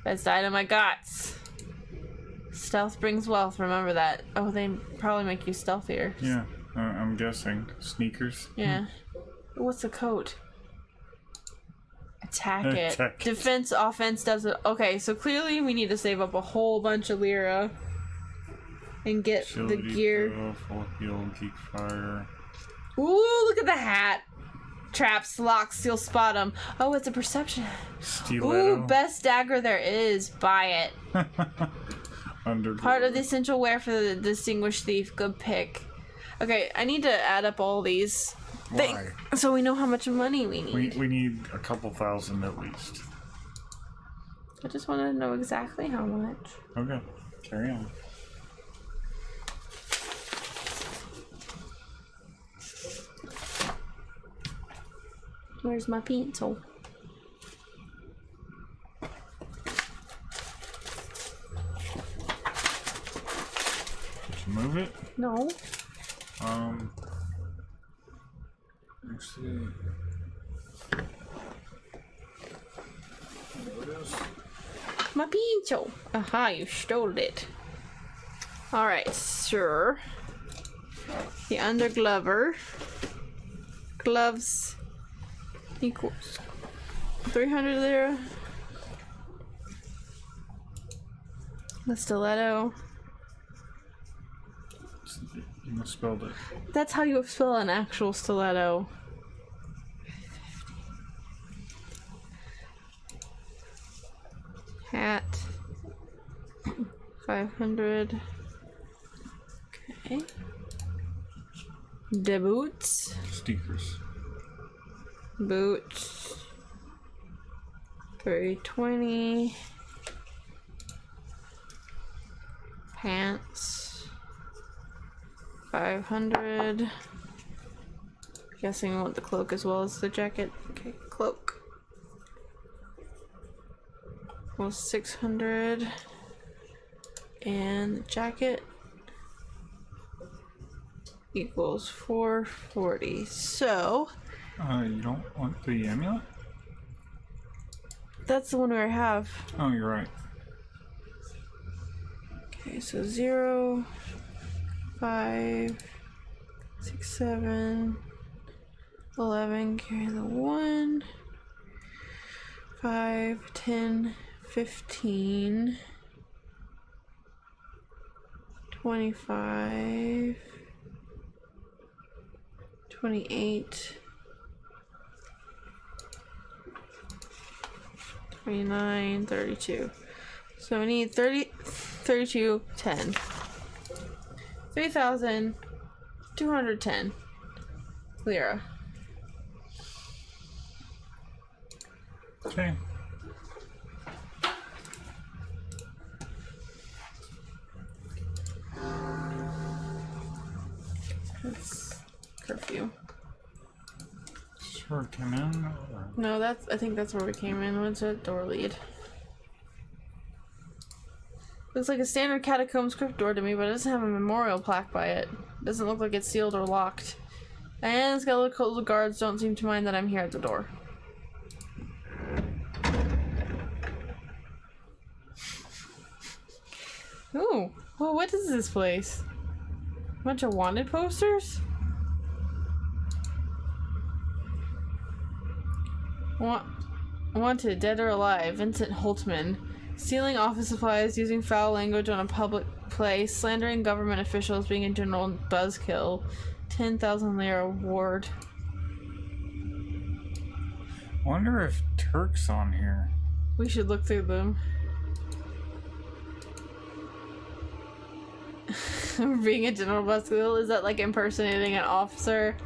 Best item I got. Stealth brings wealth, remember that. Oh, they probably make you stealthier. Yeah, I'm guessing. Sneakers? Yeah. What's the coat? Attack it. Attack it. Defense, offense does it. Okay, so clearly we need to save up a whole bunch of lira and get the gear. Full heal, geek fire. Ooh, look at the hat. Traps, locks, you'll spot them. Oh, it's a perception. Stiletto. Ooh, best dagger there is. Buy it. Part of the essential wear for the distinguished thief. Good pick. Okay, I need to add up all these things so we know how much money we need. We need a couple thousand at least. I just want to know exactly how much. Okay, carry on. Where's my pencil? Did you move it? No. Let's see. There it is. My pencil. Aha, you stole it. Alright, sure. The underglover. Gloves equals 300 lira. The stiletto. You misspelled it. That's how you spell an actual stiletto. Hat. 500. Okay. The boots. Stickers. Boots. 320. Pants. 500. Guessing I want the cloak as well as the jacket. Okay, cloak. Was 600. And the jacket equals 440. So You don't want the amulet? that's the one where I have. Oh, you're right. Okay, so 0, 5, 6, 7, 11, carry the 1, 5, 10, 15, 25, 28, 29, 32. So we need 32, 10. 3,210 lira. Okay. That's curfew. Sure, come in. Or... No, I think that's where we came in. What's that door lead? Looks like a standard catacombs crypt door to me, but it doesn't have a memorial plaque by it. Doesn't look like it's sealed or locked. And skeletal guards don't seem to mind that I'm here at the door. Ooh, well, what is this place? Bunch of wanted posters? Wanted, dead or alive, Vincent Holtman. Stealing office supplies, using foul language on a public place, slandering government officials, being a general buzzkill. 10,000 lira award. Wonder if Turk's on here. We should look through them. Being a general buzzkill? Is that like impersonating an officer?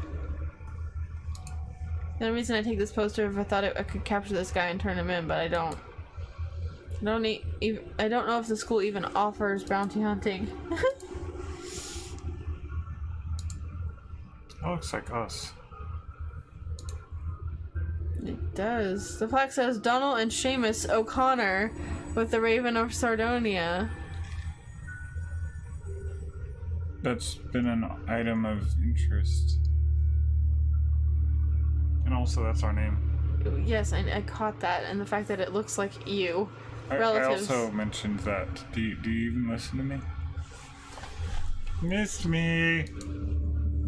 The only reason I take this poster is if I thought I could capture this guy and turn him in, but I don't. I don't know if the school even offers bounty hunting. That looks like us. It does. The plaque says Donald and Seamus O'Connor with the Raven of Sardonia. That's been an item of interest. And also, that's our name. Yes, I caught that, and the fact that it looks like you. I Relatives. also mentioned that. Do you even listen to me? Missed me.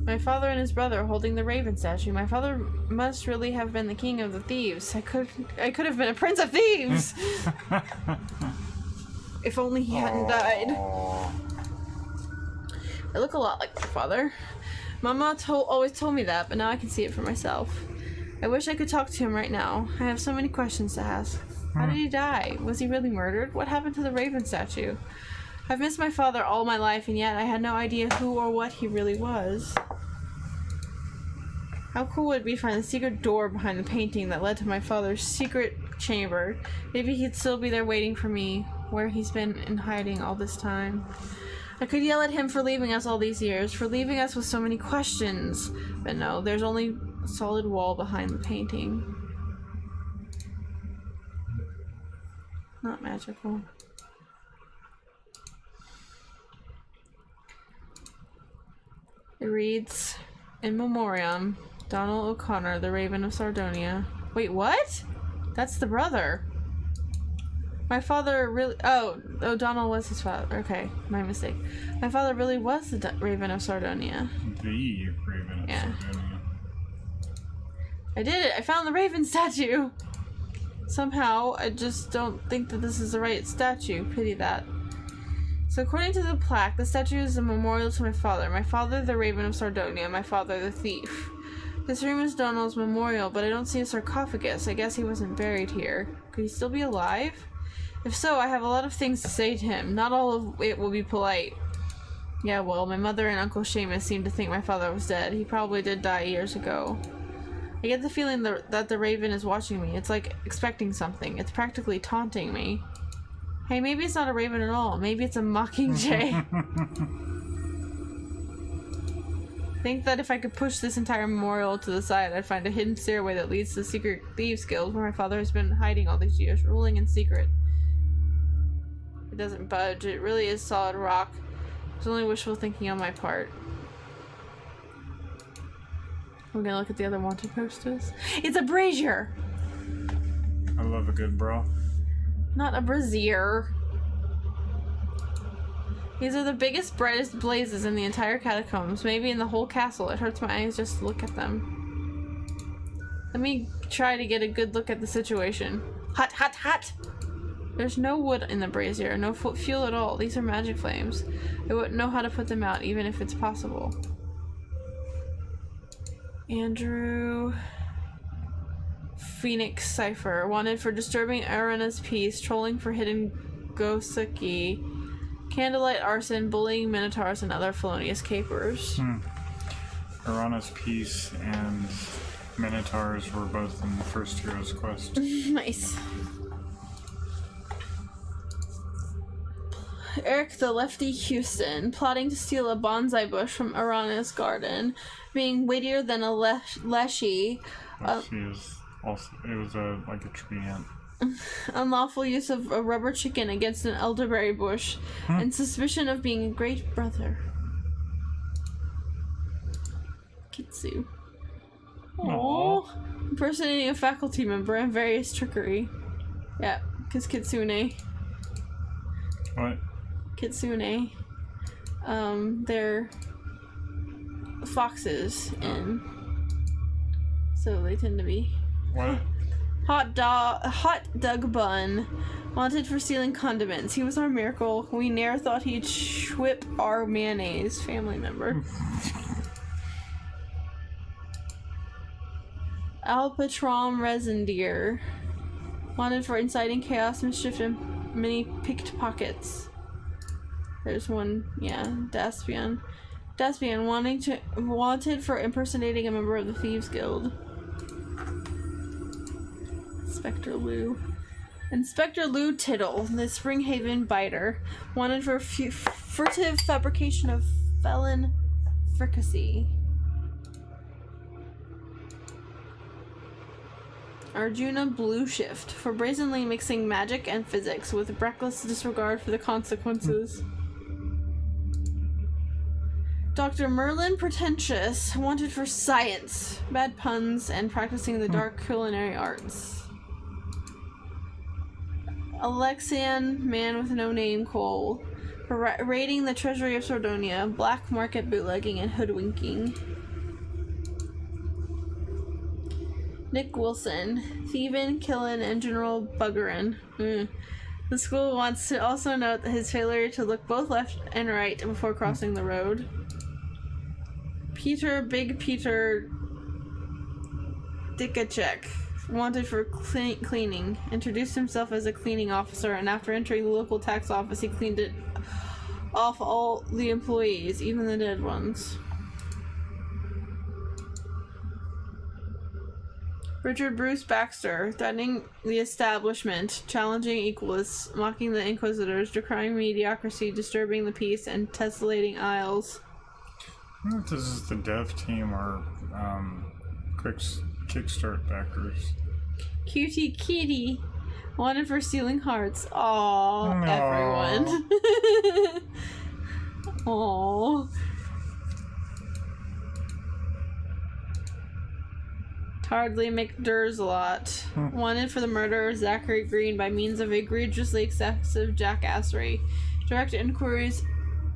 My father and his brother holding the Raven statue. My father must really have been the king of the thieves. I could have been a prince of thieves! If only he hadn't died. I look a lot like my father. Mama always told me that, but now I can see it for myself. I wish I could talk to him right now. I have so many questions to ask. How did he die? Was he really murdered? What happened to the Raven statue? I've missed my father all my life, and yet I had no idea who or what he really was. How cool would it be to find the secret door behind the painting that led to my father's secret chamber? Maybe he'd still be there waiting for me, where he's been in hiding all this time. I could yell at him for leaving us all these years, for leaving us with so many questions. But no, there's only a solid wall behind the painting. Not magical. It reads, In Memoriam, Donald O'Connor, the Raven of Sardonia. Wait, what? That's the brother. My father really... Oh, Donald was his father. Okay, my mistake. My father really was the Raven of Sardonia. The Raven of Sardonia. I did it! I found the Raven statue! Somehow, I just don't think that this is the right statue. Pity that. So according to the plaque, the statue is a memorial to my father the Raven of Sardonia, my father the thief. This room is Donald's memorial, but I don't see a sarcophagus. I guess he wasn't buried here. Could he still be alive? If so, I have a lot of things to say to him. Not all of it will be polite. Yeah, well, my mother and Uncle Seamus seem to think my father was dead. He probably did die years ago. I get the feeling that the Raven is watching me. It's like expecting something. It's practically taunting me. Hey, maybe it's not a raven at all. Maybe it's a mockingjay. I think that if I could push this entire memorial to the side, I'd find a hidden stairway that leads to the secret thieves guild where my father has been hiding all these years, ruling in secret. It doesn't budge. It really is solid rock. It's only wishful thinking on my part. We're gonna look at the other wanted posters. It's a brazier! I love a good bra. Not a brazier. These are the biggest, brightest blazes in the entire catacombs, maybe in the whole castle. It hurts my eyes just to look at them. Let me try to get a good look at the situation. Hot, hot, hot! There's no wood in the brazier, no fuel at all. These are magic flames. I wouldn't know how to put them out, even if it's possible. Andrew... Phoenix Cipher. Wanted for disturbing Arana's peace, trolling for hidden Goseki, candlelight arson, bullying minotaurs, and other felonious capers. Arana's peace and minotaurs were both in the first Hero's Quest. Nice. Eric the Lefty Houston, plotting to steal a bonsai bush from Arana's garden, being wittier than a leshy. She is also, it was like a tree ant. Unlawful use of a rubber chicken against an elderberry bush, and suspicion of being a great brother. Kitsu. Aww. Impersonating a faculty member and various trickery. Yeah, because Kitsune. What? Kitsune. They're foxes, and so they tend to be. What? Hot dog bun. Wanted for stealing condiments. He was our miracle. We ne'er thought he'd whip our mayonnaise. Family member. Alpatron resin deer. Wanted for inciting chaos, mischief, and many pickpockets. There's one, yeah, Daspian. Daspian wanted for impersonating a member of the Thieves Guild. Inspector Lou. Inspector Lou Tittle, the Springhaven biter, wanted for furtive fabrication of felon fricassee. Arjuna Blue Shift, for brazenly mixing magic and physics with reckless disregard for the consequences. Dr. Merlin Pretentious, wanted for science, bad puns, and practicing the dark culinary arts. Alexian Man with No Name Cole, for raiding the treasury of Sardonia, black market bootlegging, and hoodwinking. Nick Wilson, thieving, killing, and general buggerin'. The school wants to also note his failure to look both left and right before crossing the road. Big Peter Dickachek, wanted for cleaning, introduced himself as a cleaning officer, and after entering the local tax office, he cleaned it off all the employees, even the dead ones. Richard Bruce Baxter, threatening the establishment, challenging equalists, mocking the inquisitors, decrying mediocrity, disturbing the peace, and tessellating aisles. I wonder if this is the dev team or Kickstart backers. Cutie Kitty, wanted for stealing hearts. Aww, everyone. Aww. Hardly McDurzlot, wanted for the murder of Zachary Green by means of egregiously excessive jackassery. Direct inquiries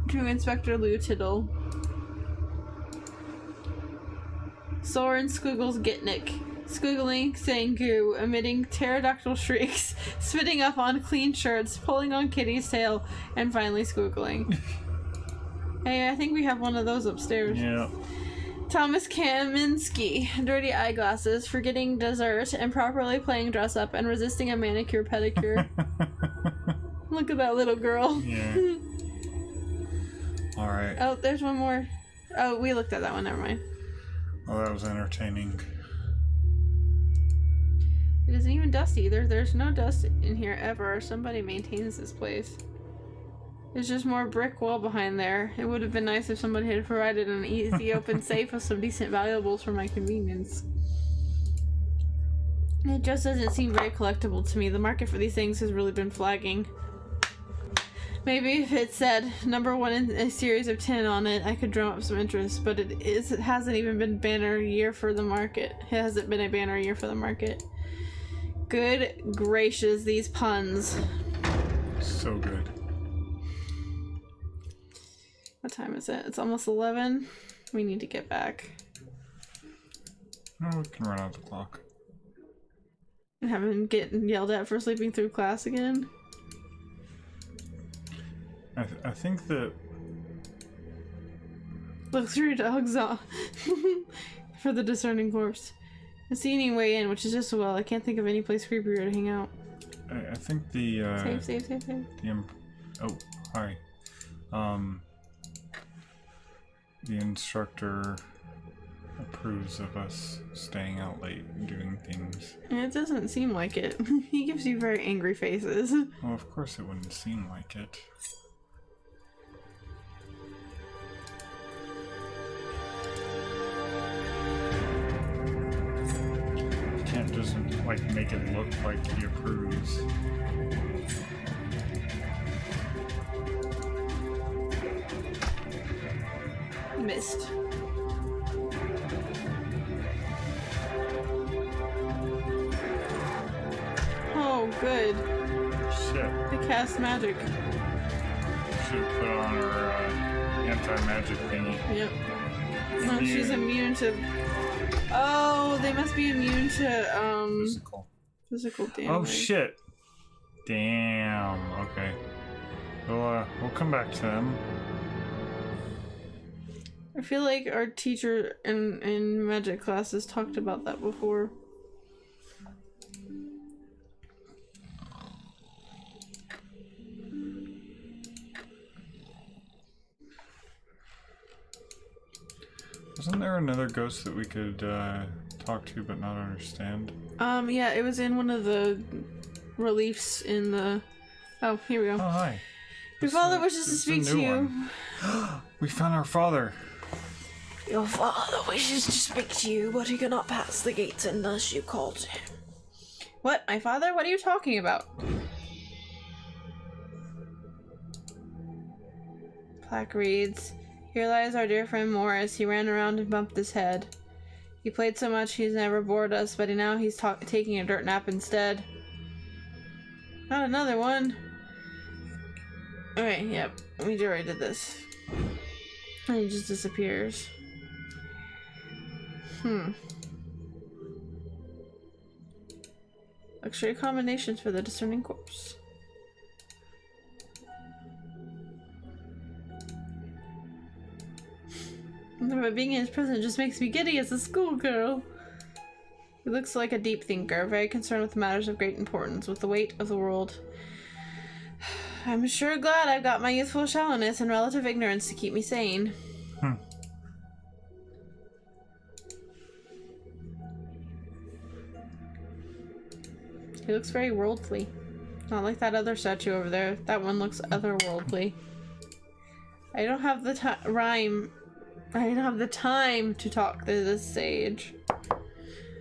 to Inspector Lou Tittle. Soren Squiggles Gitnick, squiggling, saying goo, emitting pterodactyl shrieks, spitting up on clean shirts, pulling on Kitty's tail, and finally squiggling. Hey, I think we have one of those upstairs. Yeah. Thomas Kaminsky, dirty eyeglasses, forgetting dessert, improperly playing dress up, and resisting a manicure pedicure. Look at that little girl. Yeah. Alright. Oh, there's one more. Oh, we looked at that one, never mind. Well, that was entertaining. It isn't even dusty. There's no dust in here ever. Somebody maintains this place. There's just more brick wall behind there. It would have been nice if somebody had provided an easy open safe with some decent valuables for my convenience. It just doesn't seem very collectible to me. The market for these things has really been flagging. Maybe if it said number 1 in a series of 10 on it, I could drum up some interest, but it hasn't even been banner year for the market. It hasn't been a banner year for the market. Good gracious, these puns. So good. What time is it? It's almost 11. We need to get back. No, we can run out the clock. And have him get yelled at for sleeping through class again. I think that... Look through your dog's eye. For the discerning corpse. I see any way in, which is just well. I can't think of any place creepier to hang out. I think the... Save. oh, hi. The instructor approves of us staying out late and doing things. It doesn't seem like it. He gives you very angry faces. Well, of course it wouldn't seem like it. You can't just, like, make it look like he approves. Missed. Oh, good. Shit. They cast magic. Should have put on her anti-magic thingy. Yep. No, she's immune to... Oh, they must be immune to, Physical. Physical damage. Oh shit! Damn. Okay. We'll come back to them. I feel like our teacher in magic classes talked about that before. Wasn't there another ghost that we could talk to but not understand? Yeah, it was in one of the reliefs in the... Oh, here we go. Oh, hi. Your father wishes to speak to you. We found our father. Your father wishes to speak to you, but he cannot pass the gates unless you call to him. What? My father? What are you talking about? Plaque reads, "Here lies our dear friend Morris. He ran around and bumped his head. He played so much he's never bored us, but now he's taking a dirt nap instead." Not another one. Okay, yep. We already did this. And he just disappears. Luxury combinations for the discerning corpse. But being in his prison just makes me giddy as a schoolgirl. He looks like a deep thinker, very concerned with matters of great importance, with the weight of the world. I'm sure glad I've got my youthful shallowness and relative ignorance to keep me sane. He looks very worldly. Not like that other statue over there. That one looks otherworldly. I don't have the I don't have the time to talk to this sage.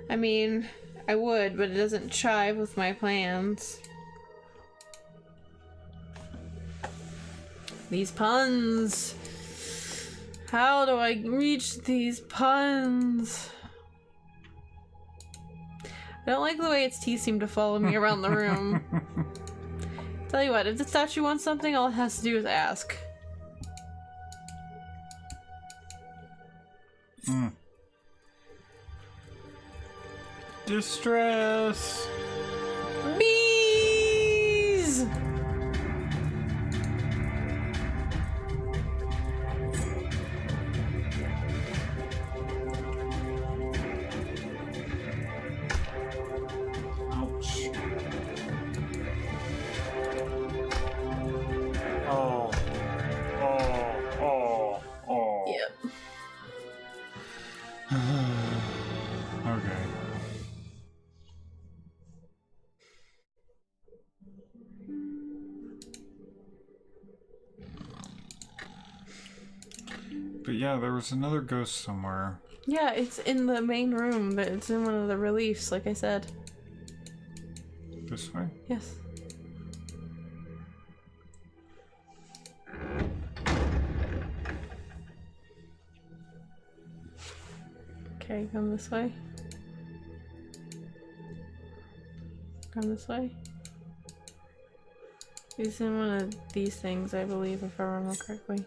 I mean, I would, but it doesn't chive with my plans. These puns. How do I reach these puns? I don't like the way its teeth seem to follow me around the room. Tell you what, if the statue wants something, all it has to do is ask. Distress! Bees! Ouch. Oh. Yep. Okay. But yeah, there was another ghost somewhere. Yeah, it's in the main room, but it's in one of the reliefs, like I said. This way? Yes. Okay, come this way. Come this way. He's in one of these things, I believe, if I remember correctly.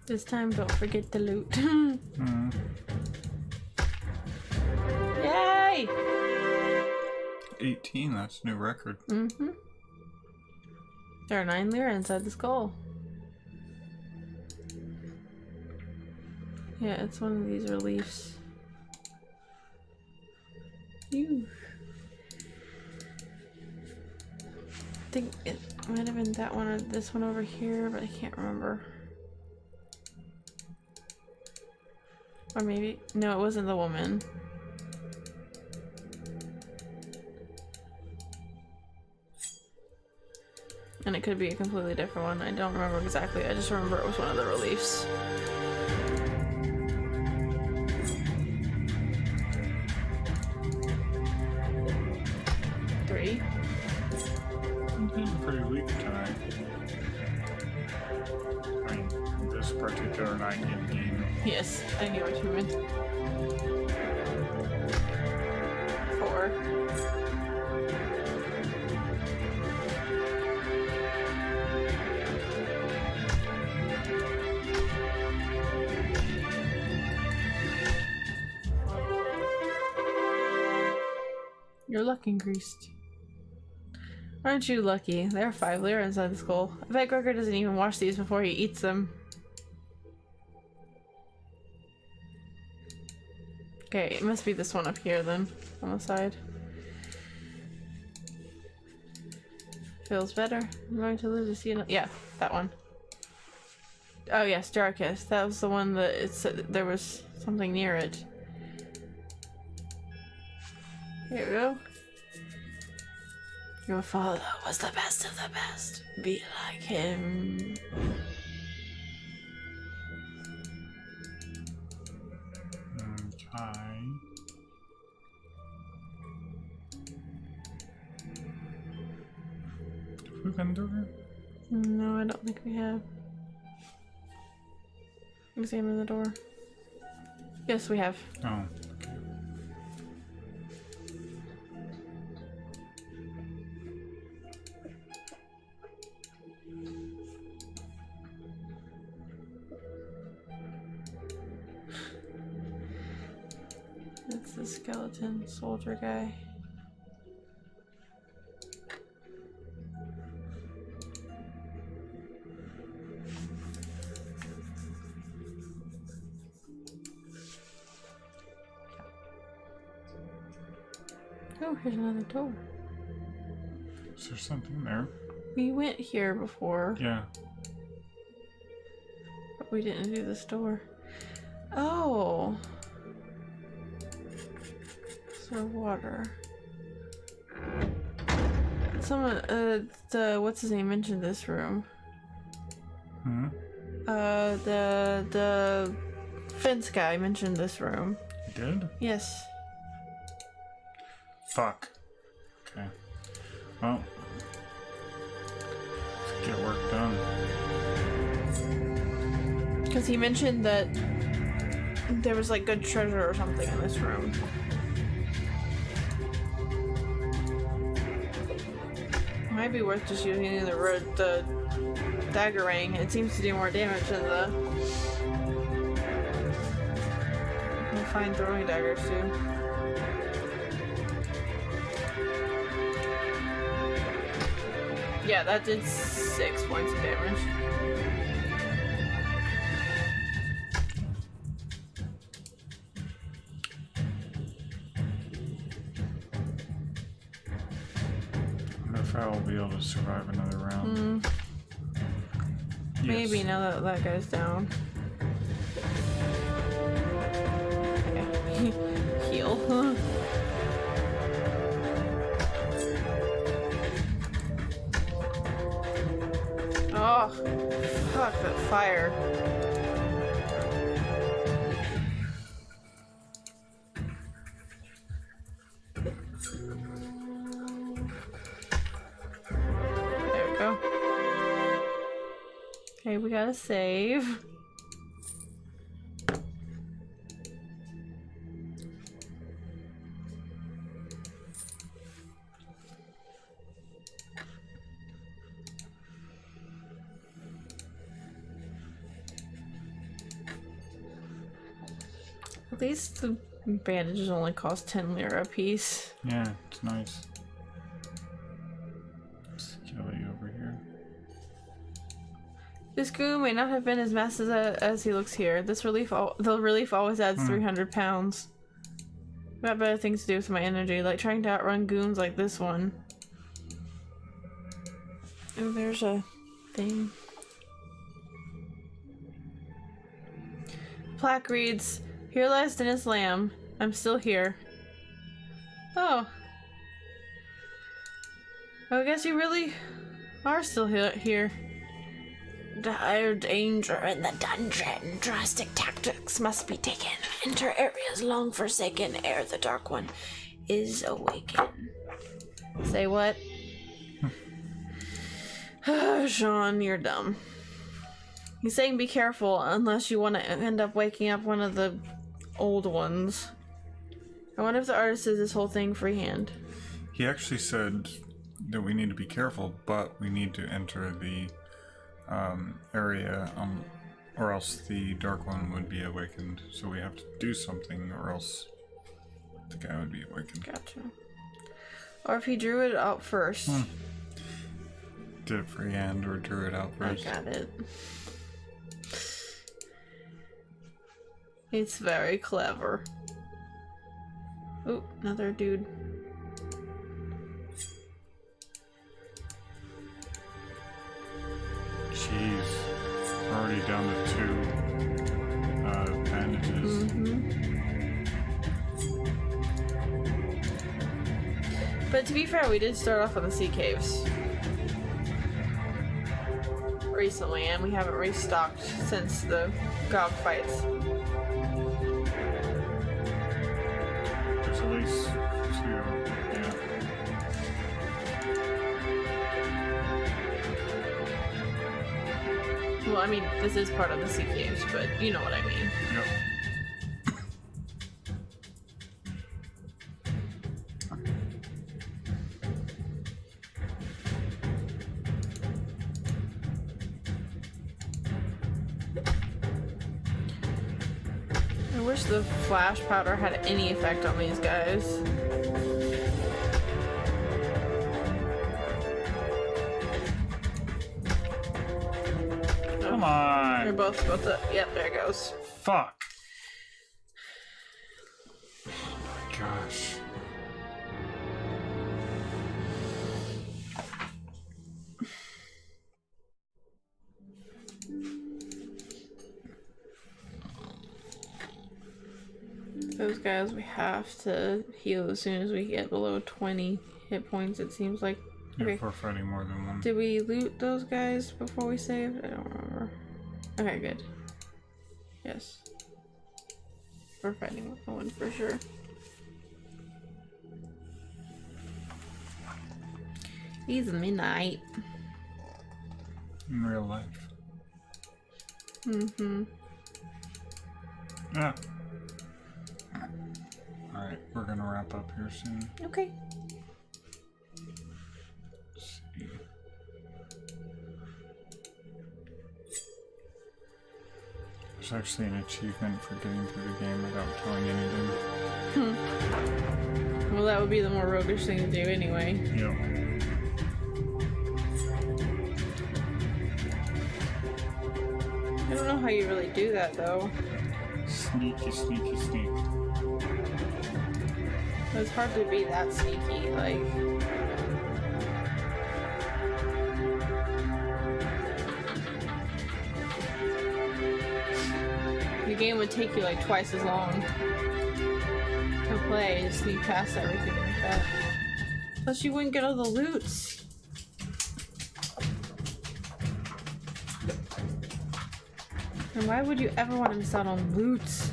This time, don't forget the loot. Yay! 18, that's a new record. There are 9 lira inside the skull. Yeah, it's one of these reliefs. Phew. I think it might have been that one or this one over here, but I can't remember. Or maybe... No, it wasn't the woman. And it could be a completely different one. I don't remember exactly. I just remember it was one of the reliefs. Three. I'm feeling pretty weak tonight. I mean, this particular night in game. Yes, I knew what you meant. 4. You're lucky, increased. Aren't you lucky? There are 5 lira inside the skull. I bet Gregor doesn't even wash these before he eats them. Okay, it must be this one up here then, on the side. Feels better. I'm going to live to see it. Yeah, that one. Oh yes, Darkest. That was the one that it said there was something near it. Here we go. Your father was the best of the best. Be like him. Okay. Have we been through here? No, I don't think we have. Examine the door. Yes, we have. Oh. That's the skeleton soldier guy. Oh, here's another door. Is there something there? We went here before, Yeah. but we didn't do this door. Oh. So water. Someone, what's his name mentioned this room. Hmm? The fence guy mentioned this room. You did? Yes. Fuck. Okay. Well. Let's get work done. Because he mentioned that there was like good treasure or something in this room. Might be worth just using the dagger ring. It seems to do more damage than the fine throwing daggers do. Yeah, that did 6 points of damage. I wonder if I will be able to survive another round. Yes. Maybe now that that guy's down. Okay. Heal. Oh, fuck that fire. There we go. Okay, we gotta save. At least the bandages only cost 10 lira a piece. Yeah, it's nice. Let's kill you over here. This goo may not have been as massive as he looks here. The relief always adds 300 pounds. I've got better things to do with my energy, like trying to outrun goons like this one. Oh, there's a thing. Plaque reads, "Here lies Dennis Lamb. I'm still here." Oh. I guess you really are still here. Dire danger in the dungeon. Drastic tactics must be taken. Enter areas long forsaken ere the Dark One is awakened. Say what? Sean, you're dumb. He's saying be careful unless you want to end up waking up one of the old ones. I wonder if the artist is this whole thing freehand. He actually said that we need to be careful, but we need to enter the area, or else the Dark One would be awakened. So we have to do something, or else the guy would be awakened. Gotcha. Or if he drew it out first. Did it freehand or drew it out first? I got it. It's very clever. Ooh, another dude. Jeez. Already down to 2 bandages. But to be fair, we did start off on the sea caves recently, and we haven't restocked since the gog fights. There's at least 2, yeah. Well, I mean, this is part of the sea caves, but you know what I mean. Yep. I wish the flash powder had any effect on these guys. Come on! They're both about to. Yep, there it goes. Fuck! Oh my gosh. Those guys we have to heal as soon as we get below 20 hit points, it seems like. Okay. If we're fighting more than one. Did we loot those guys before we saved? I don't remember. Okay, good. Yes. We're fighting with one for sure. It's midnight. In real life. Mm-hmm. Yeah. Alright, we're gonna wrap up here soon. Okay. Let's see. There's actually an achievement for getting through the game without killing anything. Well, that would be the more roguish thing to do anyway. Yep. I don't know how you really do that, though. Sneaky, sneaky, sneak. It's hard to be that sneaky, like... The game would take you like twice as long to play to sneak past everything like that. Plus you wouldn't get all the loots. And why would you ever want to miss out on loots?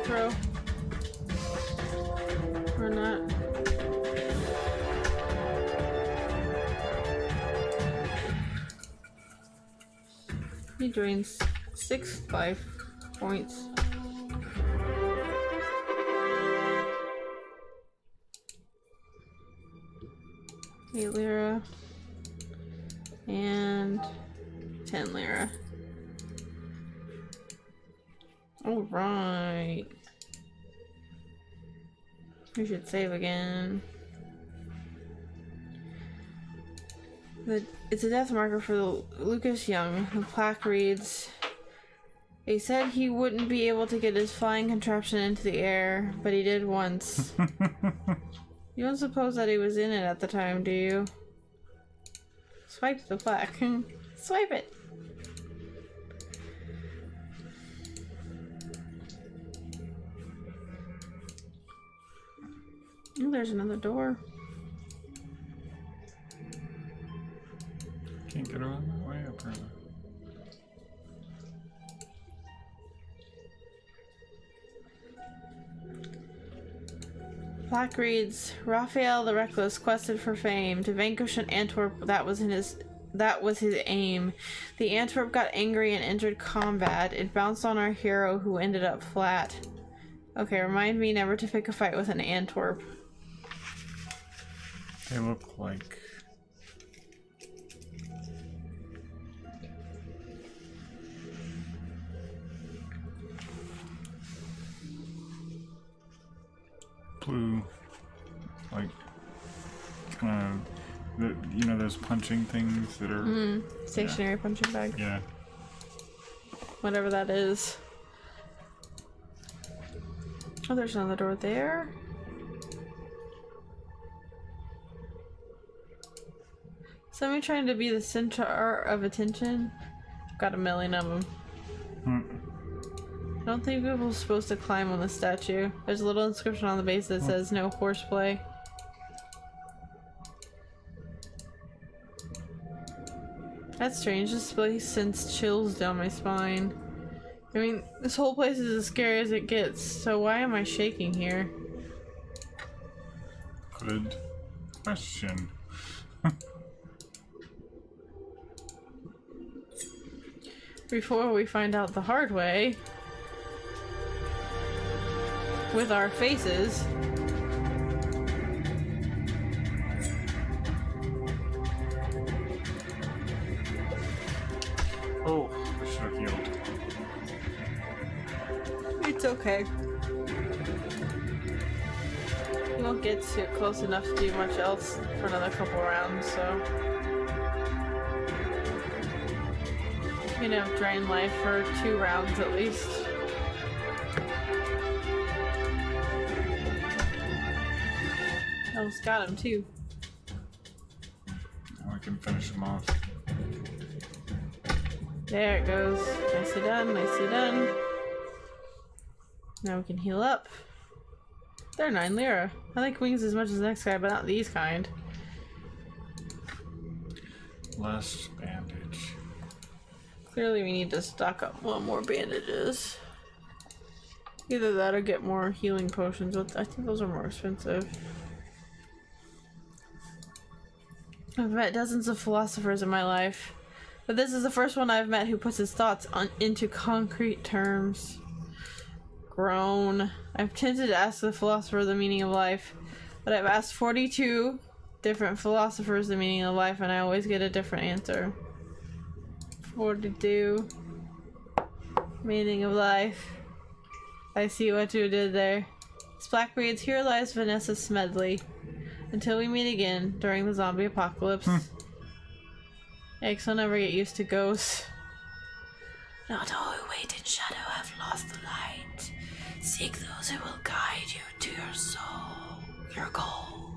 Throw. Or not. He drains 6 life points. Eight lira and 10 lira. All right. We should save again. It's a death marker for Lucas Young. The plaque reads, "They said he wouldn't be able to get his flying contraption into the air, but he did once." You don't suppose that he was in it at the time, do you? Swipe the plaque. Swipe it. Oh, there's another door. Can't get around that way, apparently. Plaque reads, Raphael the Reckless quested for fame. To vanquish an Antwerp, that was his aim. The Antwerp got angry and entered combat. It bounced on our hero, who ended up flat. Okay, remind me never to pick a fight with an Antwerp. They look like... blue, like, you know those punching things that are... Stationary punching bag. Yeah. Whatever that is. Oh, there's another door there. Somebody trying to be the center of attention. Got a million of them. I don't think people are supposed to climb on the statue. There's a little inscription on the base that says no horseplay. That's strange. This place sends chills down my spine. I mean, this whole place is as scary as it gets, so why am I shaking here? Good question. Before we find out the hard way with our faces. Oh, I should have healed. It's okay. You won't get too close enough to do much else for another couple rounds, so. You know, drain life for 2 rounds at least. Almost got him too. Now we can finish him off. There it goes. Nicely done, nicely done. Now we can heal up. They're 9 lira. I like wings as much as the next guy, but not these kind. Last bandage. Clearly we need to stock up 1 more bandages. Either that or get more healing potions, but I think those are more expensive. I've met dozens of philosophers in my life, but this is the first one I've met who puts his thoughts into concrete terms. Groan. I'm tempted to ask the philosopher the meaning of life, but I've asked 42 different philosophers the meaning of life, and I always get a different answer. 42. Meaning of life. I see what you did there. This black reads, here lies Vanessa Smedley. Until we meet again during the zombie apocalypse. Yikes, I'll never get used to ghosts. Not all who wait in shadow have lost the light. Seek those who will guide you to your soul, your goal.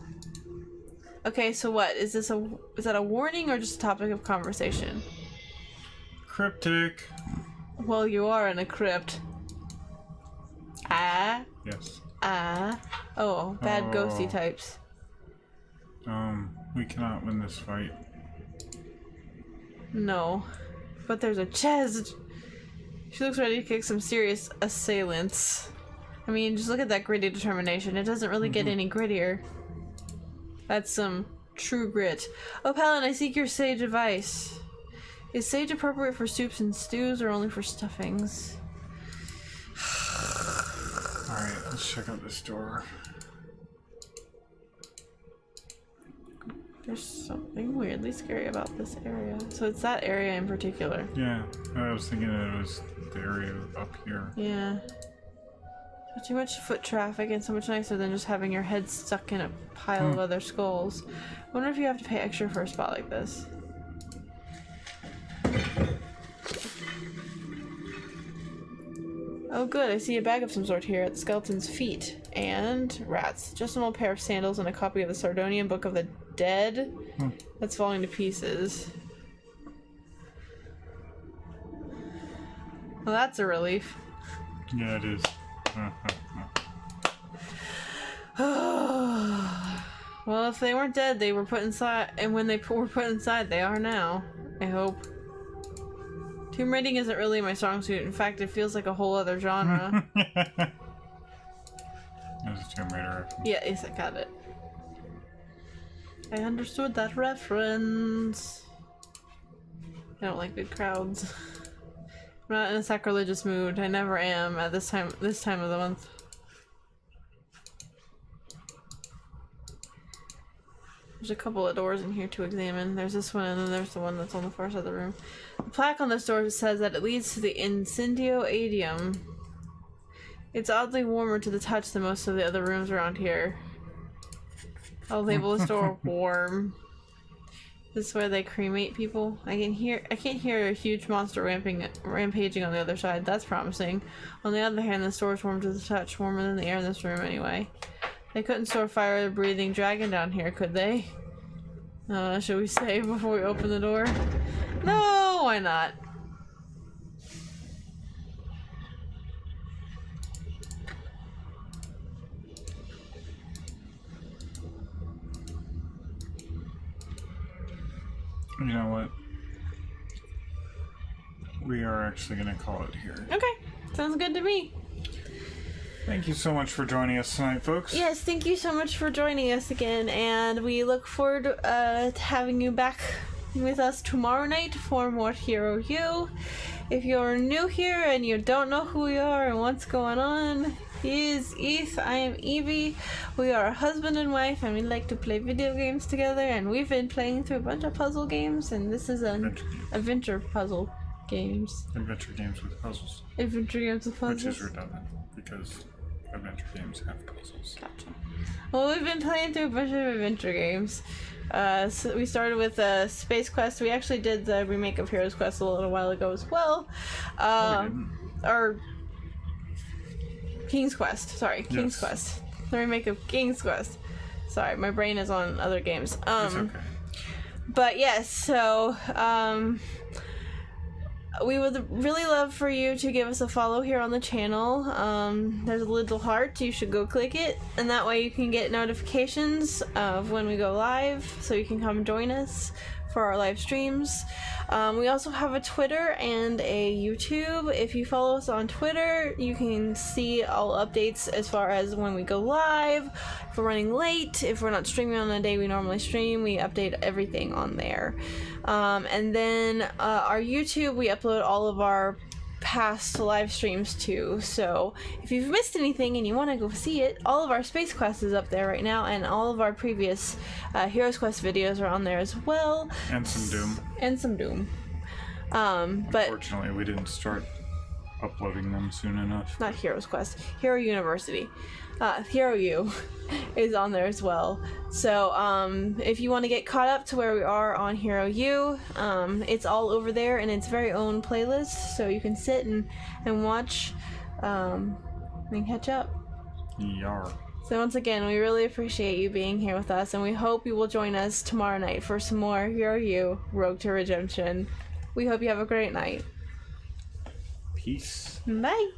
Okay, so what? Is that a warning or just a topic of conversation? Cryptic. Well, you are in a crypt. Yes. Oh, bad ghosty types. We cannot win this fight. No. But there's a chest. She looks ready to kick some serious assailants. I mean, just look at that gritty determination. It doesn't really get any grittier. That's some true grit. Oh, Palin, I seek your sage advice. Is sage appropriate for soups and stews or only for stuffings? Alright, let's check out this door. There's something weirdly scary about this area. So it's that area in particular. Yeah, I was thinking that it was the area up here. Yeah. So too much foot traffic and so much nicer than just having your head stuck in a pile of other skulls. I wonder if you have to pay extra for a spot like this. Oh good, I see a bag of some sort here at the skeleton's feet. And rats. Just an old pair of sandals and a copy of the Sardonian Book of the Dead that's falling to pieces. Well, that's a relief. Yeah, it is. Well, if they weren't dead, they were put inside, and when they were put inside, they are now. I hope. Tomb raiding isn't really my strong suit. In fact, it feels like a whole other genre. It was a Tomb Raider reference. Yeah, yes, I got it. I understood that reference. I don't like big crowds. I'm not in a sacrilegious mood. I never am at this time of the month. There's a couple of doors in here to examine. There's this one, and then there's the one that's on the far side of the room. The plaque on this door says that it leads to the Incendio Adium. It's oddly warmer to the touch than most of the other rooms around here. I'll label this door warm. This is where they cremate people. I can't hear a huge monster rampaging on the other side. That's promising. On the other hand, this door is warm to the touch, warmer than the air in this room anyway. They couldn't store fire with a breathing dragon down here, could they? Should we save before we open the door? No, why not? You know what? We are actually going to call it here. Okay, sounds good to me. Thank you so much for joining us tonight, folks. Yes, thank you so much for joining us again, and we look forward to having you back with us tomorrow night for more Hero U. If you're new here and you don't know who we are and what's going on, he is Eeth, I am Evie. We are a husband and wife, and we like to play video games together, and we've been playing through a bunch of puzzle games, and this is an adventure puzzle games. Adventure games with puzzles. Adventure games with puzzles. Which is redundant, because adventure games have puzzles. Gotcha. Well, we've been playing through a bunch of adventure games. So we started with Space Quest. We actually did the remake of Heroes Quest a little while ago as well. Or King's Quest. Sorry, King's Quest. The remake of King's Quest. Sorry, my brain is on other games. It's okay. But yes, so we would really love for you to give us a follow here on the channel. There's a little heart, you should go click it, and that way you can get notifications of when we go live, so you can come join us for our live streams. We also have a Twitter and a YouTube. If you follow us on Twitter, you can see all updates as far as when we go live, if we're running late, if we're not streaming on the day we normally stream, we update everything on there. And then our YouTube, we upload all of our past live streams too, so if you've missed anything and you want to go see it, all of our Space Quest is up there right now, and all of our previous Heroes Quest videos are on there as well. And some Doom. But unfortunately, we didn't start uploading them soon enough. not Heroes Quest, Hero University. Hero U is on there as well. So if you want to get caught up to where we are on Hero U, it's all over there in its very own playlist, so you can sit and watch and catch up. Yar. So once again, we really appreciate you being here with us, and we hope you will join us tomorrow night for some more Hero U Road to Redemption. We hope you have a great night. Peace. Bye!